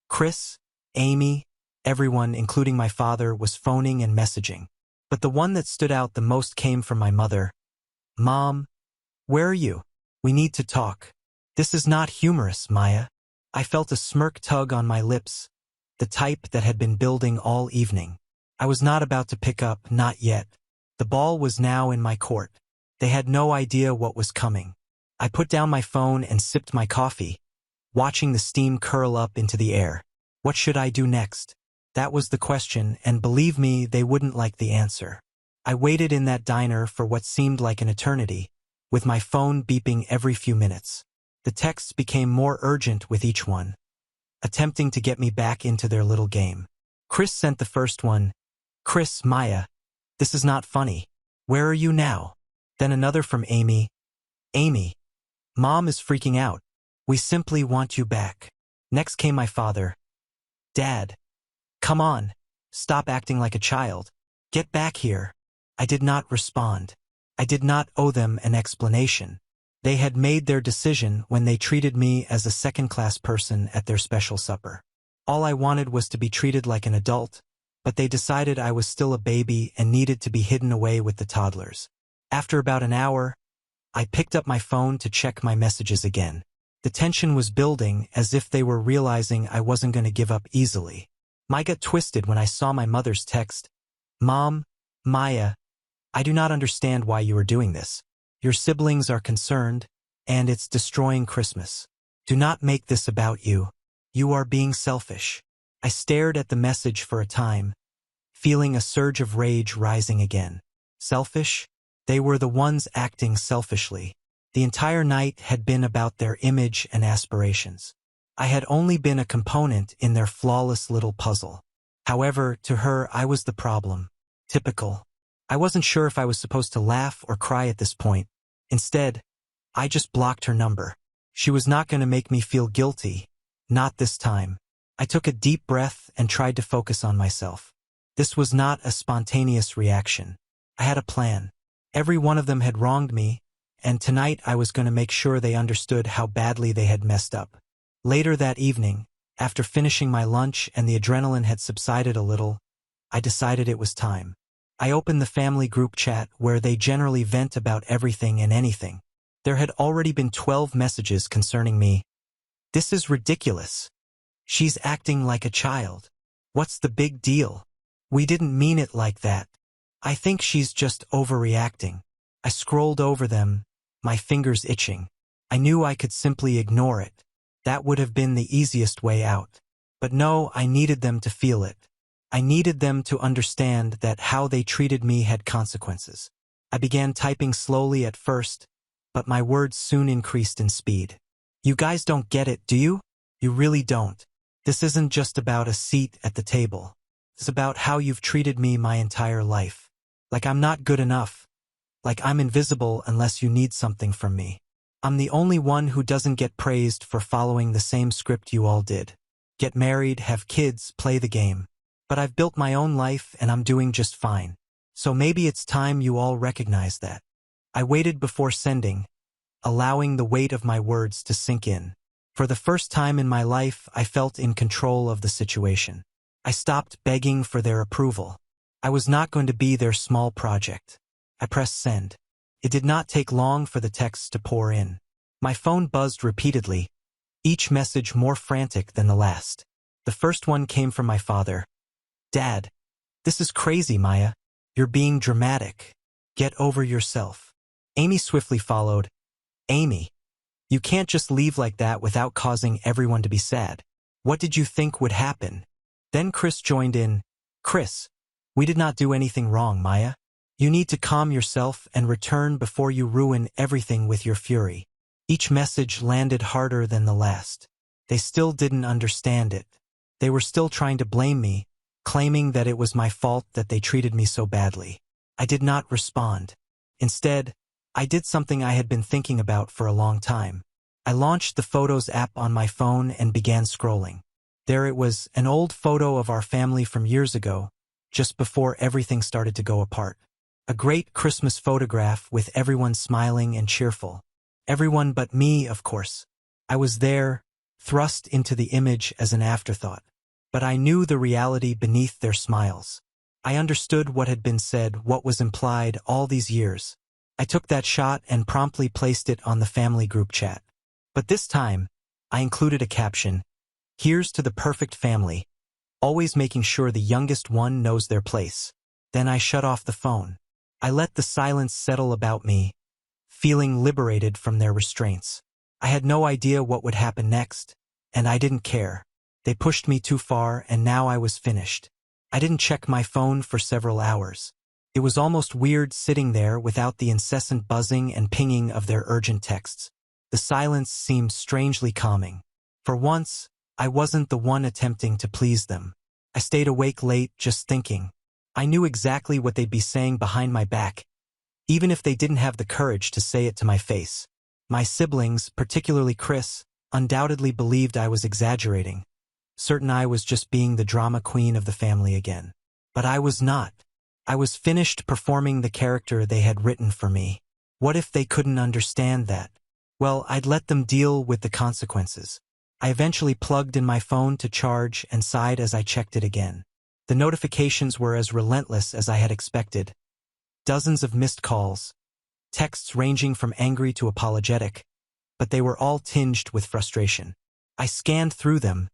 Chris, Amy, everyone, including my father, was phoning and messaging. But the one that stood out the most came from my mother. "Mom, where are you? We need to talk." "This is not humorous, Maya." I felt a smirk tug on my lips, the type that had been building all evening. I was not about to pick up, not yet. The ball was now in my court. They had no idea what was coming. I put down my phone and sipped my coffee, watching the steam curl up into the air. What should I do next? That was the question, and believe me, they wouldn't like the answer. I waited in that diner for what seemed like an eternity, with my phone beeping every few minutes. The texts became more urgent with each one, attempting to get me back into their little game. Chris sent the first one. "Chris, Maya, this is not funny. Where are you now?" Then another from Amy. "Amy, Mom is freaking out. We simply want you back." Next came my father. "Dad, come on. Stop acting like a child. Get back here." I did not respond. I did not owe them an explanation. They had made their decision when they treated me as a second-class person at their special supper. All I wanted was to be treated like an adult, but they decided I was still a baby and needed to be hidden away with the toddlers. After about an hour, I picked up my phone to check my messages again. The tension was building, as if they were realizing I wasn't going to give up easily. My gut twisted when I saw my mother's text. "Mom, Maya, I do not understand why you are doing this. Your siblings are concerned, and it's destroying Christmas. Do not make this about you. You are being selfish." I stared at the message for a time, feeling a surge of rage rising again. Selfish? They were the ones acting selfishly. The entire night had been about their image and aspirations. I had only been a component in their flawless little puzzle. However, to her, I was the problem. Typical. I wasn't sure if I was supposed to laugh or cry at this point. Instead, I just blocked her number. She was not going to make me feel guilty. Not this time. I took a deep breath and tried to focus on myself. This was not a spontaneous reaction. I had a plan. Every one of them had wronged me, and tonight I was going to make sure they understood how badly they had messed up. Later that evening, after finishing my lunch and the adrenaline had subsided a little, I decided it was time. I opened the family group chat where they generally vent about everything and anything. There had already been 12 messages concerning me. "This is ridiculous. She's acting like a child. What's the big deal? We didn't mean it like that. I think she's just overreacting." I scrolled over them, my fingers itching. I knew I could simply ignore it. That would have been the easiest way out. But no, I needed them to feel it. I needed them to understand that how they treated me had consequences. I began typing slowly at first, but my words soon increased in speed. You guys don't get it, do you? You really don't. This isn't just about a seat at the table. It's about how you've treated me my entire life. Like I'm not good enough. Like I'm invisible unless you need something from me. I'm the only one who doesn't get praised for following the same script you all did. Get married, have kids, play the game. But I've built my own life and I'm doing just fine. So maybe it's time you all recognize that. I waited before sending, allowing the weight of my words to sink in. For the first time in my life, I felt in control of the situation. I stopped begging for their approval. I was not going to be their small project. I pressed send. It did not take long for the texts to pour in. My phone buzzed repeatedly, each message more frantic than the last. The first one came from my father. Dad, this is crazy, Maya. You're being dramatic. Get over yourself. Amy swiftly followed. Amy, you can't just leave like that without causing everyone to be sad. What did you think would happen? Then Chris joined in. Chris, we did not do anything wrong, Maya. You need to calm yourself and return before you ruin everything with your fury. Each message landed harder than the last. They still didn't understand it. They were still trying to blame me, claiming that it was my fault that they treated me so badly. I did not respond. Instead, I did something I had been thinking about for a long time. I launched the Photos app on my phone and began scrolling. There it was, an old photo of our family from years ago, just before everything started to go apart. A great Christmas photograph with everyone smiling and cheerful. Everyone but me, of course. I was there, thrust into the image as an afterthought. But I knew the reality beneath their smiles. I understood what had been said, what was implied all these years. I took that shot and promptly placed it on the family group chat. But this time, I included a caption. Here's to the perfect family, always making sure the youngest one knows their place. Then I shut off the phone. I let the silence settle about me, feeling liberated from their restraints. I had no idea what would happen next, and I didn't care. They pushed me too far, and now I was finished. I didn't check my phone for several hours. It was almost weird sitting there without the incessant buzzing and pinging of their urgent texts. The silence seemed strangely calming. For once, I wasn't the one attempting to please them. I stayed awake late just thinking. I knew exactly what they'd be saying behind my back, even if they didn't have the courage to say it to my face. My siblings, particularly Chris, undoubtedly believed I was exaggerating, certain I was just being the drama queen of the family again. But I was not. I was finished performing the character they had written for me. What if they couldn't understand that? Well, I'd let them deal with the consequences. I eventually plugged in my phone to charge and sighed as I checked it again. The notifications were as relentless as I had expected. Dozens of missed calls, texts ranging from angry to apologetic, but they were all tinged with frustration. I scanned through them,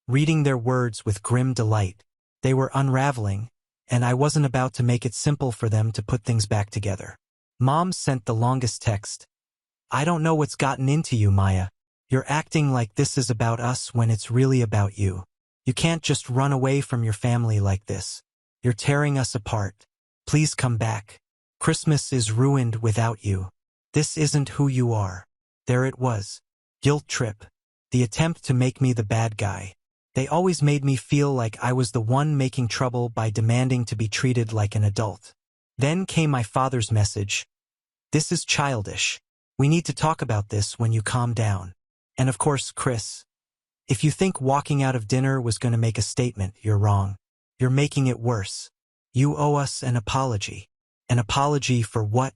reading their words with grim delight. They were unraveling, and I wasn't about to make it simple for them to put things back together. Mom sent the longest text. I don't know what's gotten into you, Maya. You're acting like this is about us when it's really about you. You can't just run away from your family like this. You're tearing us apart. Please come back. Christmas is ruined without you. This isn't who you are. There it was. Guilt trip. The attempt to make me the bad guy. They always made me feel like I was the one making trouble by demanding to be treated like an adult. Then came my father's message. This is childish. We need to talk about this when you calm down. And of course, Chris. If you think walking out of dinner was going to make a statement, you're wrong. You're making it worse. You owe us an apology. An apology for what?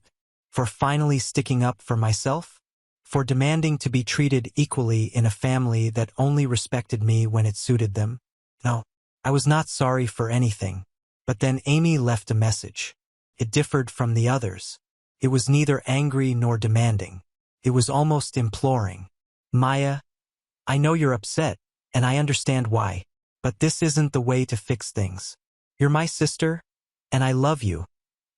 For finally sticking up for myself? For demanding to be treated equally in a family that only respected me when it suited them? No, I was not sorry for anything. But then Amy left a message. It differed from the others. It was neither angry nor demanding. It was almost imploring. Maya, I know you're upset, and I understand why, but this isn't the way to fix things. You're my sister, and I love you,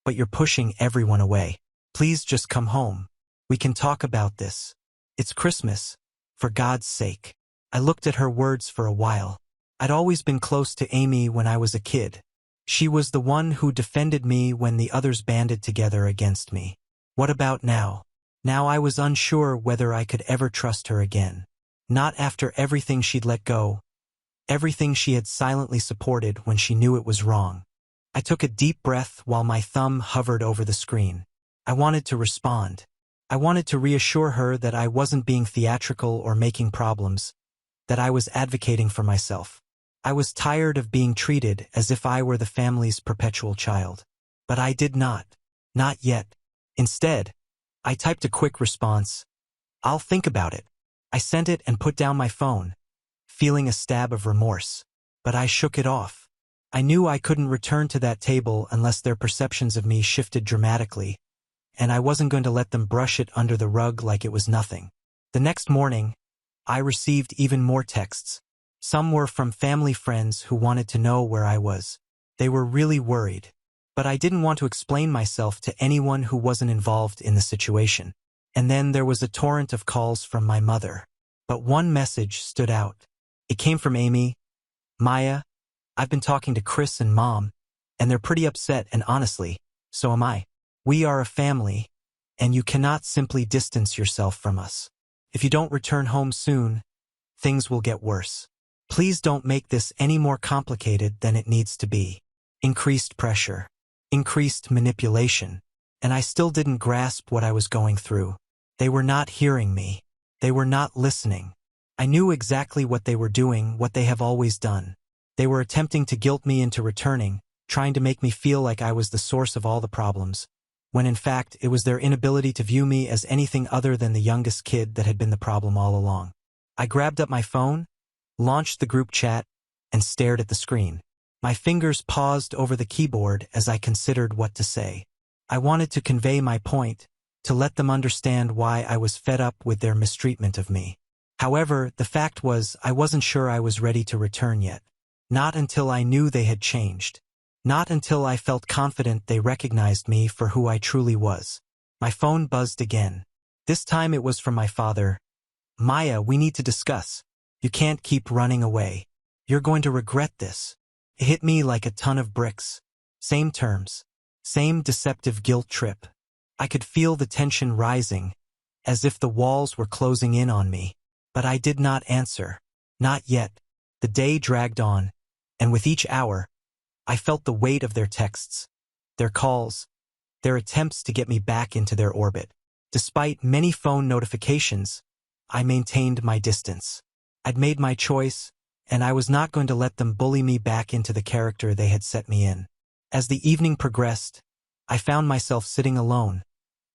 but you're pushing everyone away. Please just come home. We can talk about this. It's Christmas, for God's sake. I looked at her words for a while. I'd always been close to Amy when I was a kid. She was the one who defended me when the others banded together against me. What about now? Now I was unsure whether I could ever trust her again. Not after everything she'd let go, everything she had silently supported when she knew it was wrong. I took a deep breath while my thumb hovered over the screen. I wanted to respond. I wanted to reassure her that I wasn't being theatrical or making problems, that I was advocating for myself. I was tired of being treated as if I were the family's perpetual child. But I did not. Not yet. Instead, I typed a quick response. "I'll think about it." I sent it and put down my phone, feeling a stab of remorse. But I shook it off. I knew I couldn't return to that table unless their perceptions of me shifted dramatically, and I wasn't going to let them brush it under the rug like it was nothing. The next morning, I received even more texts. Some were from family friends who wanted to know where I was. They were really worried. But I didn't want to explain myself to anyone who wasn't involved in the situation. And then there was a torrent of calls from my mother. But one message stood out. It came from Amy. "Maya, I've been talking to Chris and Mom, and they're pretty upset, and honestly, so am I. We are a family, and you cannot simply distance yourself from us. If you don't return home soon, things will get worse. Please don't make this any more complicated than it needs to be." Increased pressure. Increased manipulation. And I still didn't grasp what I was going through. They were not hearing me. They were not listening. I knew exactly what they were doing, what they have always done. They were attempting to guilt me into returning, trying to make me feel like I was the source of all the problems, when in fact it was their inability to view me as anything other than the youngest kid that had been the problem all along. I grabbed up my phone, launched the group chat, and stared at the screen. My fingers paused over the keyboard as I considered what to say. I wanted to convey my point, to let them understand why I was fed up with their mistreatment of me. However, the fact was I wasn't sure I was ready to return yet. Not until I knew they had changed. Not until I felt confident they recognized me for who I truly was. My phone buzzed again. This time it was from my father. "Maya, we need to discuss. You can't keep running away. You're going to regret this." It hit me like a ton of bricks. Same terms. Same deceptive guilt trip. I could feel the tension rising, as if the walls were closing in on me. But I did not answer. Not yet. The day dragged on, and with each hour, I felt the weight of their texts, their calls, their attempts to get me back into their orbit. Despite many phone notifications, I maintained my distance. I'd made my choice, and I was not going to let them bully me back into the character they had set me in. As the evening progressed, I found myself sitting alone,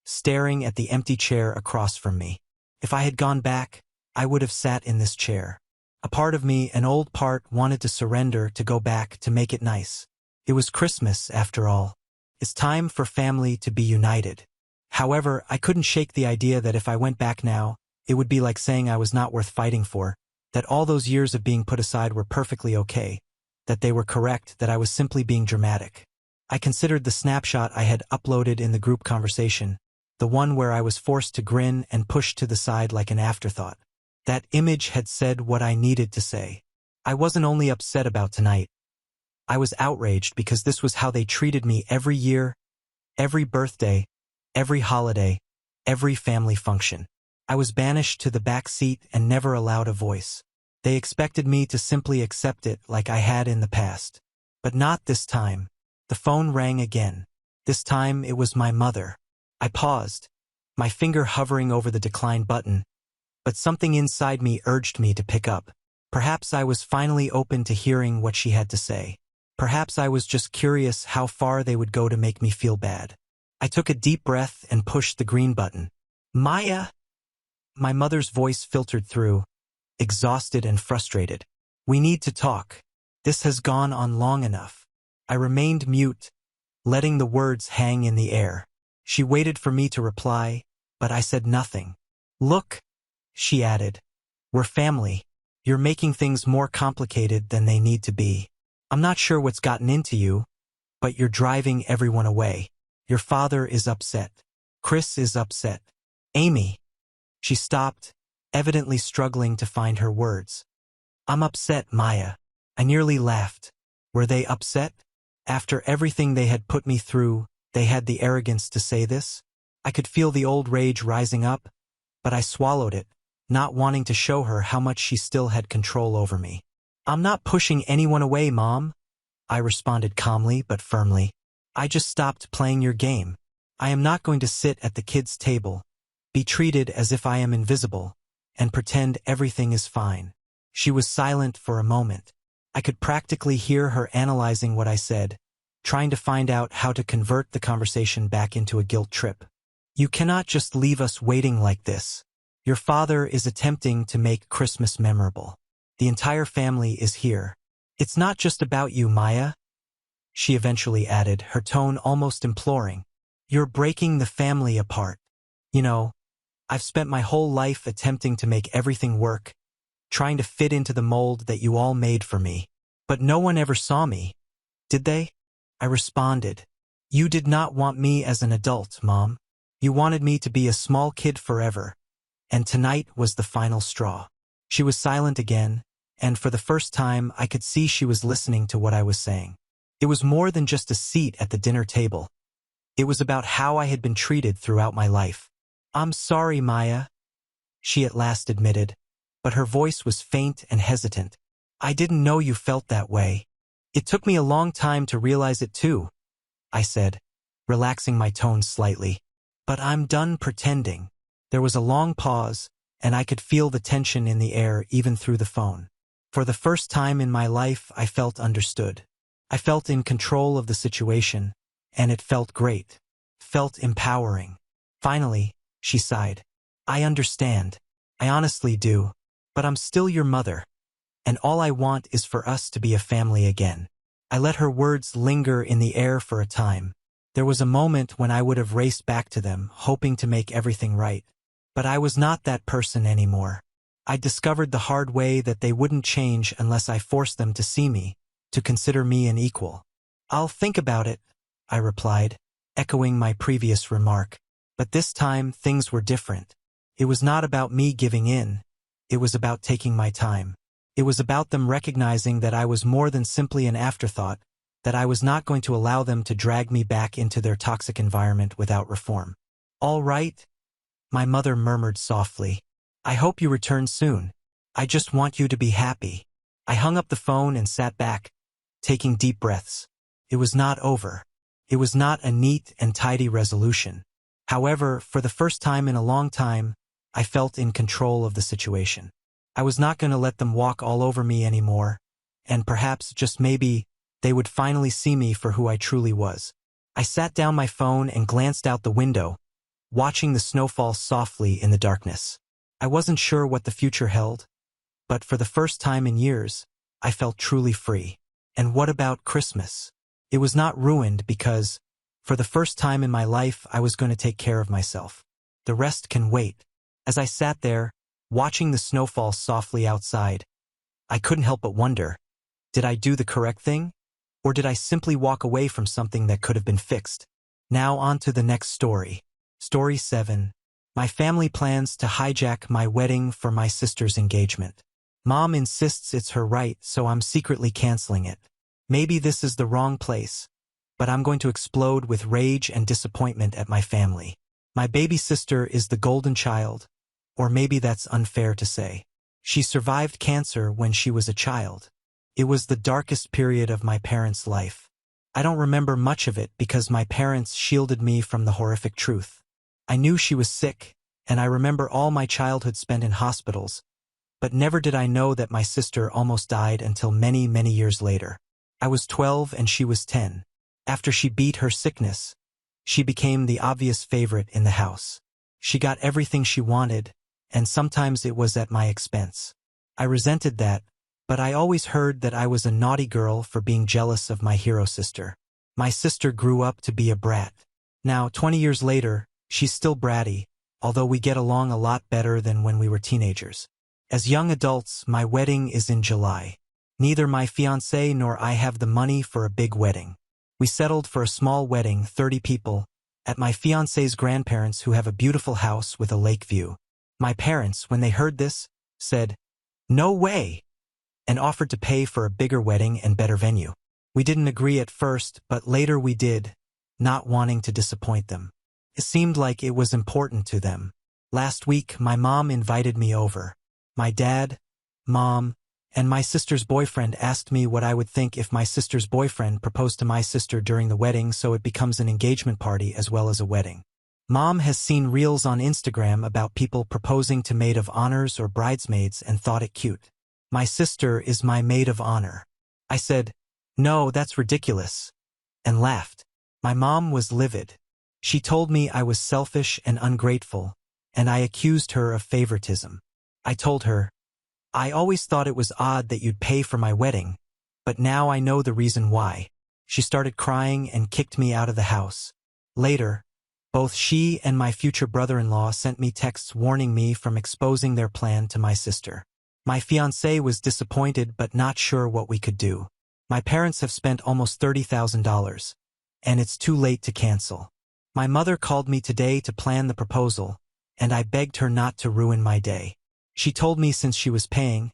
staring at the empty chair across from me. If I had gone back, I would have sat in this chair. A part of me, an old part, wanted to surrender, to go back, to make it nice. It was Christmas, after all. It's time for family to be united. However, I couldn't shake the idea that if I went back now, it would be like saying I was not worth fighting for, that all those years of being put aside were perfectly okay, that they were correct, that I was simply being dramatic. I considered the snapshot I had uploaded in the group conversation, the one where I was forced to grin and pushed to the side like an afterthought. That image had said what I needed to say. I wasn't only upset about tonight. I was outraged because this was how they treated me every year, every birthday, every holiday, every family function. I was banished to the back seat and never allowed a voice. They expected me to simply accept it like I had in the past. But not this time. The phone rang again. This time it was my mother. I paused, my finger hovering over the decline button, but something inside me urged me to pick up. Perhaps I was finally open to hearing what she had to say. Perhaps I was just curious how far they would go to make me feel bad. I took a deep breath and pushed the green button. "Maya?" My mother's voice filtered through, exhausted and frustrated. "We need to talk. This has gone on long enough." I remained mute, letting the words hang in the air. She waited for me to reply, but I said nothing. "Look," she added, "we're family. You're making things more complicated than they need to be. I'm not sure what's gotten into you, but you're driving everyone away. Your father is upset. Chris is upset. Amy." She stopped, evidently struggling to find her words. "I'm upset, Maya." I nearly laughed. Were they upset? After everything they had put me through, they had the arrogance to say this? I could feel the old rage rising up, but I swallowed it, not wanting to show her how much she still had control over me. "I'm not pushing anyone away, Mom," I responded calmly but firmly. "I just stopped playing your game. I am not going to sit at the kids' table, be treated as if I am invisible, and pretend everything is fine." She was silent for a moment. I could practically hear her analyzing what I said, trying to find out how to convert the conversation back into a guilt trip. "You cannot just leave us waiting like this. Your father is attempting to make Christmas memorable. The entire family is here. It's not just about you, Maya," she eventually added, her tone almost imploring. "You're breaking the family apart. You know, I've spent my whole life attempting to make everything work, trying to fit into the mold that you all made for me. But no one ever saw me, did they?" I responded. "You did not want me as an adult, Mom. You wanted me to be a small kid forever, and tonight was the final straw." She was silent again, and for the first time I could see she was listening to what I was saying. It was more than just a seat at the dinner table. It was about how I had been treated throughout my life. "I'm sorry, Maya," she at last admitted, but her voice was faint and hesitant. "I didn't know you felt that way. It took me a long time to realize it too," I said, relaxing my tone slightly. "But I'm done pretending." There was a long pause, and I could feel the tension in the air even through the phone. For the first time in my life, I felt understood. I felt in control of the situation, and it felt great. Felt empowering. Finally, she sighed. "I understand. I honestly do. But I'm still your mother, and all I want is for us to be a family again." I let her words linger in the air for a time. There was a moment when I would have raced back to them, hoping to make everything right. But I was not that person anymore. I discovered the hard way that they wouldn't change unless I forced them to see me, to consider me an equal. "I'll think about it," I replied, echoing my previous remark. But this time, things were different. It was not about me giving in. It was about taking my time. It was about them recognizing that I was more than simply an afterthought, that I was not going to allow them to drag me back into their toxic environment without reform. "All right," my mother murmured softly. "I hope you return soon. I just want you to be happy." I hung up the phone and sat back, taking deep breaths. It was not over. It was not a neat and tidy resolution. However, for the first time in a long time, I felt in control of the situation. I was not going to let them walk all over me anymore, and perhaps, just maybe, they would finally see me for who I truly was. I sat down my phone and glanced out the window, watching the snow fall softly in the darkness. I wasn't sure what the future held, but for the first time in years, I felt truly free. And what about Christmas? It was not ruined because, for the first time in my life, I was going to take care of myself. The rest can wait. As I sat there, watching the snow fall softly outside, I couldn't help but wonder, did I do the correct thing? Or did I simply walk away from something that could have been fixed? Now on to the next story. Story 7. My family plans to hijack my wedding for my sister's engagement. Mom insists it's her right, so I'm secretly canceling it. Maybe this is the wrong place, but I'm going to explode with rage and disappointment at my family. My baby sister is the golden child, or maybe that's unfair to say. She survived cancer when she was a child. It was the darkest period of my parents' life. I don't remember much of it because my parents shielded me from the horrific truth. I knew she was sick, and I remember all my childhood spent in hospitals, but never did I know that my sister almost died until many, many years later. I was 12 and she was 10. After she beat her sickness, she became the obvious favorite in the house. She got everything she wanted, and sometimes it was at my expense. I resented that, but I always heard that I was a naughty girl for being jealous of my hero sister. My sister grew up to be a brat. Now, 20 years later, she's still bratty, although we get along a lot better than when we were teenagers. As young adults, my wedding is in July. Neither my fiancé nor I have the money for a big wedding. We settled for a small wedding, 30 people, at my fiancé's grandparents who have a beautiful house with a lake view. My parents, when they heard this, said, "No way," and offered to pay for a bigger wedding and better venue. We didn't agree at first, but later we did, not wanting to disappoint them. It seemed like it was important to them. Last week, my mom invited me over. My dad, mom, and my sister's boyfriend asked me what I would think if my sister's boyfriend proposed to my sister during the wedding, so it becomes an engagement party as well as a wedding. Mom has seen reels on Instagram about people proposing to maid of honors or bridesmaids and thought it cute. My sister is my maid of honor. I said, "No, that's ridiculous," and laughed. My mom was livid. She told me I was selfish and ungrateful, and I accused her of favoritism. I told her, "I always thought it was odd that you'd pay for my wedding, but now I know the reason why." She started crying and kicked me out of the house. Later, both she and my future brother-in-law sent me texts warning me from exposing their plan to my sister. My fiancé was disappointed but not sure what we could do. My parents have spent almost $30,000, and it's too late to cancel. My mother called me today to plan the proposal, and I begged her not to ruin my day. She told me since she was paying,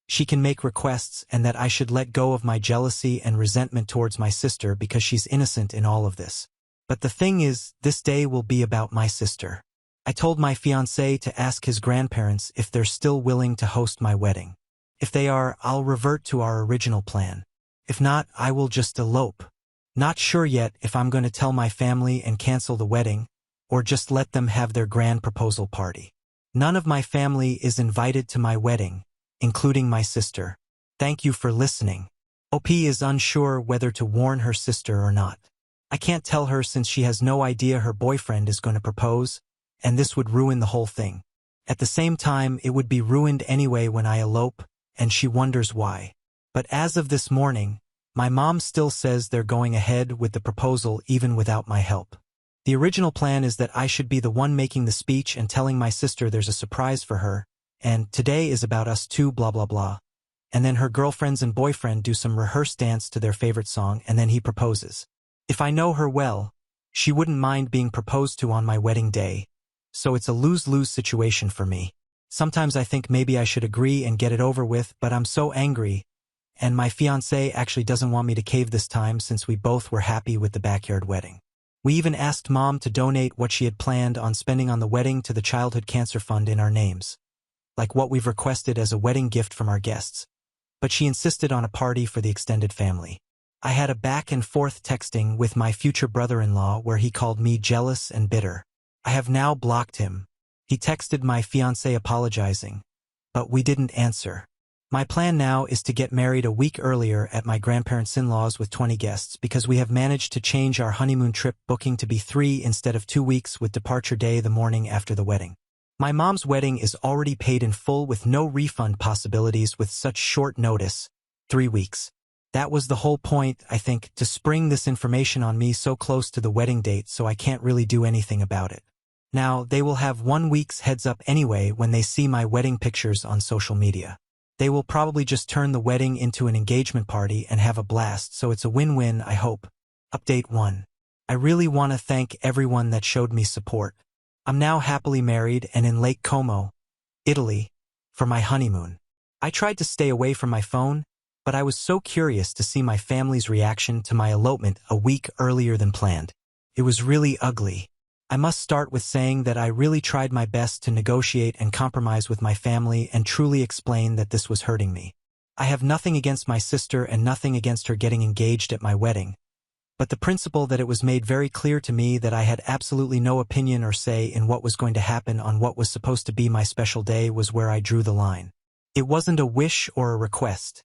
she can make requests and that I should let go of my jealousy and resentment towards my sister because she's innocent in all of this. But the thing is, this day will be about my sister. I told my fiancé to ask his grandparents if they're still willing to host my wedding. If they are, I'll revert to our original plan. If not, I will just elope. Not sure yet if I'm going to tell my family and cancel the wedding, or just let them have their grand proposal party. None of my family is invited to my wedding, including my sister. Thank you for listening. OP is unsure whether to warn her sister or not. I can't tell her since she has no idea her boyfriend is going to propose, and this would ruin the whole thing. At the same time, it would be ruined anyway when I elope, and she wonders why. But as of this morning, my mom still says they're going ahead with the proposal even without my help. The original plan is that I should be the one making the speech and telling my sister there's a surprise for her, and today is about us two blah blah blah. And then her girlfriends and boyfriend do some rehearsed dance to their favorite song, and then he proposes. If I know her well, she wouldn't mind being proposed to on my wedding day, so it's a lose-lose situation for me. Sometimes I think maybe I should agree and get it over with, but I'm so angry, and my fiancé actually doesn't want me to cave this time since we both were happy with the backyard wedding. We even asked Mom to donate what she had planned on spending on the wedding to the Childhood Cancer Fund in our names, like what we've requested as a wedding gift from our guests, but she insisted on a party for the extended family. I had a back and forth texting with my future brother-in-law where he called me jealous and bitter. I have now blocked him. He texted my fiancé apologizing, but we didn't answer. My plan now is to get married a week earlier at my grandparents' in-laws with 20 guests because we have managed to change our honeymoon trip booking to be 3 instead of 2 weeks with departure day the morning after the wedding. My mom's wedding is already paid in full with no refund possibilities with such short notice, 3 weeks. That was the whole point, I think, to spring this information on me so close to the wedding date so I can't really do anything about it. Now, they will have 1 week's heads up anyway when they see my wedding pictures on social media. They will probably just turn the wedding into an engagement party and have a blast, so it's a win-win, I hope. Update 1. I really want to thank everyone that showed me support. I'm now happily married and in Lake Como, Italy, for my honeymoon. I tried to stay away from my phone, but I was so curious to see my family's reaction to my elopement a week earlier than planned. It was really ugly. I must start with saying that I really tried my best to negotiate and compromise with my family and truly explain that this was hurting me. I have nothing against my sister and nothing against her getting engaged at my wedding, but the principle that it was made very clear to me that I had absolutely no opinion or say in what was going to happen on what was supposed to be my special day was where I drew the line. It wasn't a wish or a request.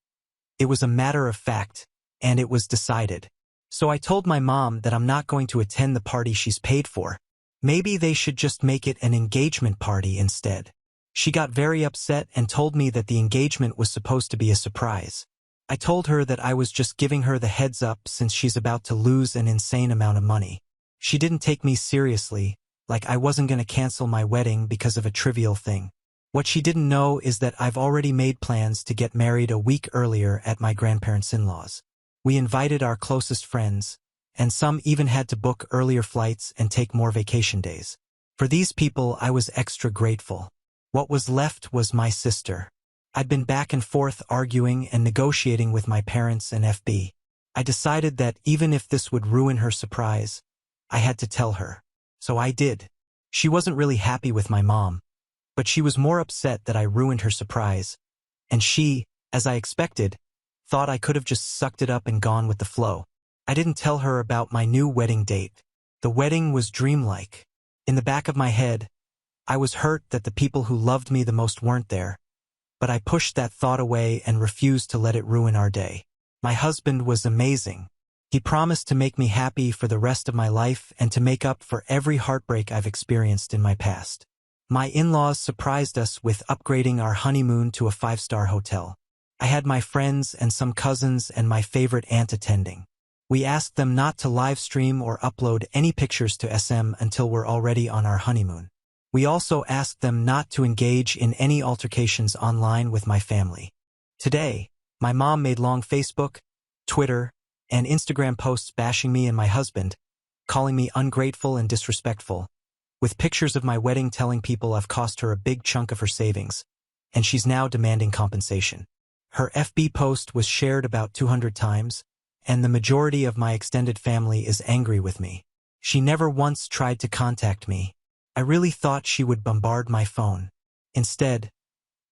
It was a matter of fact, and it was decided. So I told my mom that I'm not going to attend the party she's paid for. Maybe they should just make it an engagement party instead. She got very upset and told me that the engagement was supposed to be a surprise. I told her that I was just giving her the heads up since she's about to lose an insane amount of money. She didn't take me seriously, like I wasn't going to cancel my wedding because of a trivial thing. What she didn't know is that I've already made plans to get married a week earlier at my grandparents' in-laws. We invited our closest friends, and some even had to book earlier flights and take more vacation days. For these people, I was extra grateful. What was left was my sister. I'd been back and forth arguing and negotiating with my parents and FB. I decided that even if this would ruin her surprise, I had to tell her. So I did. She wasn't really happy with my mom, but she was more upset that I ruined her surprise, and she, as I expected, thought I could have just sucked it up and gone with the flow. I didn't tell her about my new wedding date. The wedding was dreamlike. In the back of my head, I was hurt that the people who loved me the most weren't there, but I pushed that thought away and refused to let it ruin our day. My husband was amazing. He promised to make me happy for the rest of my life and to make up for every heartbreak I've experienced in my past. My in-laws surprised us with upgrading our honeymoon to a 5-star hotel. I had my friends and some cousins and my favorite aunt attending. We asked them not to live stream or upload any pictures to SM until we're already on our honeymoon. We also asked them not to engage in any altercations online with my family. Today, my mom made long Facebook, Twitter, and Instagram posts bashing me and my husband, calling me ungrateful and disrespectful, with pictures of my wedding telling people I've cost her a big chunk of her savings, and she's now demanding compensation. Her FB post was shared about 200 times, and the majority of my extended family is angry with me. She never once tried to contact me. I really thought she would bombard my phone. Instead,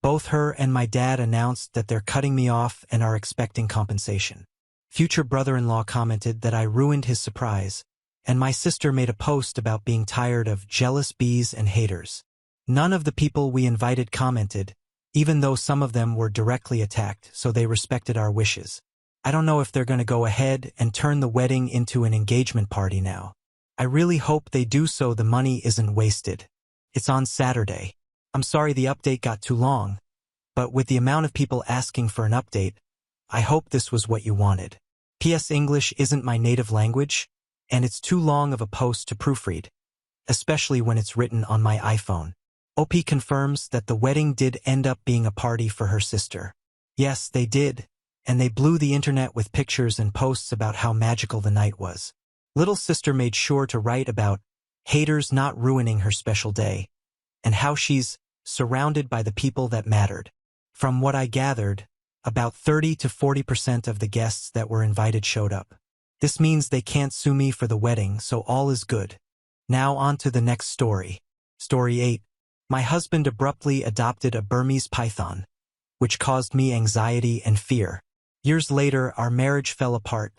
both her and my dad announced that they're cutting me off and are expecting compensation. Future brother-in-law commented that I ruined his surprise, and my sister made a post about being tired of jealous bees and haters. None of the people we invited commented, even though some of them were directly attacked, so they respected our wishes. I don't know if they're going to go ahead and turn the wedding into an engagement party now. I really hope they do so the money isn't wasted. It's on Saturday. I'm sorry the update got too long, but with the amount of people asking for an update, I hope this was what you wanted. PS English isn't my native language, and it's too long of a post to proofread, especially when it's written on my iPhone. OP confirms that the wedding did end up being a party for her sister. Yes, they did, and they blew the internet with pictures and posts about how magical the night was. Little sister made sure to write about haters not ruining her special day, and how she's surrounded by the people that mattered. From what I gathered, about 30 to 40% of the guests that were invited showed up. This means they can't sue me for the wedding, so all is good. Now on to the next story. Story 8. My husband abruptly adopted a Burmese python, which caused me anxiety and fear. Years later, our marriage fell apart,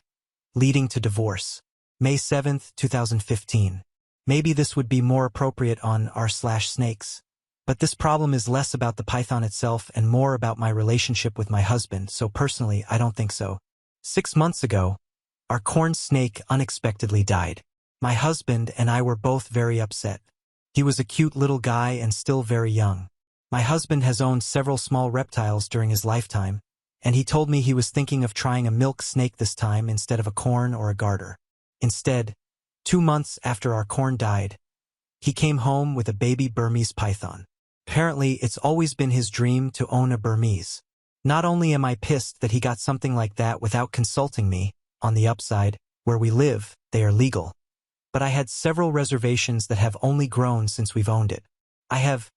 leading to divorce. May 7, 2015. Maybe this would be more appropriate on r/snakes. But this problem is less about the python itself and more about my relationship with my husband, so personally, I don't think so. 6 months ago, our corn snake unexpectedly died. My husband and I were both very upset. He was a cute little guy and still very young. My husband has owned several small reptiles during his lifetime, and he told me he was thinking of trying a milk snake this time instead of a corn or a garter. Instead, 2 months after our corn died, he came home with a baby Burmese python. Apparently, it's always been his dream to own a Burmese. Not only am I pissed that he got something like that without consulting me, on the upside, where we live, they are legal, but I had several reservations that have only grown since we've owned it. I have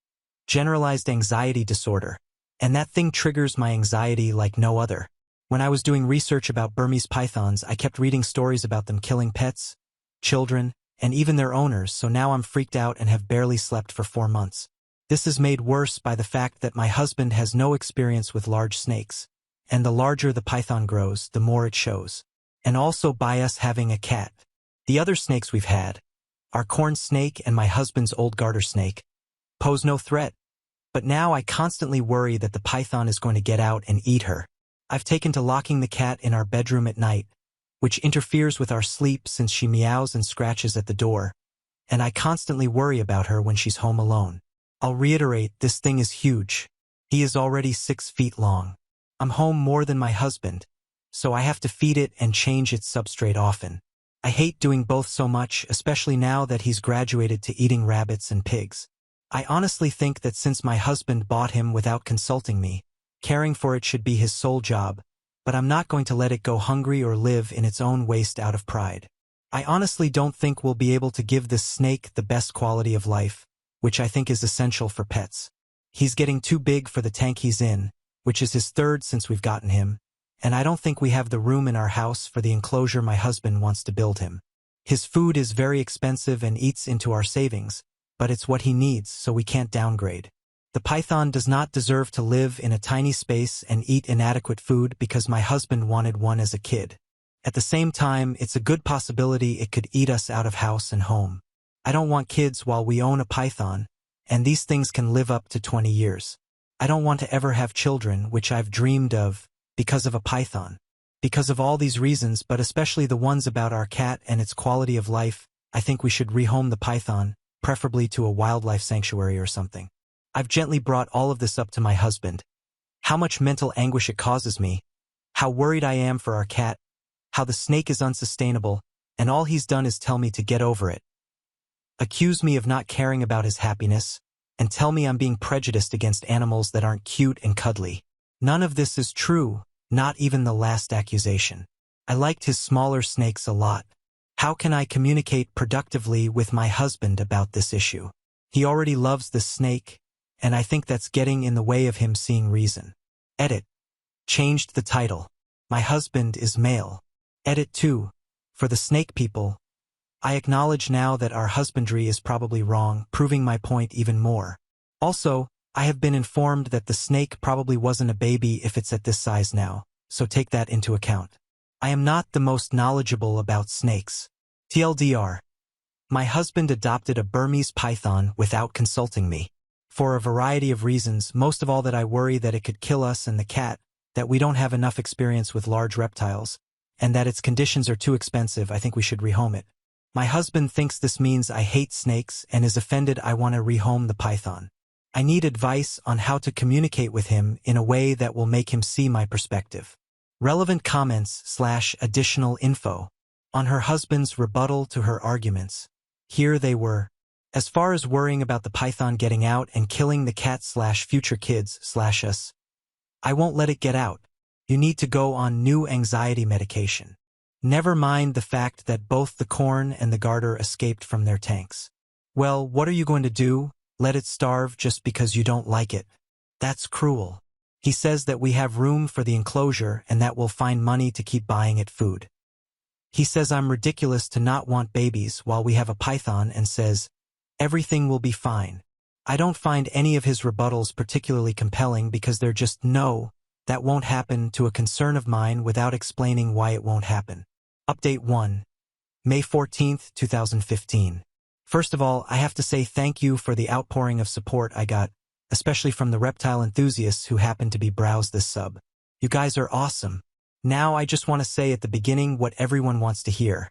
generalized anxiety disorder, and that thing triggers my anxiety like no other. When I was doing research about Burmese pythons, I kept reading stories about them killing pets, children, and even their owners, so now I'm freaked out and have barely slept for 4 months. This is made worse by the fact that my husband has no experience with large snakes, and the larger the python grows, the more it shows. And also by us having a cat. The other snakes we've had, our corn snake and my husband's old garter snake, pose no threat. But now I constantly worry that the python is going to get out and eat her. I've taken to locking the cat in our bedroom at night, which interferes with our sleep since she meows and scratches at the door, and I constantly worry about her when she's home alone. I'll reiterate, this thing is huge. He is already 6 feet long. I'm home more than my husband, so I have to feed it and change its substrate often. I hate doing both so much, especially now that he's graduated to eating rabbits and pigs. I honestly think that since my husband bought him without consulting me, caring for it should be his sole job, but I'm not going to let it go hungry or live in its own waste out of pride. I honestly don't think we'll be able to give this snake the best quality of life, which I think is essential for pets. He's getting too big for the tank he's in, which is his 3rd since we've gotten him, and I don't think we have the room in our house for the enclosure my husband wants to build him. His food is very expensive and eats into our savings, but it's what he needs, so we can't downgrade. The python does not deserve to live in a tiny space and eat inadequate food because my husband wanted one as a kid. At the same time, it's a good possibility it could eat us out of house and home. I don't want kids while we own a python, and these things can live up to 20 years. I don't want to ever have children, which I've dreamed of, because of a python. Because of all these reasons, but especially the ones about our cat and its quality of life, I think we should rehome the python, preferably to a wildlife sanctuary or something. I've gently brought all of this up to my husband. How much mental anguish it causes me, how worried I am for our cat, how the snake is unsustainable, and all he's done is tell me to get over it. Accuse me of not caring about his happiness, and tell me I'm being prejudiced against animals that aren't cute and cuddly. None of this is true, not even the last accusation. I liked his smaller snakes a lot. How can I communicate productively with my husband about this issue? He already loves this snake, and I think that's getting in the way of him seeing reason. Edit. Changed the title. My husband is male. Edit 2. For the snake people, I acknowledge now that our husbandry is probably wrong, proving my point even more. Also, I have been informed that the snake probably wasn't a baby if it's at this size now, so take that into account. I am not the most knowledgeable about snakes. TLDR. My husband adopted a Burmese python without consulting me. For a variety of reasons, most of all that I worry that it could kill us and the cat, that we don't have enough experience with large reptiles, and that its conditions are too expensive. I think we should rehome it. My husband thinks this means I hate snakes and is offended I want to rehome the python. I need advice on how to communicate with him in a way that will make him see my perspective. Relevant comments/additional info. On her husband's rebuttal to her arguments. Here they were. As far as worrying about the python getting out and killing the cat/future kids/us, I won't let it get out. You need to go on new anxiety medication. Never mind the fact that both the corn and the garter escaped from their tanks. Well, what are you going to do? Let it starve just because you don't like it? That's cruel. He says that we have room for the enclosure and that we'll find money to keep buying it food. He says I'm ridiculous to not want babies while we have a python and says, everything will be fine. I don't find any of his rebuttals particularly compelling because they're just no, that won't happen to a concern of mine without explaining why it won't happen. Update 1. May 14, 2015. First of all, I have to say thank you for the outpouring of support I got, especially from the reptile enthusiasts who happened to be browsed this sub. You guys are awesome. Now I just want to say at the beginning what everyone wants to hear.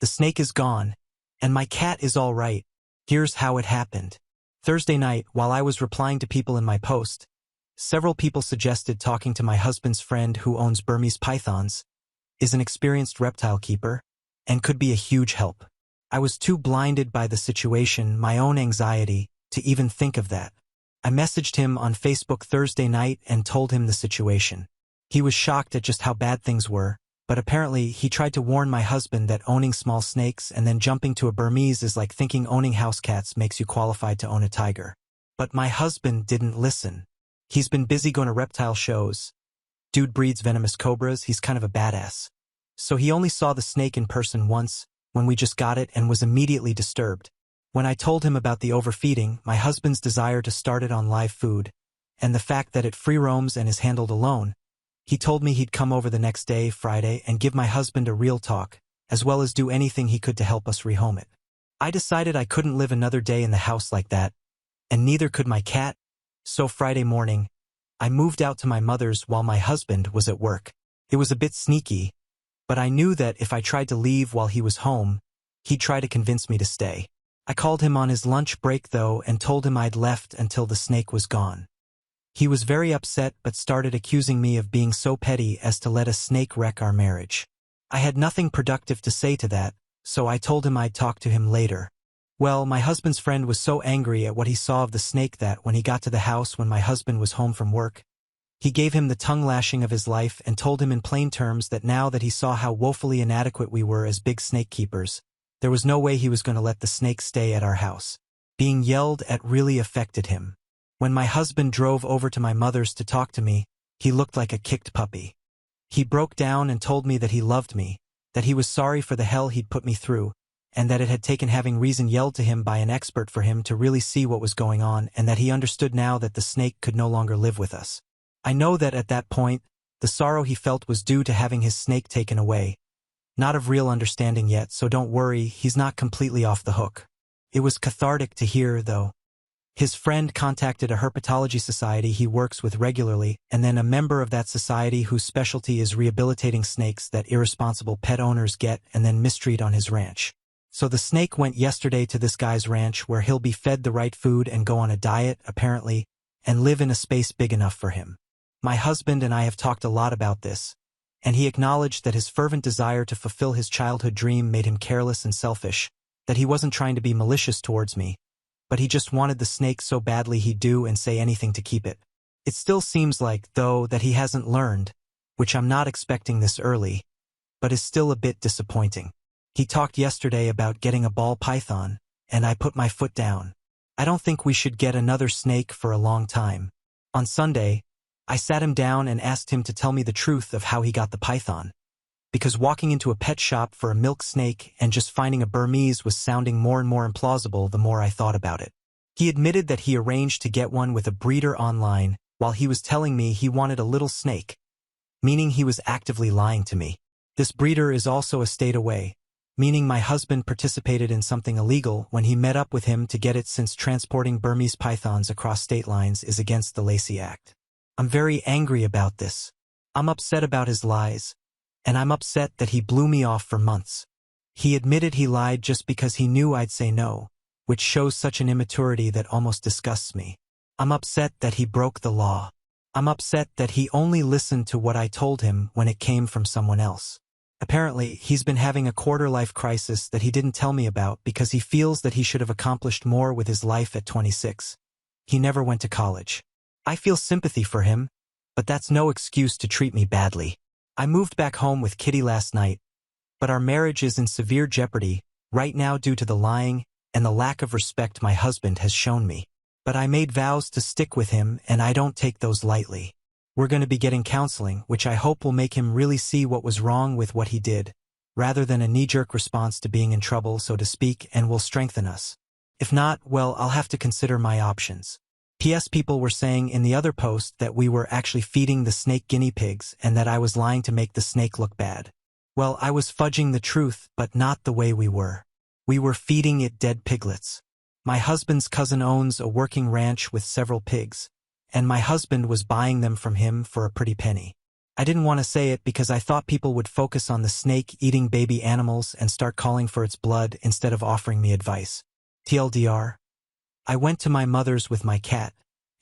The snake is gone, and my cat is all right. Here's how it happened. Thursday night, while I was replying to people in my post, several people suggested talking to my husband's friend who owns Burmese pythons, is an experienced reptile keeper, and could be a huge help. I was too blinded by the situation, my own anxiety, to even think of that. I messaged him on Facebook Thursday night and told him the situation. He was shocked at just how bad things were, but apparently he tried to warn my husband that owning small snakes and then jumping to a Burmese is like thinking owning house cats makes you qualified to own a tiger. But my husband didn't listen. He's been busy going to reptile shows. Dude breeds venomous cobras, he's kind of a badass. So he only saw the snake in person once, when we just got it, and was immediately disturbed. When I told him about the overfeeding, my husband's desire to start it on live food, and the fact that it free roams and is handled alone, he told me he'd come over the next day, Friday, and give my husband a real talk, as well as do anything he could to help us rehome it. I decided I couldn't live another day in the house like that, and neither could my cat, so Friday morning, I moved out to my mother's while my husband was at work. It was a bit sneaky, but I knew that if I tried to leave while he was home, he'd try to convince me to stay. I called him on his lunch break though and told him I'd left until the snake was gone. He was very upset but started accusing me of being so petty as to let a snake wreck our marriage. I had nothing productive to say to that, so I told him I'd talk to him later. Well, my husband's friend was so angry at what he saw of the snake that when he got to the house when my husband was home from work, he gave him the tongue lashing of his life and told him in plain terms that now that he saw how woefully inadequate we were as big snake keepers, there was no way he was going to let the snake stay at our house. Being yelled at really affected him. When my husband drove over to my mother's to talk to me, he looked like a kicked puppy. He broke down and told me that he loved me, that he was sorry for the hell he'd put me through, and that it had taken having reason yelled to him by an expert for him to really see what was going on, and that he understood now that the snake could no longer live with us. I know that at that point, the sorrow he felt was due to having his snake taken away, not of real understanding yet, so don't worry, he's not completely off the hook. It was cathartic to hear, though. His friend contacted a herpetology society he works with regularly, and then a member of that society whose specialty is rehabilitating snakes that irresponsible pet owners get and then mistreat on his ranch. So the snake went yesterday to this guy's ranch where he'll be fed the right food and go on a diet, apparently, and live in a space big enough for him. My husband and I have talked a lot about this, and he acknowledged that his fervent desire to fulfill his childhood dream made him careless and selfish, that he wasn't trying to be malicious towards me, but he just wanted the snake so badly he'd do and say anything to keep it. It still seems like, though, that he hasn't learned, which I'm not expecting this early, but is still a bit disappointing. He talked yesterday about getting a ball python, and I put my foot down. I don't think we should get another snake for a long time. On Sunday, I sat him down and asked him to tell me the truth of how he got the python, because walking into a pet shop for a milk snake and just finding a Burmese was sounding more and more implausible the more I thought about it. He admitted that he arranged to get one with a breeder online while he was telling me he wanted a little snake, meaning he was actively lying to me. This breeder is also a state away, meaning my husband participated in something illegal when he met up with him to get it, since transporting Burmese pythons across state lines is against the Lacey Act. I'm very angry about this. I'm upset about his lies, and I'm upset that he blew me off for months. He admitted he lied just because he knew I'd say no, which shows such an immaturity that almost disgusts me. I'm upset that he broke the law. I'm upset that he only listened to what I told him when it came from someone else. Apparently, he's been having a quarter-life crisis that he didn't tell me about because he feels that he should have accomplished more with his life at 26. He never went to college. I feel sympathy for him, but that's no excuse to treat me badly. I moved back home with Kitty last night, but our marriage is in severe jeopardy right now due to the lying and the lack of respect my husband has shown me. But I made vows to stick with him, and I don't take those lightly. We're going to be getting counseling, which I hope will make him really see what was wrong with what he did, rather than a knee-jerk response to being in trouble, so to speak, and will strengthen us. If not, well, I'll have to consider my options. P.S. People were saying in the other post that we were actually feeding the snake guinea pigs and that I was lying to make the snake look bad. Well, I was fudging the truth, but not the way we were. We were feeding it dead piglets. My husband's cousin owns a working ranch with several pigs, and my husband was buying them from him for a pretty penny. I didn't want to say it because I thought people would focus on the snake eating baby animals and start calling for its blood instead of offering me advice. TLDR. I went to my mother's with my cat,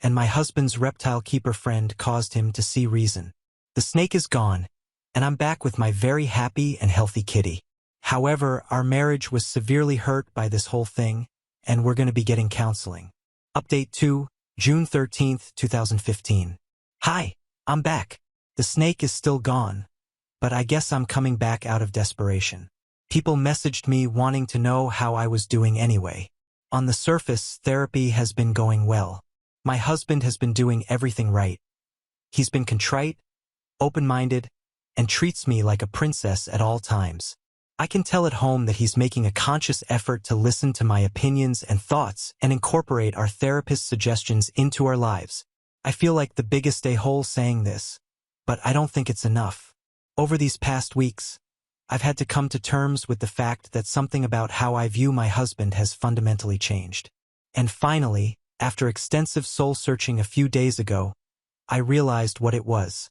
and my husband's reptile keeper friend caused him to see reason. The snake is gone, and I'm back with my very happy and healthy kitty. However, our marriage was severely hurt by this whole thing, and we're going to be getting counseling. Update 2, June 13, 2015. Hi, I'm back. The snake is still gone, but I guess I'm coming back out of desperation. People messaged me wanting to know how I was doing anyway. On the surface, therapy has been going well. My husband has been doing everything right. He's been contrite, open-minded, and treats me like a princess at all times. I can tell at home that he's making a conscious effort to listen to my opinions and thoughts and incorporate our therapist's suggestions into our lives. I feel like the biggest a-hole saying this, but I don't think it's enough. Over these past weeks, I've had to come to terms with the fact that something about how I view my husband has fundamentally changed. And finally, after extensive soul-searching a few days ago, I realized what it was.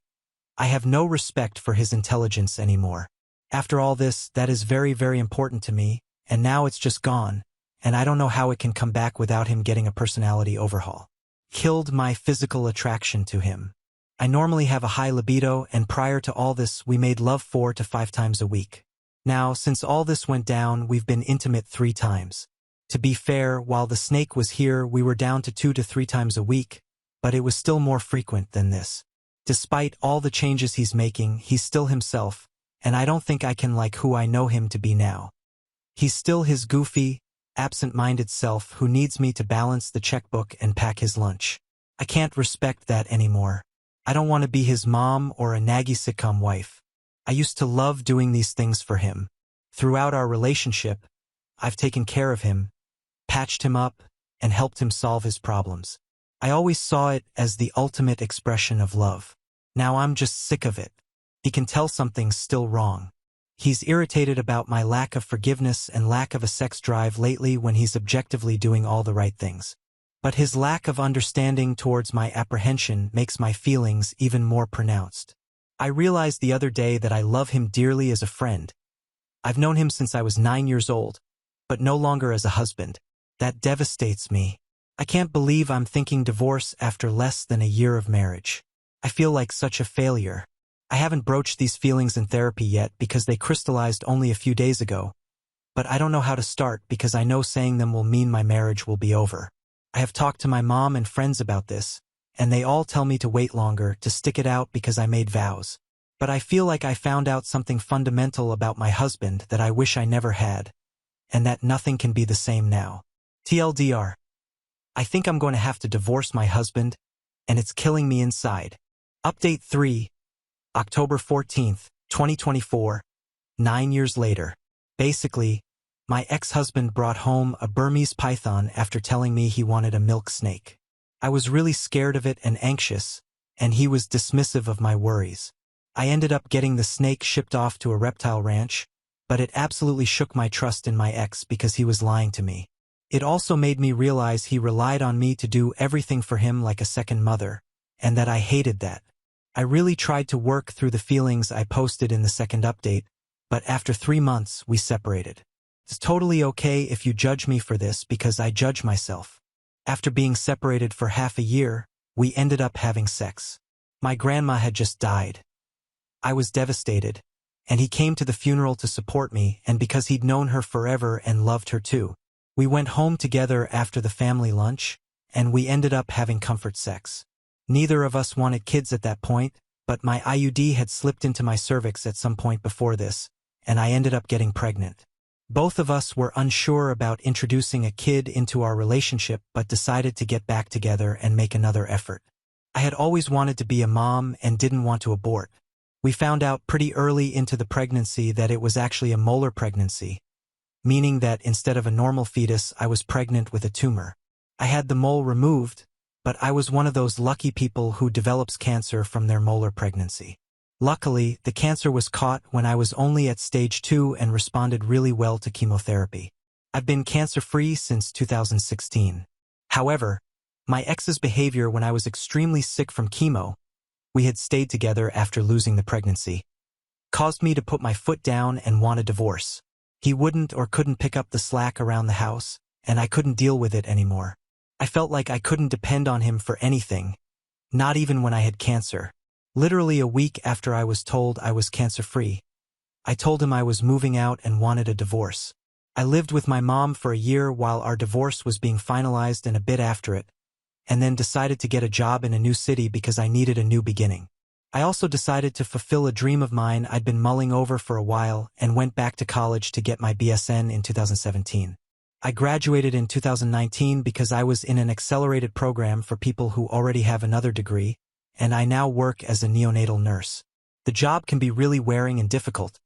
I have no respect for his intelligence anymore. After all this, that is very, very important to me, and now it's just gone, and I don't know how it can come back without him getting a personality overhaul. Killed my physical attraction to him. I normally have a high libido, and prior to all this, we made love 4 to 5 times a week. Now, since all this went down, we've been intimate 3 times. To be fair, while the snake was here, we were down to 2 to 3 times a week, but it was still more frequent than this. Despite all the changes he's making, he's still himself, and I don't think I can like who I know him to be now. He's still his goofy, absent-minded self who needs me to balance the checkbook and pack his lunch. I can't respect that anymore. I don't want to be his mom or a naggy sitcom wife. I used to love doing these things for him. Throughout our relationship, I've taken care of him, patched him up, and helped him solve his problems. I always saw it as the ultimate expression of love. Now I'm just sick of it. He can tell something's still wrong. He's irritated about my lack of forgiveness and lack of a sex drive lately when he's objectively doing all the right things. But his lack of understanding towards my apprehension makes my feelings even more pronounced. I realized the other day that I love him dearly as a friend. I've known him since I was 9 years old, but no longer as a husband. That devastates me. I can't believe I'm thinking divorce after less than a year of marriage. I feel like such a failure. I haven't broached these feelings in therapy yet because they crystallized only a few days ago, but I don't know how to start because I know saying them will mean my marriage will be over. I have talked to my mom and friends about this, and they all tell me to wait longer, to stick it out because I made vows. But I feel like I found out something fundamental about my husband that I wish I never had, and that nothing can be the same now. TLDR. I think I'm going to have to divorce my husband, and it's killing me inside. Update 3, October 14th, 2024, 9 years later. Basically, my ex-husband brought home a Burmese python after telling me he wanted a milk snake. I was really scared of it and anxious, and he was dismissive of my worries. I ended up getting the snake shipped off to a reptile ranch, but it absolutely shook my trust in my ex because he was lying to me. It also made me realize he relied on me to do everything for him like a second mother, and that I hated that. I really tried to work through the feelings I posted in the second update, but after 3 months, we separated. It's totally okay if you judge me for this because I judge myself. After being separated for half a year, we ended up having sex. My grandma had just died. I was devastated, and he came to the funeral to support me, and because he'd known her forever and loved her too. We went home together after the family lunch, and we ended up having comfort sex. Neither of us wanted kids at that point, but my IUD had slipped into my cervix at some point before this, and I ended up getting pregnant. Both of us were unsure about introducing a kid into our relationship but decided to get back together and make another effort. I had always wanted to be a mom and didn't want to abort. We found out pretty early into the pregnancy that it was actually a molar pregnancy, meaning that instead of a normal fetus, I was pregnant with a tumor. I had the mole removed, but I was one of those lucky people who develops cancer from their molar pregnancy. Luckily, the cancer was caught when I was only at stage 2 and responded really well to chemotherapy. I've been cancer-free since 2016. However, my ex's behavior when I was extremely sick from chemo, we had stayed together after losing the pregnancy, caused me to put my foot down and want a divorce. He wouldn't or couldn't pick up the slack around the house, and I couldn't deal with it anymore. I felt like I couldn't depend on him for anything, not even when I had cancer. Literally a week after I was told I was cancer-free, I told him I was moving out and wanted a divorce. I lived with my mom for a year while our divorce was being finalized and a bit after it, and then decided to get a job in a new city because I needed a new beginning. I also decided to fulfill a dream of mine I'd been mulling over for a while and went back to college to get my BSN in 2017. I graduated in 2019 because I was in an accelerated program for people who already have another degree, and I now work as a neonatal nurse. The job can be really wearing and difficult,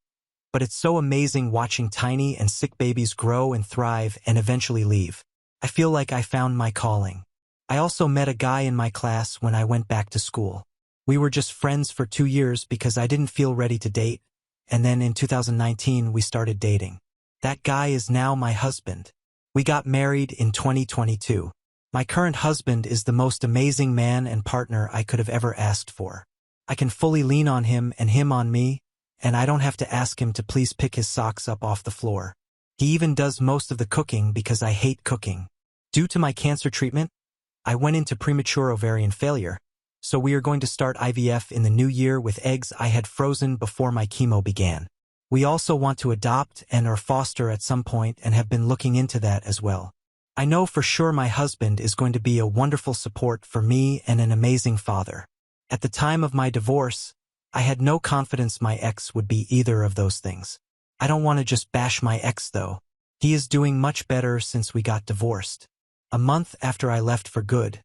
but it's so amazing watching tiny and sick babies grow and thrive and eventually leave. I feel like I found my calling. I also met a guy in my class when I went back to school. We were just friends for 2 years because I didn't feel ready to date, and then in 2019 we started dating. That guy is now my husband. We got married in 2022. My current husband is the most amazing man and partner I could have ever asked for. I can fully lean on him and him on me, and I don't have to ask him to please pick his socks up off the floor. He even does most of the cooking because I hate cooking. Due to my cancer treatment, I went into premature ovarian failure, so we are going to start IVF in the new year with eggs I had frozen before my chemo began. We also want to adopt and or foster at some point and have been looking into that as well. I know for sure my husband is going to be a wonderful support for me and an amazing father. At the time of my divorce, I had no confidence my ex would be either of those things. I don't want to just bash my ex though. He is doing much better since we got divorced. A month after I left for good,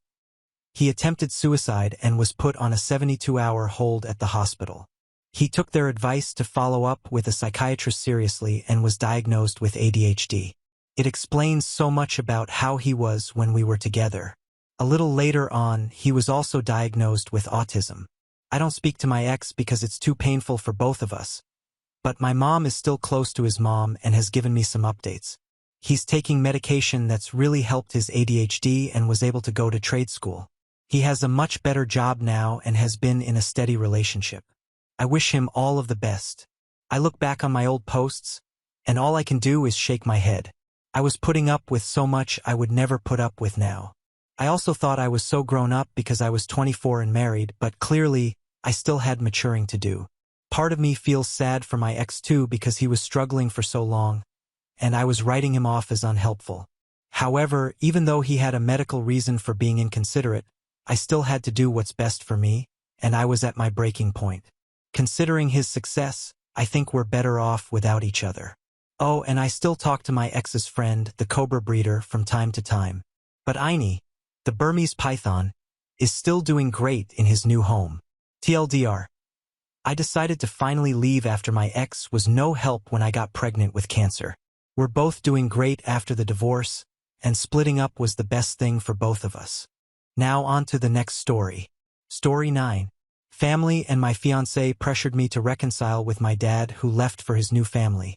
he attempted suicide and was put on a 72-hour hold at the hospital. He took their advice to follow up with a psychiatrist seriously and was diagnosed with ADHD. It explains so much about how he was when we were together. A little later on, he was also diagnosed with autism. I don't speak to my ex because it's too painful for both of us. But my mom is still close to his mom and has given me some updates. He's taking medication that's really helped his ADHD and was able to go to trade school. He has a much better job now and has been in a steady relationship. I wish him all of the best. I look back on my old posts, and all I can do is shake my head. I was putting up with so much I would never put up with now. I also thought I was so grown up because I was 24 and married, but clearly, I still had maturing to do. Part of me feels sad for my ex too because he was struggling for so long, and I was writing him off as unhelpful. However, even though he had a medical reason for being inconsiderate, I still had to do what's best for me, and I was at my breaking point. Considering his success, I think we're better off without each other. Oh, and I still talk to my ex's friend, the cobra breeder, from time to time. But Aini, the Burmese python, is still doing great in his new home. TLDR. I decided to finally leave after my ex was no help when I got pregnant with cancer. We're both doing great after the divorce, and splitting up was the best thing for both of us. Now on to the next story. Story 9. Family and my fiancé pressured me to reconcile with my dad who left for his new family.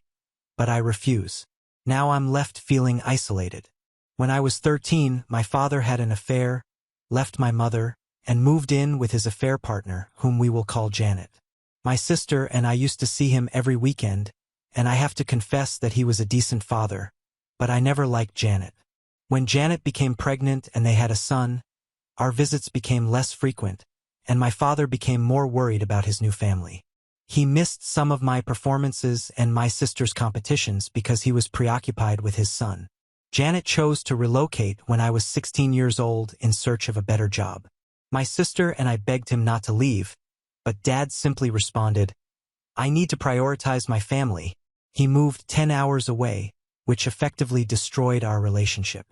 But I refuse. Now I'm left feeling isolated. When I was 13, my father had an affair, left my mother, and moved in with his affair partner, whom we will call Janet. My sister and I used to see him every weekend, and I have to confess that he was a decent father, but I never liked Janet. When Janet became pregnant and they had a son, our visits became less frequent, and my father became more worried about his new family. He missed some of my performances and my sister's competitions because he was preoccupied with his son. Janet chose to relocate when I was 16 years old in search of a better job. My sister and I begged him not to leave, but Dad simply responded, "I need to prioritize my family." He moved 10 hours away, which effectively destroyed our relationship.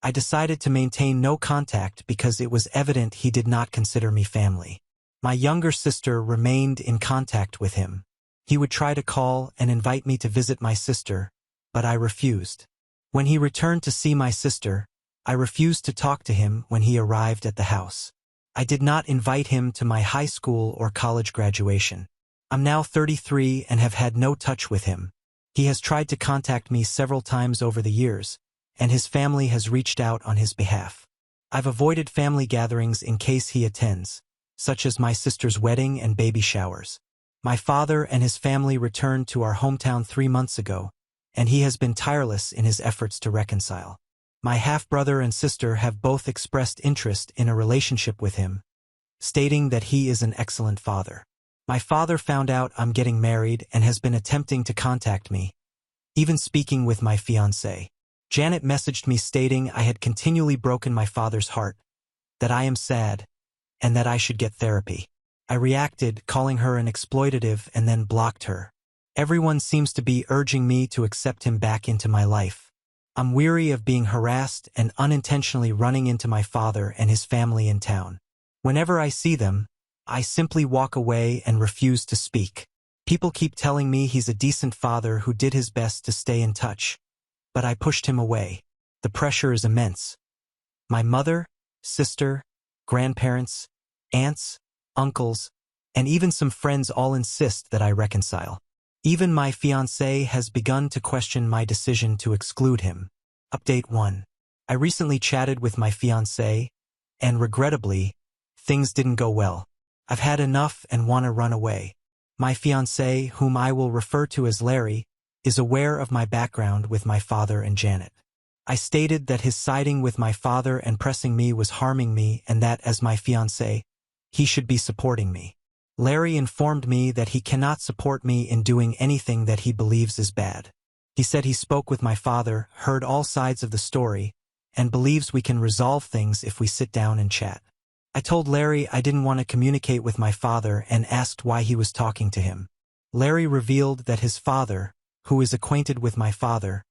I decided to maintain no contact because it was evident he did not consider me family. My younger sister remained in contact with him. He would try to call and invite me to visit my sister, but I refused. When he returned to see my sister, I refused to talk to him when he arrived at the house. I did not invite him to my high school or college graduation. I'm now 33 and have had no touch with him. He has tried to contact me several times over the years, and his family has reached out on his behalf. I've avoided family gatherings in case he attends, such as my sister's wedding and baby showers. My father and his family returned to our hometown 3 months ago, and he has been tireless in his efforts to reconcile. My half-brother and sister have both expressed interest in a relationship with him, stating that he is an excellent father. My father found out I'm getting married and has been attempting to contact me, even speaking with my fiancé. Janet messaged me stating I had continually broken my father's heart, that I am sad, and that I should get therapy. I reacted, calling her an exploitative, and then blocked her. Everyone seems to be urging me to accept him back into my life. I'm weary of being harassed and unintentionally running into my father and his family in town. Whenever I see them, I simply walk away and refuse to speak. People keep telling me he's a decent father who did his best to stay in touch, but I pushed him away. The pressure is immense. My mother, sister, grandparents, aunts, uncles, and even some friends all insist that I reconcile. Even my fiancé has begun to question my decision to exclude him. Update 1. I recently chatted with my fiancé, and regrettably, things didn't go well. I've had enough and want to run away. My fiancé, whom I will refer to as Larry, is aware of my background with my father and Janet. I stated that his siding with my father and pressing me was harming me and that as my fiancé, he should be supporting me. Larry informed me that he cannot support me in doing anything that he believes is bad. He said he spoke with my father, heard all sides of the story, and believes we can resolve things if we sit down and chat. I told Larry I didn't want to communicate with my father and asked why he was talking to him. Larry revealed that his father, who is acquainted with my father,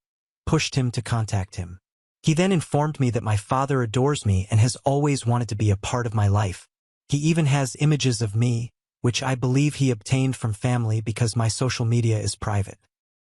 pushed him to contact him. He then informed me that my father adores me and has always wanted to be a part of my life. He even has images of me, which I believe he obtained from family because my social media is private.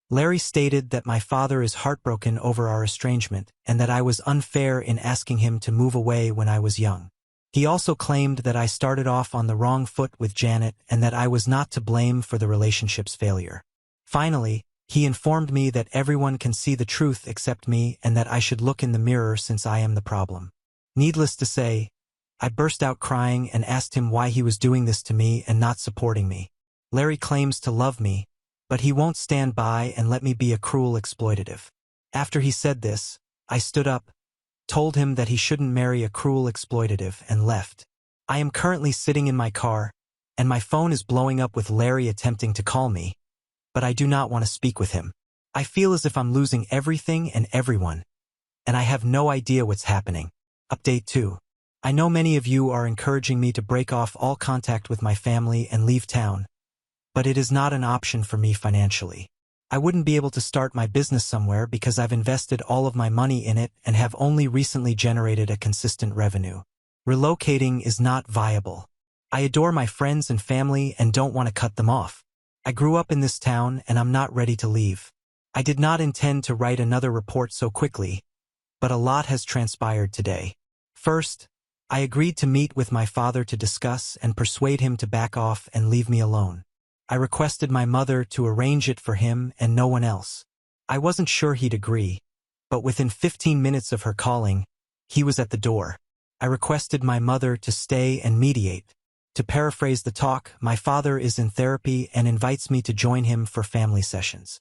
Larry stated that my father is heartbroken over our estrangement and that I was unfair in asking him to move away when I was young. He also claimed that I started off on the wrong foot with Janet and that I was not to blame for the relationship's failure. Finally, he informed me that everyone can see the truth except me and that I should look in the mirror since I am the problem. Needless to say, I burst out crying and asked him why he was doing this to me and not supporting me. Larry claims to love me, but he won't stand by and let me be a cruel exploitative. After he said this, I stood up, told him that he shouldn't marry a cruel exploitative, and left. I am currently sitting in my car, and my phone is blowing up with Larry attempting to call me, but I do not want to speak with him. I feel as if I'm losing everything and everyone, and I have no idea what's happening. Update 2. I know many of you are encouraging me to break off all contact with my family and leave town, but it is not an option for me financially. I wouldn't be able to start my business somewhere because I've invested all of my money in it and have only recently generated a consistent revenue. Relocating is not viable. I adore my friends and family and don't want to cut them off. I grew up in this town and I'm not ready to leave. I did not intend to write another report so quickly, but a lot has transpired today. First, I agreed to meet with my father to discuss and persuade him to back off and leave me alone. I requested my mother to arrange it for him and no one else. I wasn't sure he'd agree, but within 15 minutes of her calling, he was at the door. I requested my mother to stay and mediate. To paraphrase the talk, my father is in therapy and invites me to join him for family sessions.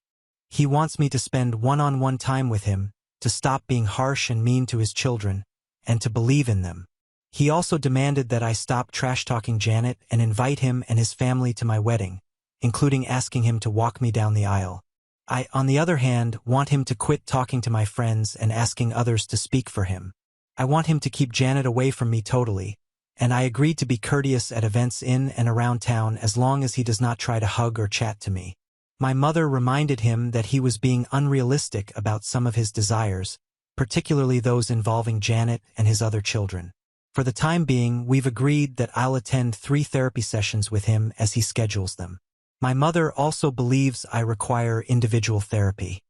He wants me to spend one-on-one time with him, to stop being harsh and mean to his children, and to believe in them. He also demanded that I stop trash-talking Janet and invite him and his family to my wedding, including asking him to walk me down the aisle. I, on the other hand, want him to quit talking to my friends and asking others to speak for him. I want him to keep Janet away from me totally, and I agreed to be courteous at events in and around town as long as he does not try to hug or chat to me. My mother reminded him that he was being unrealistic about some of his desires, particularly those involving Janet and his other children. For the time being, we've agreed that I'll attend 3 therapy sessions with him as he schedules them. My mother also believes I require individual therapy.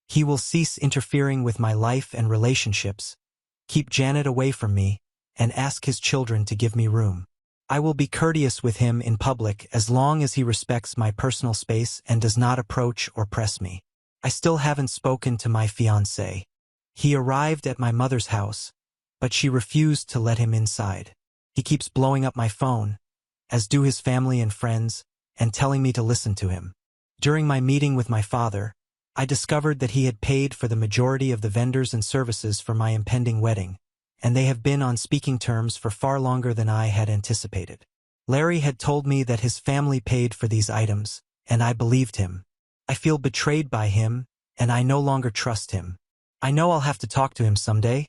He will cease interfering with my life and relationships, keep Janet away from me, and ask his children to give me room. I will be courteous with him in public as long as he respects my personal space and does not approach or press me. I still haven't spoken to my fiancé. He arrived at my mother's house, but she refused to let him inside. He keeps blowing up my phone, as do his family and friends, and telling me to listen to him. During my meeting with my father, I discovered that he had paid for the majority of the vendors and services for my impending wedding, and they have been on speaking terms for far longer than I had anticipated. Larry had told me that his family paid for these items, and I believed him. I feel betrayed by him, and I no longer trust him. I know I'll have to talk to him someday,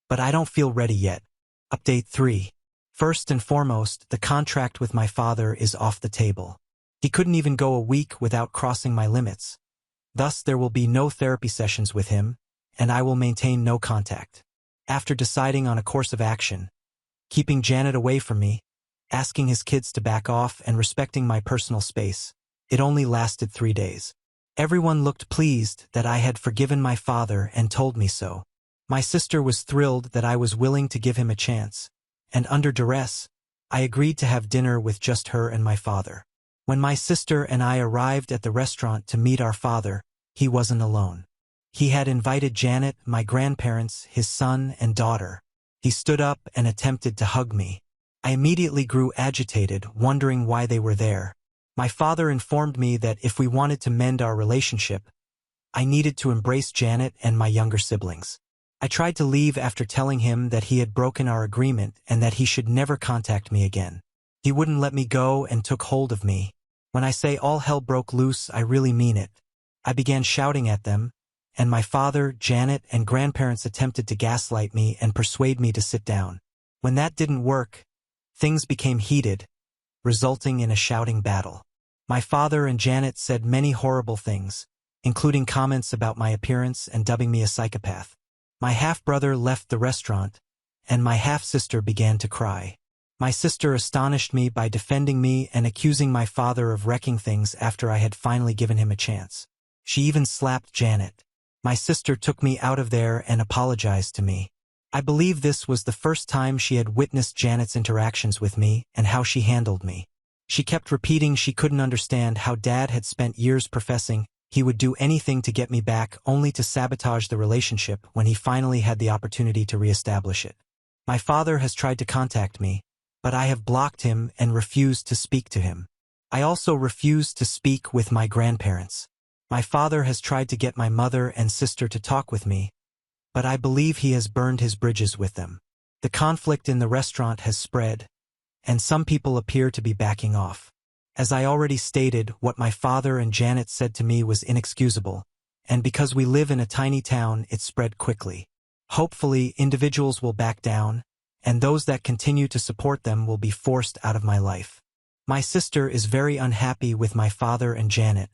but I don't feel ready yet. Update 3. First and foremost, the contract with my father is off the table. He couldn't even go a week without crossing my limits. Thus, there will be no therapy sessions with him, and I will maintain no contact. After deciding on a course of action, keeping Janet away from me, asking his kids to back off, and respecting my personal space, it only lasted 3 days. Everyone looked pleased that I had forgiven my father and told me so. My sister was thrilled that I was willing to give him a chance, and under duress, I agreed to have dinner with just her and my father. When my sister and I arrived at the restaurant to meet our father, he wasn't alone. He had invited Janet, my grandparents, his son, and daughter. He stood up and attempted to hug me. I immediately grew agitated, wondering why they were there. My father informed me that if we wanted to mend our relationship, I needed to embrace Janet and my younger siblings. I tried to leave after telling him that he had broken our agreement and that he should never contact me again. He wouldn't let me go and took hold of me. When I say all hell broke loose, I really mean it. I began shouting at them, and my father, Janet, and grandparents attempted to gaslight me and persuade me to sit down. When that didn't work, things became heated, resulting in a shouting battle. My father and Janet said many horrible things, including comments about my appearance and dubbing me a psychopath. My half-brother left the restaurant, and my half-sister began to cry. My sister astonished me by defending me and accusing my father of wrecking things after I had finally given him a chance. She even slapped Janet. My sister took me out of there and apologized to me. I believe this was the first time she had witnessed Janet's interactions with me and how she handled me. She kept repeating she couldn't understand how Dad had spent years professing he would do anything to get me back, only to sabotage the relationship when he finally had the opportunity to reestablish it. My father has tried to contact me, but I have blocked him and refused to speak to him. I also refuse to speak with my grandparents. My father has tried to get my mother and sister to talk with me, but I believe he has burned his bridges with them. The conflict in the restaurant has spread, and some people appear to be backing off. As I already stated, what my father and Janet said to me was inexcusable, and because we live in a tiny town, it spread quickly. Hopefully, individuals will back down, and those that continue to support them will be forced out of my life. My sister is very unhappy with my father and Janet,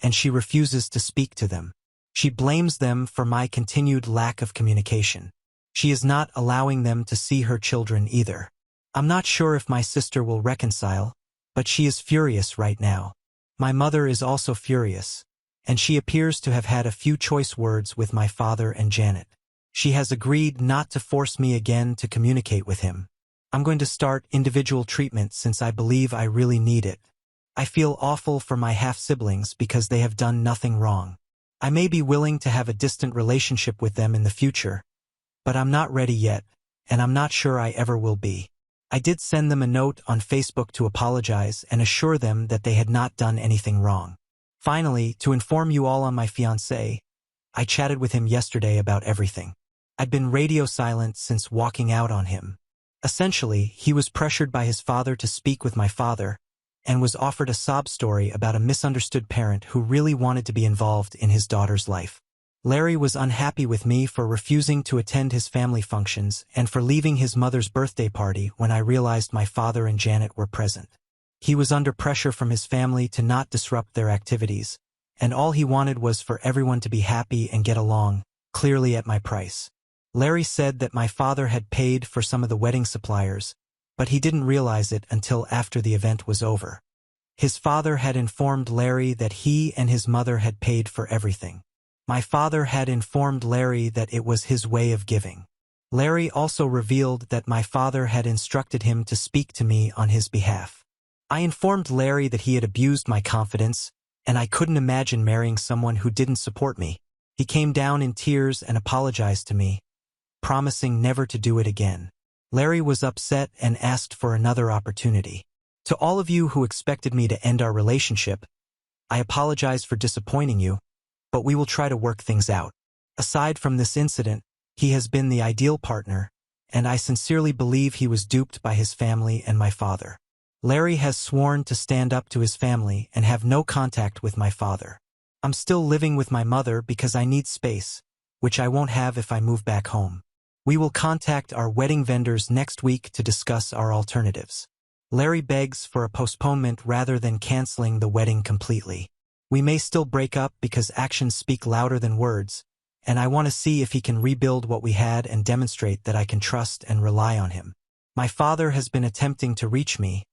and she refuses to speak to them. She blames them for my continued lack of communication. She is not allowing them to see her children either. I'm not sure if my sister will reconcile, but she is furious right now. My mother is also furious, and she appears to have had a few choice words with my father and Janet. She has agreed not to force me again to communicate with him. I'm going to start individual treatment since I believe I really need it. I feel awful for my half-siblings because they have done nothing wrong. I may be willing to have a distant relationship with them in the future, but I'm not ready yet, and I'm not sure I ever will be. I did send them a note on Facebook to apologize and assure them that they had not done anything wrong. Finally, to inform you all on my fiancé, I chatted with him yesterday about everything. I'd been radio silent since walking out on him. Essentially, he was pressured by his father to speak with my father, and was offered a sob story about a misunderstood parent who really wanted to be involved in his daughter's life. Larry was unhappy with me for refusing to attend his family functions and for leaving his mother's birthday party when I realized my father and Janet were present. He was under pressure from his family to not disrupt their activities, and all he wanted was for everyone to be happy and get along, clearly at my price. Larry said that my father had paid for some of the wedding suppliers, but he didn't realize it until after the event was over. His father had informed Larry that he and his mother had paid for everything. My father had informed Larry that it was his way of giving. Larry also revealed that my father had instructed him to speak to me on his behalf. I informed Larry that he had abused my confidence, and I couldn't imagine marrying someone who didn't support me. He came down in tears and apologized to me, promising never to do it again. Larry was upset and asked for another opportunity. To all of you who expected me to end our relationship, I apologize for disappointing you, but we will try to work things out. Aside from this incident, he has been the ideal partner, and I sincerely believe he was duped by his family and my father. Larry has sworn to stand up to his family and have no contact with my father. I'm still living with my mother because I need space, which I won't have if I move back home. We will contact our wedding vendors next week to discuss our alternatives. Larry begs for a postponement rather than canceling the wedding completely. We may still break up because actions speak louder than words, and I want to see if he can rebuild what we had and demonstrate that I can trust and rely on him. My father has been attempting to reach me,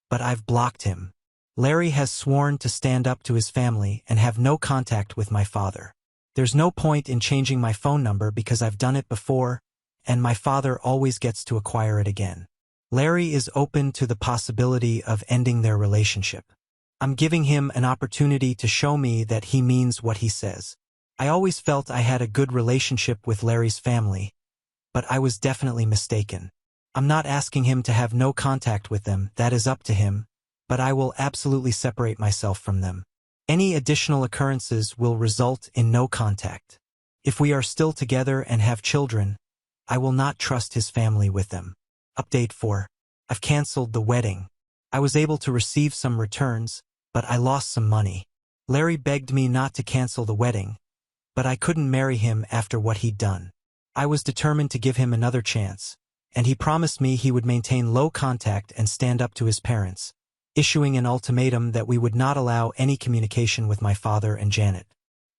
but I've blocked him. Larry has sworn to stand up to his family and have no contact with my father. There's no point in changing my phone number because I've done it before, and my father always gets to acquire it again. Larry is open to the possibility of ending their relationship. I'm giving him an opportunity to show me that he means what he says. I always felt I had a good relationship with Larry's family, but I was definitely mistaken. I'm not asking him to have no contact with them, that is up to him, but I will absolutely separate myself from them. Any additional occurrences will result in no contact. If we are still together and have children, I will not trust his family with them. Update 4. I've canceled the wedding. I was able to receive some returns, but I lost some money. Larry begged me not to cancel the wedding, but I couldn't marry him after what he'd done. I was determined to give him another chance, and he promised me he would maintain low contact and stand up to his parents, issuing an ultimatum that we would not allow any communication with my father and Janet.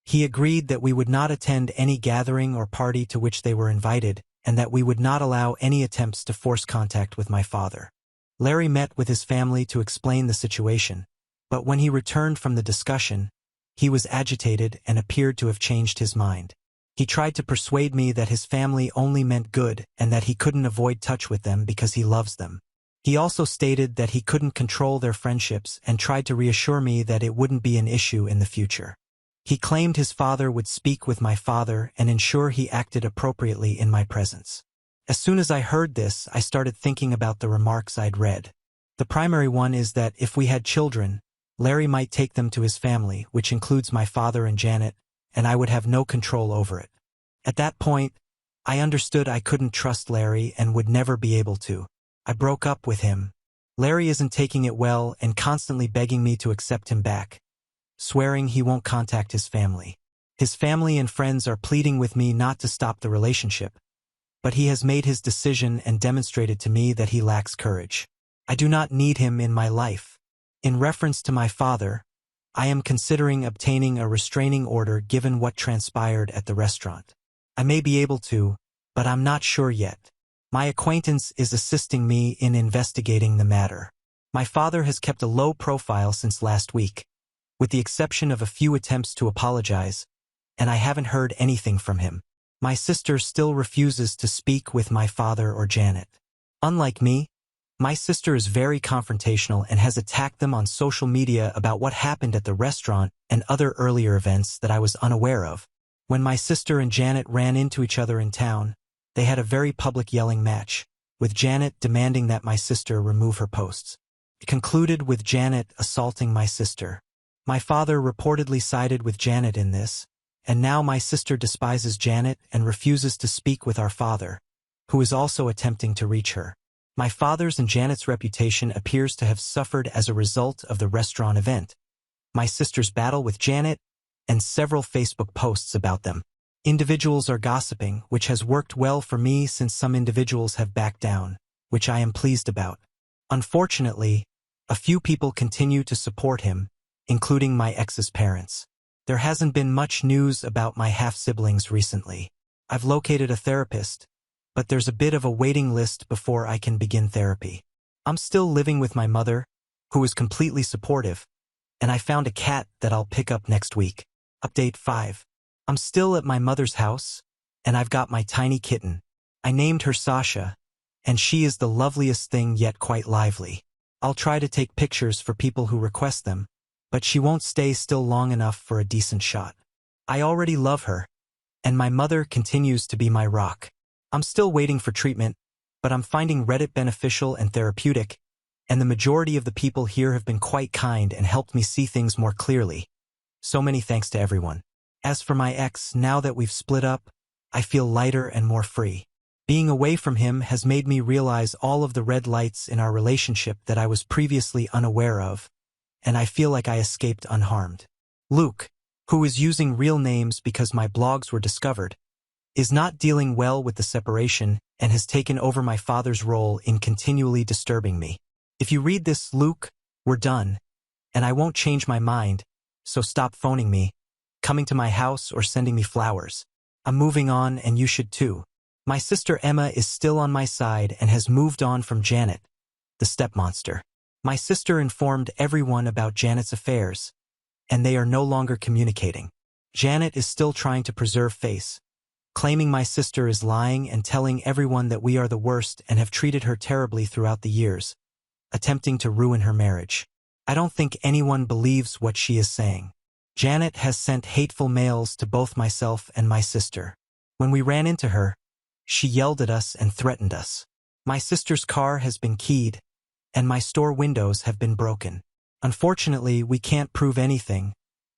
He agreed that we would not attend any gathering or party to which they were invited, and that we would not allow any attempts to force contact with my father. Larry met with his family to explain the situation, but when he returned from the discussion, he was agitated and appeared to have changed his mind. He tried to persuade me that his family only meant good and that he couldn't avoid touch with them because he loves them. He also stated that he couldn't control their friendships and tried to reassure me that it wouldn't be an issue in the future. He claimed his father would speak with my father and ensure he acted appropriately in my presence. As soon as I heard this, I started thinking about the remarks I'd read. The primary one is that if we had children, Larry might take them to his family, which includes my father and Janet, and I would have no control over it. At that point, I understood I couldn't trust Larry and would never be able to. I broke up with him. Larry isn't taking it well and constantly begging me to accept him back, swearing he won't contact his family. His family and friends are pleading with me not to stop the relationship, but he has made his decision and demonstrated to me that he lacks courage. I do not need him in my life. In reference to my father, I am considering obtaining a restraining order given what transpired at the restaurant. I may be able to, but I'm not sure yet. My acquaintance is assisting me in investigating the matter. My father has kept a low profile since last week, with the exception of a few attempts to apologize, and I haven't heard anything from him. My sister still refuses to speak with my father or Janet. Unlike me, my sister is very confrontational and has attacked them on social media about what happened at the restaurant and other earlier events that I was unaware of. When my sister and Janet ran into each other in town, they had a very public yelling match, with Janet demanding that my sister remove her posts. It concluded with Janet assaulting my sister. My father reportedly sided with Janet in this, and now my sister despises Janet and refuses to speak with our father, who is also attempting to reach her. My father's and Janet's reputation appears to have suffered as a result of the restaurant event, my sister's battle with Janet, and several Facebook posts about them. Individuals are gossiping, which has worked well for me since some individuals have backed down, which I am pleased about. Unfortunately, a few people continue to support him, including my ex's parents. There hasn't been much news about my half-siblings recently. I've located a therapist, but there's a bit of a waiting list before I can begin therapy. I'm still living with my mother, who is completely supportive, and I found a cat that I'll pick up next week. Update 5. I'm still at my mother's house, and I've got my tiny kitten. I named her Sasha, and she is the loveliest thing yet quite lively. I'll try to take pictures for people who request them, but she won't stay still long enough for a decent shot. I already love her, and my mother continues to be my rock. I'm still waiting for treatment, but I'm finding Reddit beneficial and therapeutic, and the majority of the people here have been quite kind and helped me see things more clearly. So many thanks to everyone. As for my ex, now that we've split up, I feel lighter and more free. Being away from him has made me realize all of the red lights in our relationship that I was previously unaware of, and I feel like I escaped unharmed. Luke, who is using real names because my blogs were discovered, is not dealing well with the separation and has taken over my father's role in continually disturbing me. If you read this, Luke, we're done, and I won't change my mind, so stop phoning me, coming to my house or sending me flowers. I'm moving on and you should too. My sister Emma is still on my side and has moved on from Janet, the stepmonster. My sister informed everyone about Janet's affairs, and they are no longer communicating. Janet is still trying to preserve face, claiming my sister is lying and telling everyone that we are the worst and have treated her terribly throughout the years, attempting to ruin her marriage. I don't think anyone believes what she is saying. Janet has sent hateful mails to both myself and my sister. When we ran into her, she yelled at us and threatened us. My sister's car has been keyed, and my store windows have been broken. Unfortunately, we can't prove anything,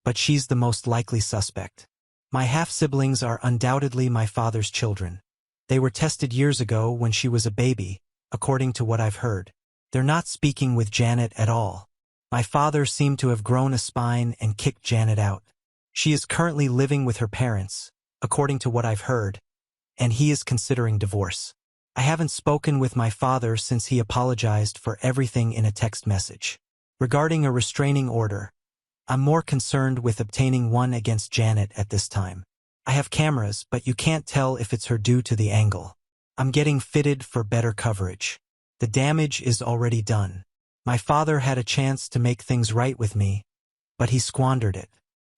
but she's the most likely suspect. My half-siblings are undoubtedly my father's children. They were tested years ago when she was a baby, according to what I've heard. They're not speaking with Janet at all. My father seemed to have grown a spine and kicked Janet out. She is currently living with her parents, according to what I've heard, and he is considering divorce. I haven't spoken with my father since he apologized for everything in a text message. Regarding a restraining order, I'm more concerned with obtaining one against Janet at this time. I have cameras, but you can't tell if it's her due to the angle. I'm getting fitted for better coverage. The damage is already done. My father had a chance to make things right with me, but he squandered it.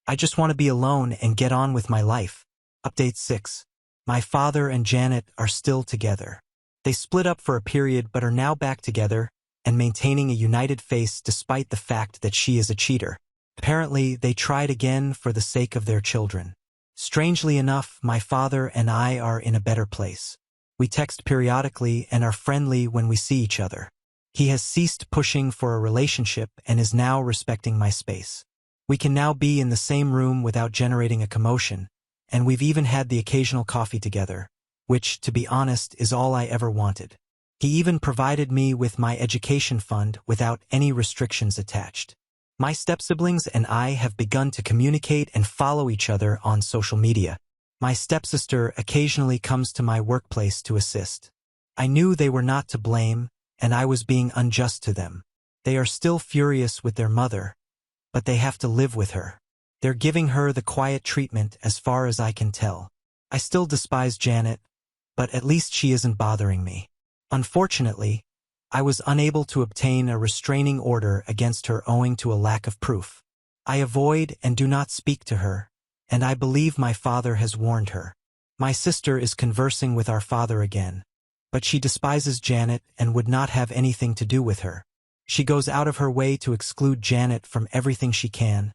I just want to be alone and get on with my life. Update 6. My father and Janet are still together. They split up for a period but are now back together and maintaining a united face despite the fact that she is a cheater. Apparently, they tried again for the sake of their children. Strangely enough, my father and I are in a better place. We text periodically and are friendly when we see each other. He has ceased pushing for a relationship and is now respecting my space. We can now be in the same room without generating a commotion, and we've even had the occasional coffee together, which, to be honest, is all I ever wanted. He even provided me with my education fund without any restrictions attached. My stepsiblings and I have begun to communicate and follow each other on social media. My stepsister occasionally comes to my workplace to assist. I knew they were not to blame, and I was being unjust to them. They are still furious with their mother, but they have to live with her. They're giving her the quiet treatment as far as I can tell. I still despise Janet, but at least she isn't bothering me. Unfortunately, I was unable to obtain a restraining order against her owing to a lack of proof. I avoid and do not speak to her, and I believe my father has warned her. My sister is conversing with our father again, but she despises Janet and would not have anything to do with her. She goes out of her way to exclude Janet from everything she can,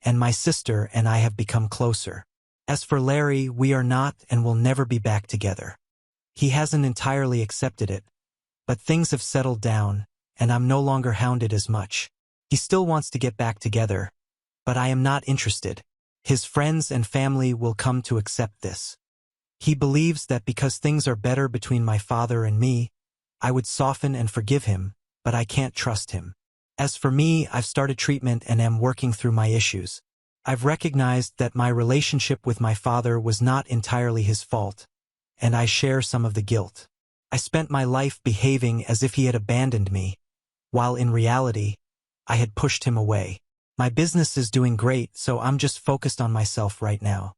and my sister and I have become closer. As for Larry, we are not and will never be back together. He hasn't entirely accepted it, but things have settled down, and I'm no longer hounded as much. He still wants to get back together, but I am not interested. His friends and family will come to accept this. He believes that because things are better between my father and me, I would soften and forgive him, but I can't trust him. As for me, I've started treatment and am working through my issues. I've recognized that my relationship with my father was not entirely his fault, and I share some of the guilt. I spent my life behaving as if he had abandoned me, while in reality, I had pushed him away. My business is doing great, so I'm just focused on myself right now.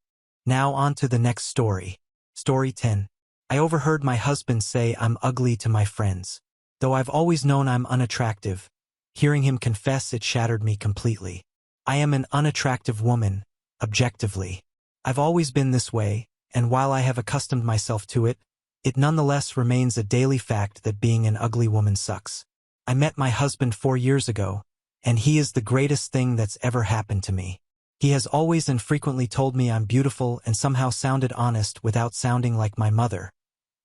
Now on to the next story. Story 10. I overheard my husband say I'm ugly to my friends. Though I've always known I'm unattractive, hearing him confess it shattered me completely. I am an unattractive woman, objectively. I've always been this way, and while I have accustomed myself to it, it nonetheless remains a daily fact that being an ugly woman sucks. I met my husband 4 years ago, and he is the greatest thing that's ever happened to me. He has always and frequently told me I'm beautiful and somehow sounded honest without sounding like my mother,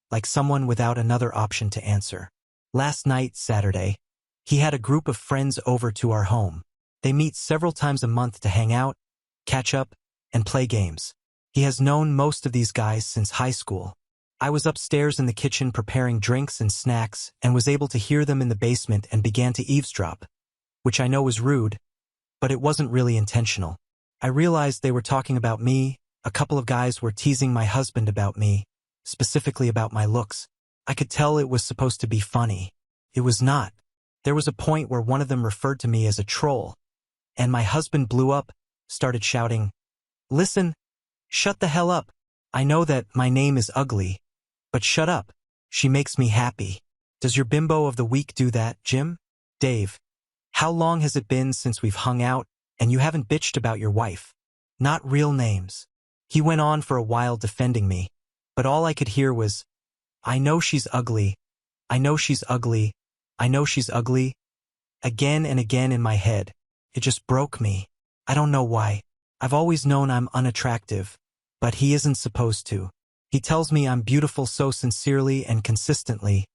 like someone without another option to answer. Last night, Saturday, he had a group of friends over to our home. They meet several times a month to hang out, catch up, and play games. He has known most of these guys since high school. I was upstairs in the kitchen preparing drinks and snacks and was able to hear them in the basement and began to eavesdrop, which I know was rude, but it wasn't really intentional. I realized they were talking about me. A couple of guys were teasing my husband about me, specifically about my looks. I could tell it was supposed to be funny. It was not. There was a point where one of them referred to me as a troll, and my husband blew up, started shouting, "Listen, shut the hell up. I know that my name is ugly, but shut up. She makes me happy. Does your bimbo of the week do that, Jim? Dave, how long has it been since we've hung out, and you haven't bitched about your wife? Not real names." He went on for a while defending me, but all I could hear was, "I know she's ugly. I know she's ugly. I know she's ugly," again and again in my head. It just broke me. I don't know why. I've always known I'm unattractive, but he isn't supposed to. He tells me I'm beautiful so sincerely and consistently.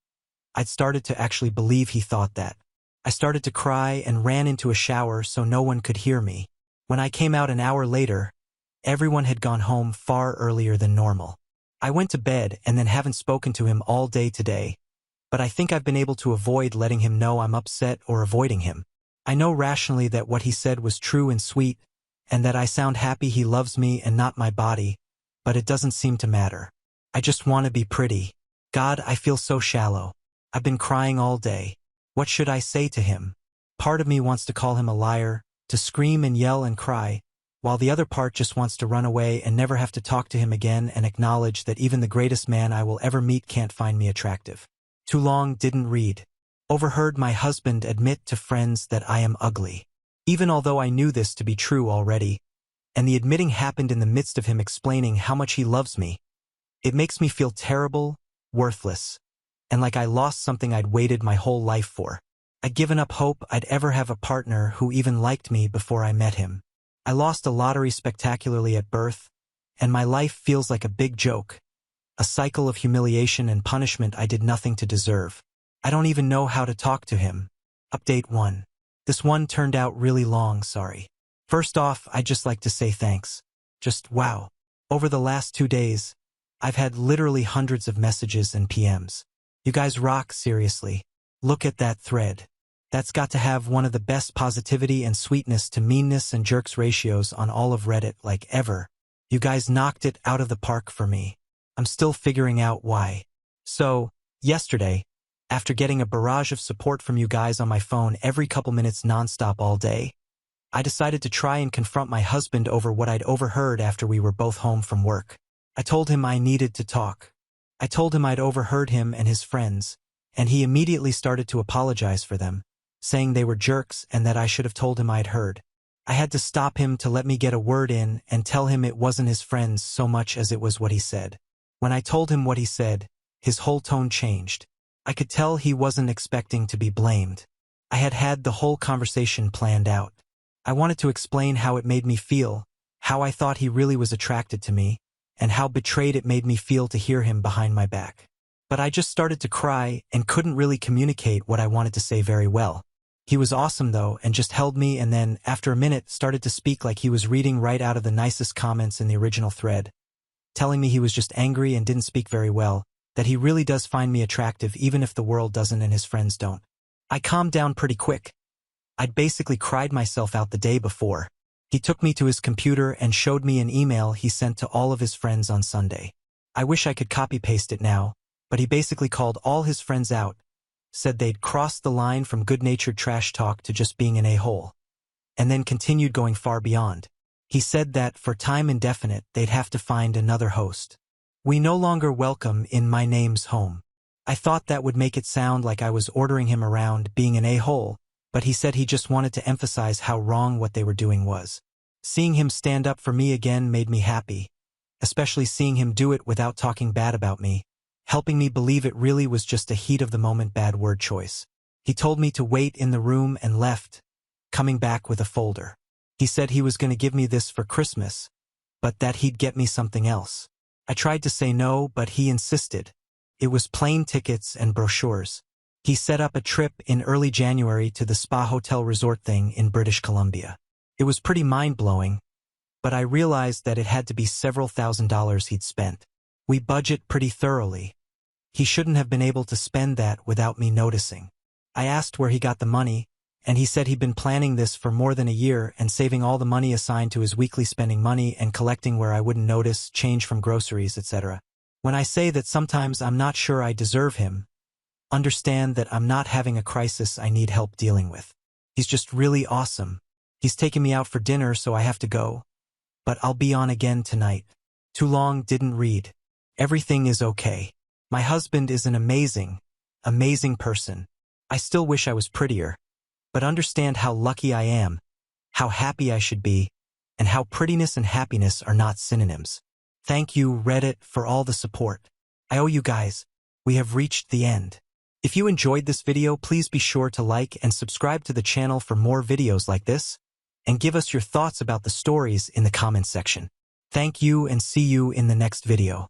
I'd started to actually believe he thought that. I started to cry and ran into a shower so no one could hear me. When I came out an hour later, everyone had gone home far earlier than normal. I went to bed and then haven't spoken to him all day today, but I think I've been able to avoid letting him know I'm upset or avoiding him. I know rationally that what he said was true and sweet, and that I sound happy he loves me and not my body, but it doesn't seem to matter. I just want to be pretty. God, I feel so shallow. I've been crying all day. What should I say to him? Part of me wants to call him a liar, to scream and yell and cry, while the other part just wants to run away and never have to talk to him again and acknowledge that even the greatest man I will ever meet can't find me attractive. Too long didn't read. Overheard my husband admit to friends that I am ugly. Even although I knew this to be true already, and the admitting happened in the midst of him explaining how much he loves me, it makes me feel terrible, worthless, and like I lost something I'd waited my whole life for. I'd given up hope I'd ever have a partner who even liked me before I met him. I lost a lottery spectacularly at birth, and my life feels like a big joke, a cycle of humiliation and punishment I did nothing to deserve. I don't even know how to talk to him. Update 1. This one turned out really long, sorry. First off, I'd just like to say thanks. Just wow. Over the last 2 days, I've had literally hundreds of messages and PMs. You guys rock, seriously. Look at that thread. That's got to have one of the best positivity and sweetness to meanness and jerks ratios on all of Reddit like ever. You guys knocked it out of the park for me. I'm still figuring out why. So, yesterday, after getting a barrage of support from you guys on my phone every couple minutes nonstop all day, I decided to try and confront my husband over what I'd overheard after we were both home from work. I told him I needed to talk. I told him I'd overheard him and his friends, and he immediately started to apologize for them, saying they were jerks and that I should have told him I'd heard. I had to stop him to let me get a word in and tell him it wasn't his friends so much as it was what he said. When I told him what he said, his whole tone changed. I could tell he wasn't expecting to be blamed. I had had the whole conversation planned out. I wanted to explain how it made me feel, how I thought he really was attracted to me, and how betrayed it made me feel to hear him behind my back. But I just started to cry and couldn't really communicate what I wanted to say very well. He was awesome though and just held me and then, after a minute, started to speak like he was reading right out of the nicest comments in the original thread, telling me he was just angry and didn't speak very well, that he really does find me attractive even if the world doesn't and his friends don't. I calmed down pretty quick. I'd basically cried myself out the day before. He took me to his computer and showed me an email he sent to all of his friends on Sunday. I wish I could copy-paste it now, but he basically called all his friends out, said they'd crossed the line from good-natured trash talk to just being an a-hole, and then continued going far beyond. He said that, for time indefinite, they'd have to find another host. We no longer welcome in my name's home. I thought that would make it sound like I was ordering him around being an a-hole, but he said he just wanted to emphasize how wrong what they were doing was. Seeing him stand up for me again made me happy, especially seeing him do it without talking bad about me, helping me believe it really was just a heat-of-the-moment bad word choice. He told me to wait in the room and left, coming back with a folder. He said he was going to give me this for Christmas, but that he'd get me something else. I tried to say no, but he insisted. It was plane tickets and brochures. He set up a trip in early January to the spa hotel resort thing in British Columbia. It was pretty mind-blowing, but I realized that it had to be several $1,000s he'd spent. We budget pretty thoroughly. He shouldn't have been able to spend that without me noticing. I asked where he got the money, and he said he'd been planning this for more than a year and saving all the money assigned to his weekly spending money and collecting where I wouldn't notice, change from groceries, etc. When I say that sometimes I'm not sure I deserve him, understand that I'm not having a crisis I need help dealing with. He's just really awesome. He's taking me out for dinner, so I have to go. But I'll be on again tonight. Too long didn't read. Everything is okay. My husband is an amazing, amazing person. I still wish I was prettier, but understand how lucky I am, how happy I should be, and how prettiness and happiness are not synonyms. Thank you, Reddit, for all the support. I owe you guys. We have reached the end. If you enjoyed this video, please be sure to like and subscribe to the channel for more videos like this, and give us your thoughts about the stories in the comments section. Thank you and see you in the next video.